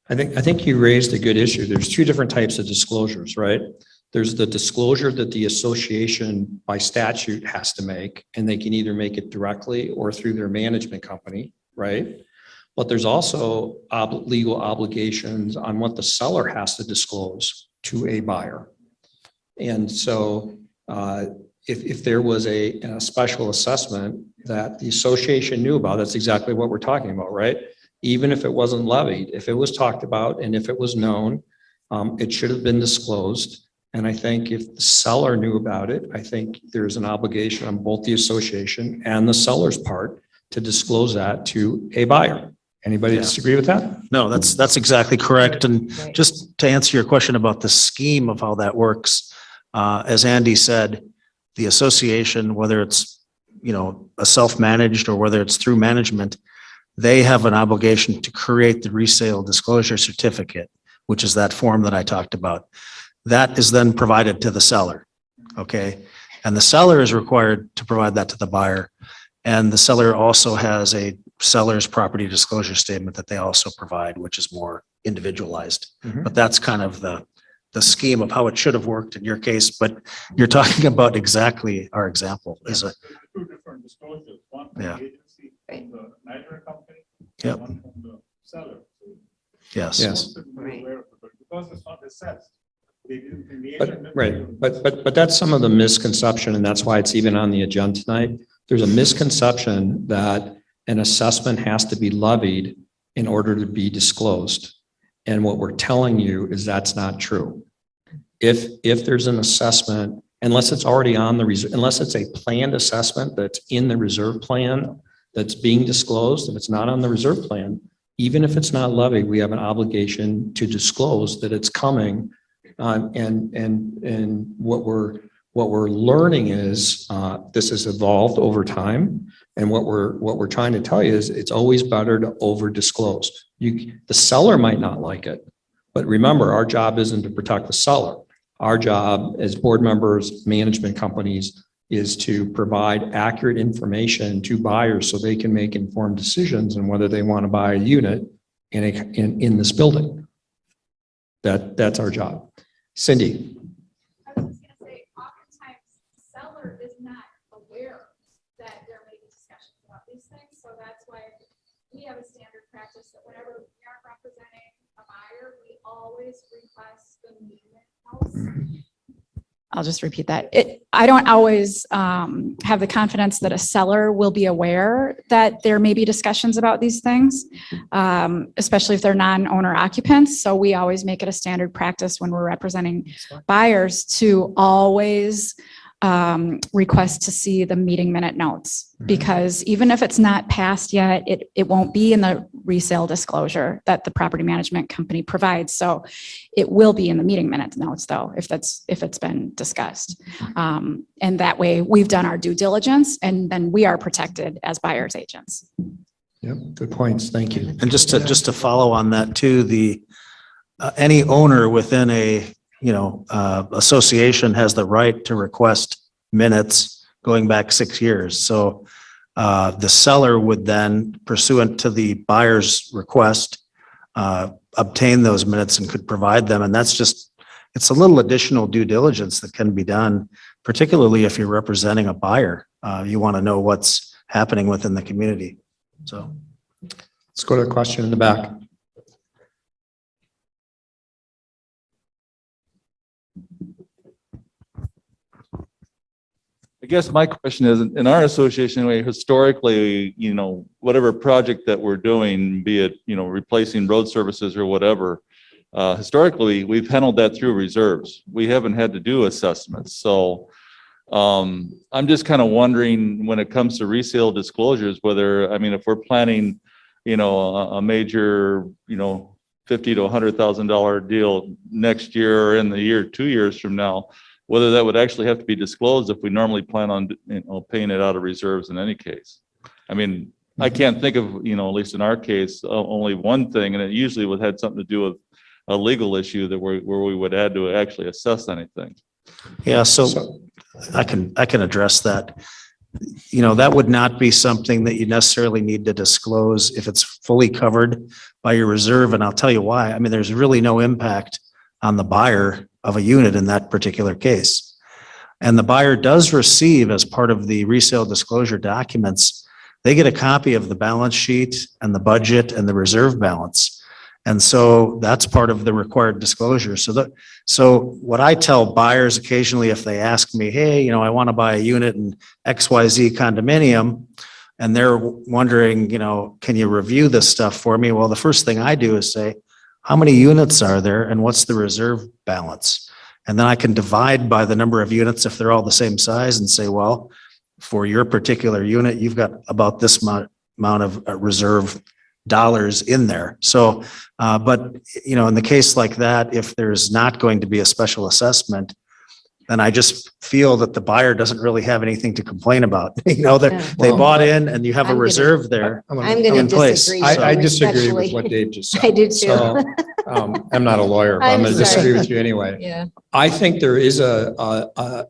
I think you raised a good issue. There's two different types of disclosures, right? There's the disclosure that the association by statute has to make, and they can either make it directly or through their management company, right? But there's also legal obligations on what the seller has to disclose to a buyer. And so if there was a special assessment that the association knew about, that's exactly what we're talking about, right? Even if it wasn't levied, if it was talked about and if it was known, it should have been disclosed. And I think if the seller knew about it, I think there's an obligation on both the association and the seller's part to disclose that to a buyer. Anybody disagree with that? No, that's exactly correct. And just to answer your question about the scheme of how that works, as Andy said, the association, whether it's, a self-managed or whether it's through management, they have an obligation to create the resale disclosure certificate, which is that form that I talked about. That is then provided to the seller. Okay. And the seller is required to provide that to the buyer. And the seller also has a seller's property disclosure statement that they also provide, which is more individualized. But that's kind of the scheme of how it should have worked in your case. But you're talking about exactly our example is a, Two different disclosures, one from Yeah. the agency, from the management company, Yep. one from the seller. Yes. Yes. Because it's not assessed. They didn't- the But, agent didn't- right, but that's some of the misconception, and that's why it's even on the agenda tonight. There's a misconception that an assessment has to be levied in order to be disclosed. And what we're telling you is that's not true. If there's an assessment, unless it's already on the reserve, unless it's a planned assessment that's in the reserve plan that's being disclosed, if it's not on the reserve plan, even if it's not levied, we have an obligation to disclose that it's coming. And what we're learning is this has evolved over time. And what we're trying to tell you is it's always better to over disclose. The seller might not like it, but remember, our job isn't to protect the seller. Our job as board members, management companies, is to provide accurate information to buyers so they can make informed decisions on whether they want to buy a unit in this building. That's our job. Cindy. I was just gonna say, oftentimes the seller is not aware that there may be discussions about these things, so that's why we have a standard practice that whenever we are representing a buyer, we always request the meeting house. I'll just repeat that. I don't always have the confidence that a seller will be aware that there may be discussions about these things, especially if they're non-owner occupants. So we always make it a standard practice when we're representing buyers to always request to see the meeting minute notes, because even if it's not passed yet, it won't be in the resale disclosure that the property management company provides. So it will be in the meeting minute notes though, if it's been discussed. And that way we've done our due diligence and then we are protected as buyer's agents. Yep, good points. Thank you. And just to follow on that too, any owner within a association has the right to request minutes going back 6 years. So the seller would then, pursuant to the buyer's request, obtain those minutes and could provide them. And it's a little additional due diligence that can be done, particularly if you're representing a buyer. You want to know what's happening within the community. So let's go to a question in the back. I guess my question is, in our association, historically, whatever project that we're doing, be it, replacing road services or whatever, historically, we've handled that through reserves. We haven't had to do assessments. So I'm just kind of wondering when it comes to resale disclosures, whether, if we're planning, a major, $50,000 to $100,000 deal next year or in the year, 2 years from now, whether that would actually have to be disclosed if we normally plan on, paying it out of reserves in any case. I can't think of, at least in our case, only one thing, and it usually would have something to do with a legal issue that where we would add to actually assess anything. yeah, so I can address that. That would not be something that you necessarily need to disclose if it's fully covered by your reserve. And I'll tell you why. There's really no impact on the buyer of a unit in that particular case. And the buyer does receive, as part of the resale disclosure documents, they get a copy of the balance sheet and the budget and the reserve balance. And so that's part of the required disclosure. So what I tell buyers occasionally, if they ask me, hey, I want to buy a unit in XYZ condominium, and they're wondering, can you review this stuff for me? Well, the first thing I do is say, how many units are there and what's the reserve balance? And then I can divide by the number of units if they're all the same size and say, well, for your particular unit, you've got about this amount of reserve dollars in there. So, but in the case like that, if there's not going to be a special assessment, then I just feel that the buyer doesn't really have anything to complain about. You know, Yeah. they Well, bought in and you have a I'm gonna- reserve there. I'm going to in place. disagree. I so disagree with respectfully. what Dave just said. I do too. So, I'm not a lawyer, but I'm I'm going to sorry. disagree with you anyway. Yeah. I think there is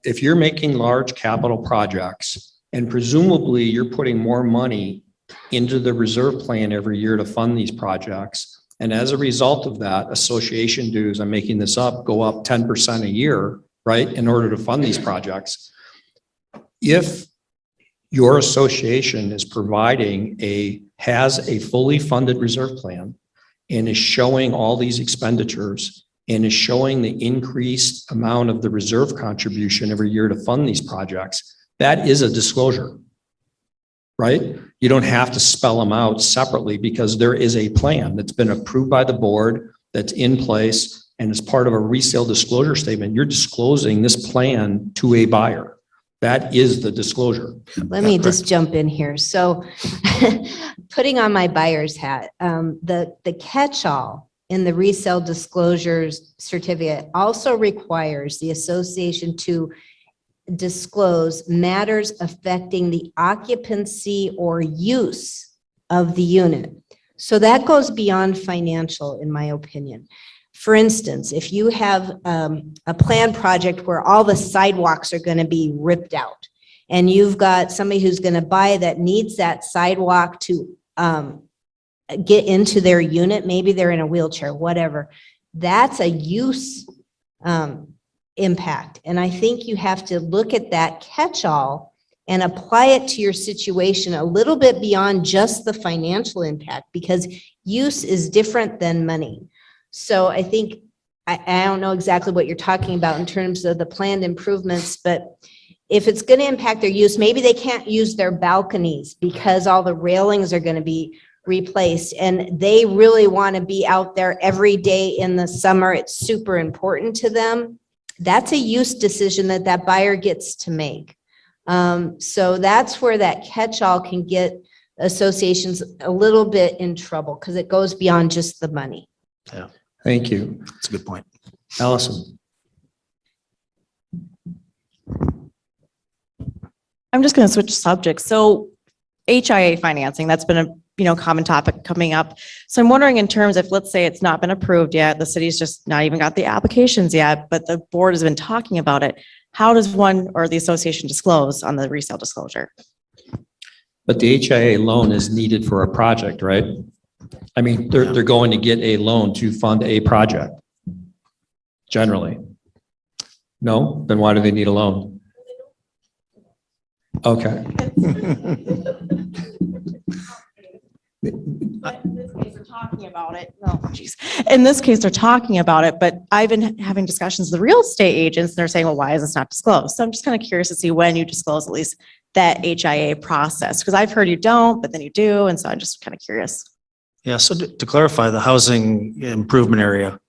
if you're making large capital projects and presumably you're putting more money into the reserve plan every year to fund these projects. And as a result of that, association dues, I'm making this up, go up 10% a year, right? In order to fund these projects. If your association is has a fully funded reserve plan and is showing all these expenditures and is showing the increased amount of the reserve contribution every year to fund these projects, that is a disclosure, right? You don't have to spell them out separately because there is a plan that's been approved by the board that's in place and as part of a resale disclosure statement, you're disclosing this plan to a buyer. That is the disclosure. Let me just jump in here. So putting on my buyer's hat, the catch-all in the resale disclosures certificate also requires the association to disclose matters affecting the occupancy or use of the unit. So that goes beyond financial, in my opinion. For instance, if you have a planned project where all the sidewalks are going to be ripped out and you've got somebody who's going to buy that needs that sidewalk to get into their unit, maybe they're in a wheelchair, whatever, that's a use impact. And I think you have to look at that catch-all and apply it to your situation a little bit beyond just the financial impact, because use is different than money. So I think, I don't know exactly what you're talking about in terms of the planned improvements, but if it's going to impact their use, maybe they can't use their balconies because all the railings are going to be replaced and they really want to be out there every day in the summer. It's super important to them. That's a use decision that that buyer gets to make. So that's where that catch-all can get associations a little bit in trouble because it goes beyond just the money. Yeah. Thank you. That's a good point. Allison. I'm just going to switch subjects. So HIA financing, that's been a common topic coming up. So I'm wondering in terms of, let's say it's not been approved yet, the city's just not even got the applications yet, but the board has been talking about it. How does one or the association disclose on the resale disclosure? But the HIA loan is needed for a project, right? I mean, they're going to get a loan to fund a project, generally. No? Then why do they need a loan? Okay. In this case, they're talking about it. No, geez. In this case, they're talking about it, but I've been having discussions with the real estate agents, and they're saying, well, why is this not disclosed? So I'm just kind of curious to see when you disclose at least that HIA process, because I've heard you don't, but then you do, and so I'm just kind of curious. Yeah, so to clarify, the housing improvement area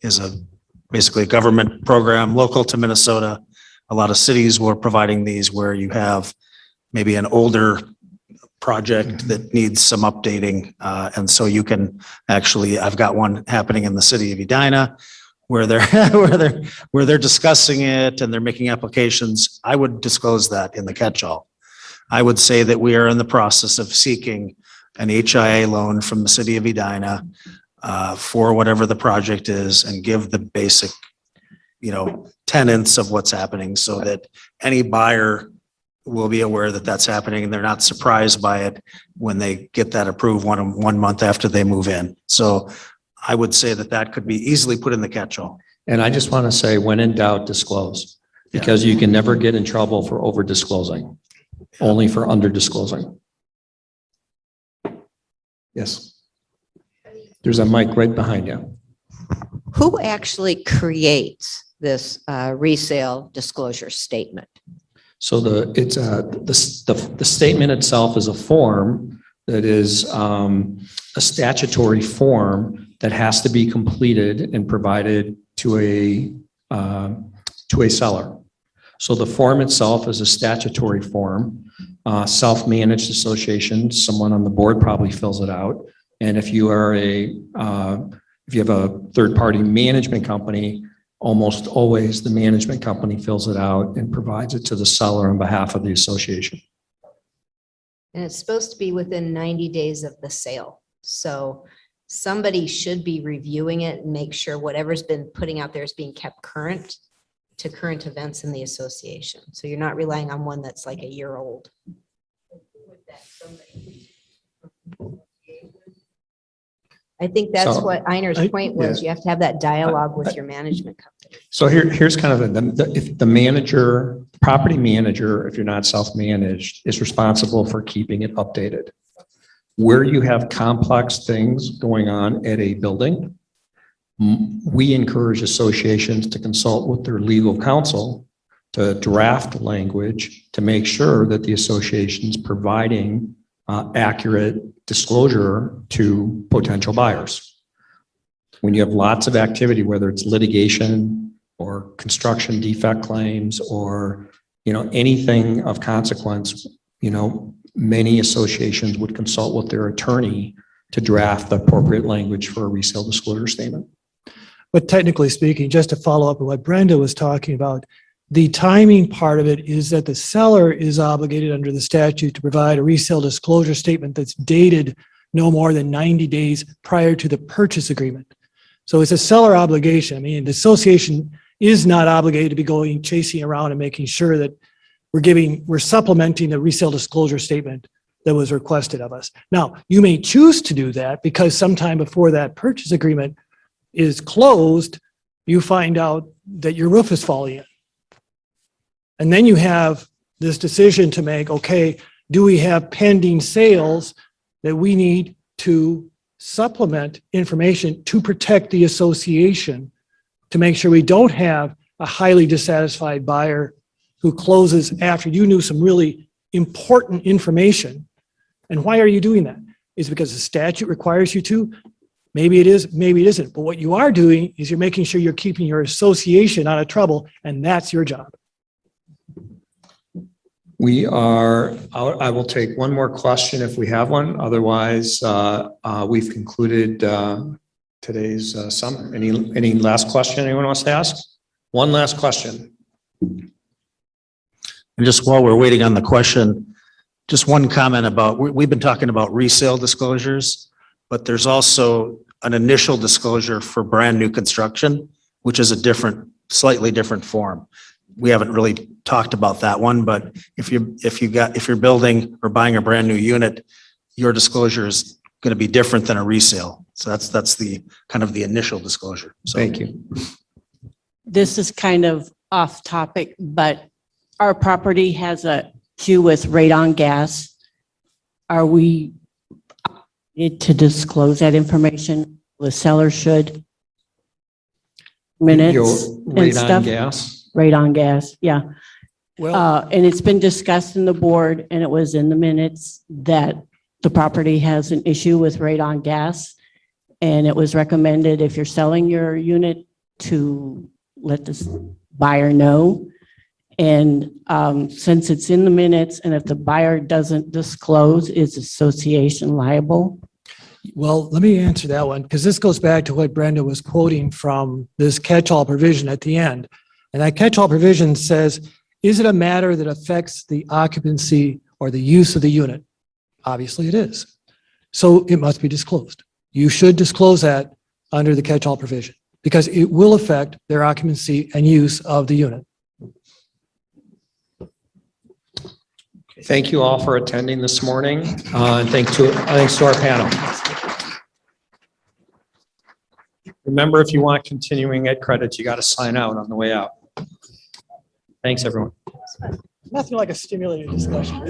is basically a government program local to Minnesota. A lot of cities were providing these where you have maybe an older project that needs some updating. And so you can actually, I've got one happening in the city of Edina where they're discussing it and they're making applications. I would disclose that in the catch-all. I would say that we are in the process of seeking an HIA loan from the city of Edina for whatever the project is and give the basic, tenets of what's happening so that any buyer will be aware that that's happening and they're not surprised by it when they get that approved one month after they move in. So I would say that could be easily put in the catch-all. And I just want to say, when in doubt, disclose, because you can never get in trouble for over disclosing, only for under disclosing. Yes. There's a mic right behind you. Who actually creates this resale disclosure statement? So the statement itself is a form that is a statutory form that has to be completed and provided to a seller. So the form itself is a statutory form. Self-managed association, someone on the board probably fills it out. And if you are if you have a third-party management company, almost always the management company fills it out and provides it to the seller on behalf of the association. And it's supposed to be within 90 days of the sale. So somebody should be reviewing it and make sure whatever's been putting out there is being kept current to current events in the association. So you're not relying on one that's like a year old. I think that's So- what Einer's point was. Yeah. You have to have that dialogue with your management company. So here's kind of if the manager, property manager, if you're not self-managed, is responsible for keeping it updated. Where you have complex things going on at a building, we encourage associations to consult with their legal counsel to draft language to make sure that the association's providing accurate disclosure to potential buyers. When you have lots of activity, whether it's litigation or construction defect claims or, anything of consequence, many associations would consult with their attorney to draft the appropriate language for a resale disclosure statement. But technically speaking, just to follow up on what Brenda was talking about, the timing part of it is that the seller is obligated under the statute to provide a resale disclosure statement that's dated no more than 90 days prior to the purchase agreement. So it's a seller obligation. I mean, the association is not obligated to be going chasing around and making sure that we're supplementing the resale disclosure statement that was requested of us. Now, you may choose to do that because sometime before that purchase agreement is closed, you find out that your roof is falling in. And then you have this decision to make, okay, do we have pending sales that we need to supplement information to protect the association to make sure we don't have a highly dissatisfied buyer who closes after you knew some really important information. And why are you doing that? Is it because the statute requires you to? Maybe it is, maybe it isn't. But what you are doing is you're making sure you're keeping your association out of trouble, and that's your job. I will take one more question if we have one. Otherwise, we've concluded today's summit. Any last question anyone wants to ask? One last question. And just while we're waiting on the question, just one comment about, we've been talking about resale disclosures, but there's also an initial disclosure for brand new construction, which is a slightly different form. We haven't really talked about that one, but if you're building or buying a brand new unit, your disclosure is going to be different than a resale. So that's the kind of the initial disclosure. So thank you. This is kind of off topic, but our property has a queue with radon gas. Are we need to disclose that information? The seller should. Minutes and Radon stuff. gas. Radon gas, yeah. Well, and it's been discussed in the board and it was in the minutes that the property has an issue with radon gas. And it was recommended if you're selling your unit to let this buyer know. And since it's in the minutes and if the buyer doesn't disclose, is association liable? well, let me answer that one, because this goes back to what Brenda was quoting from this catch-all provision at the end. And that catch-all provision says, is it a matter that affects the occupancy or the use of the unit? Obviously it is. So it must be disclosed. You should disclose that under the catch-all provision because it will affect their occupancy and use of the unit. Thank you all for attending this morning, and thanks to our panel. Remember, if you want continuing ed credits, you got to sign out on the way out. Thanks, everyone. Nothing like a stimulating discussion.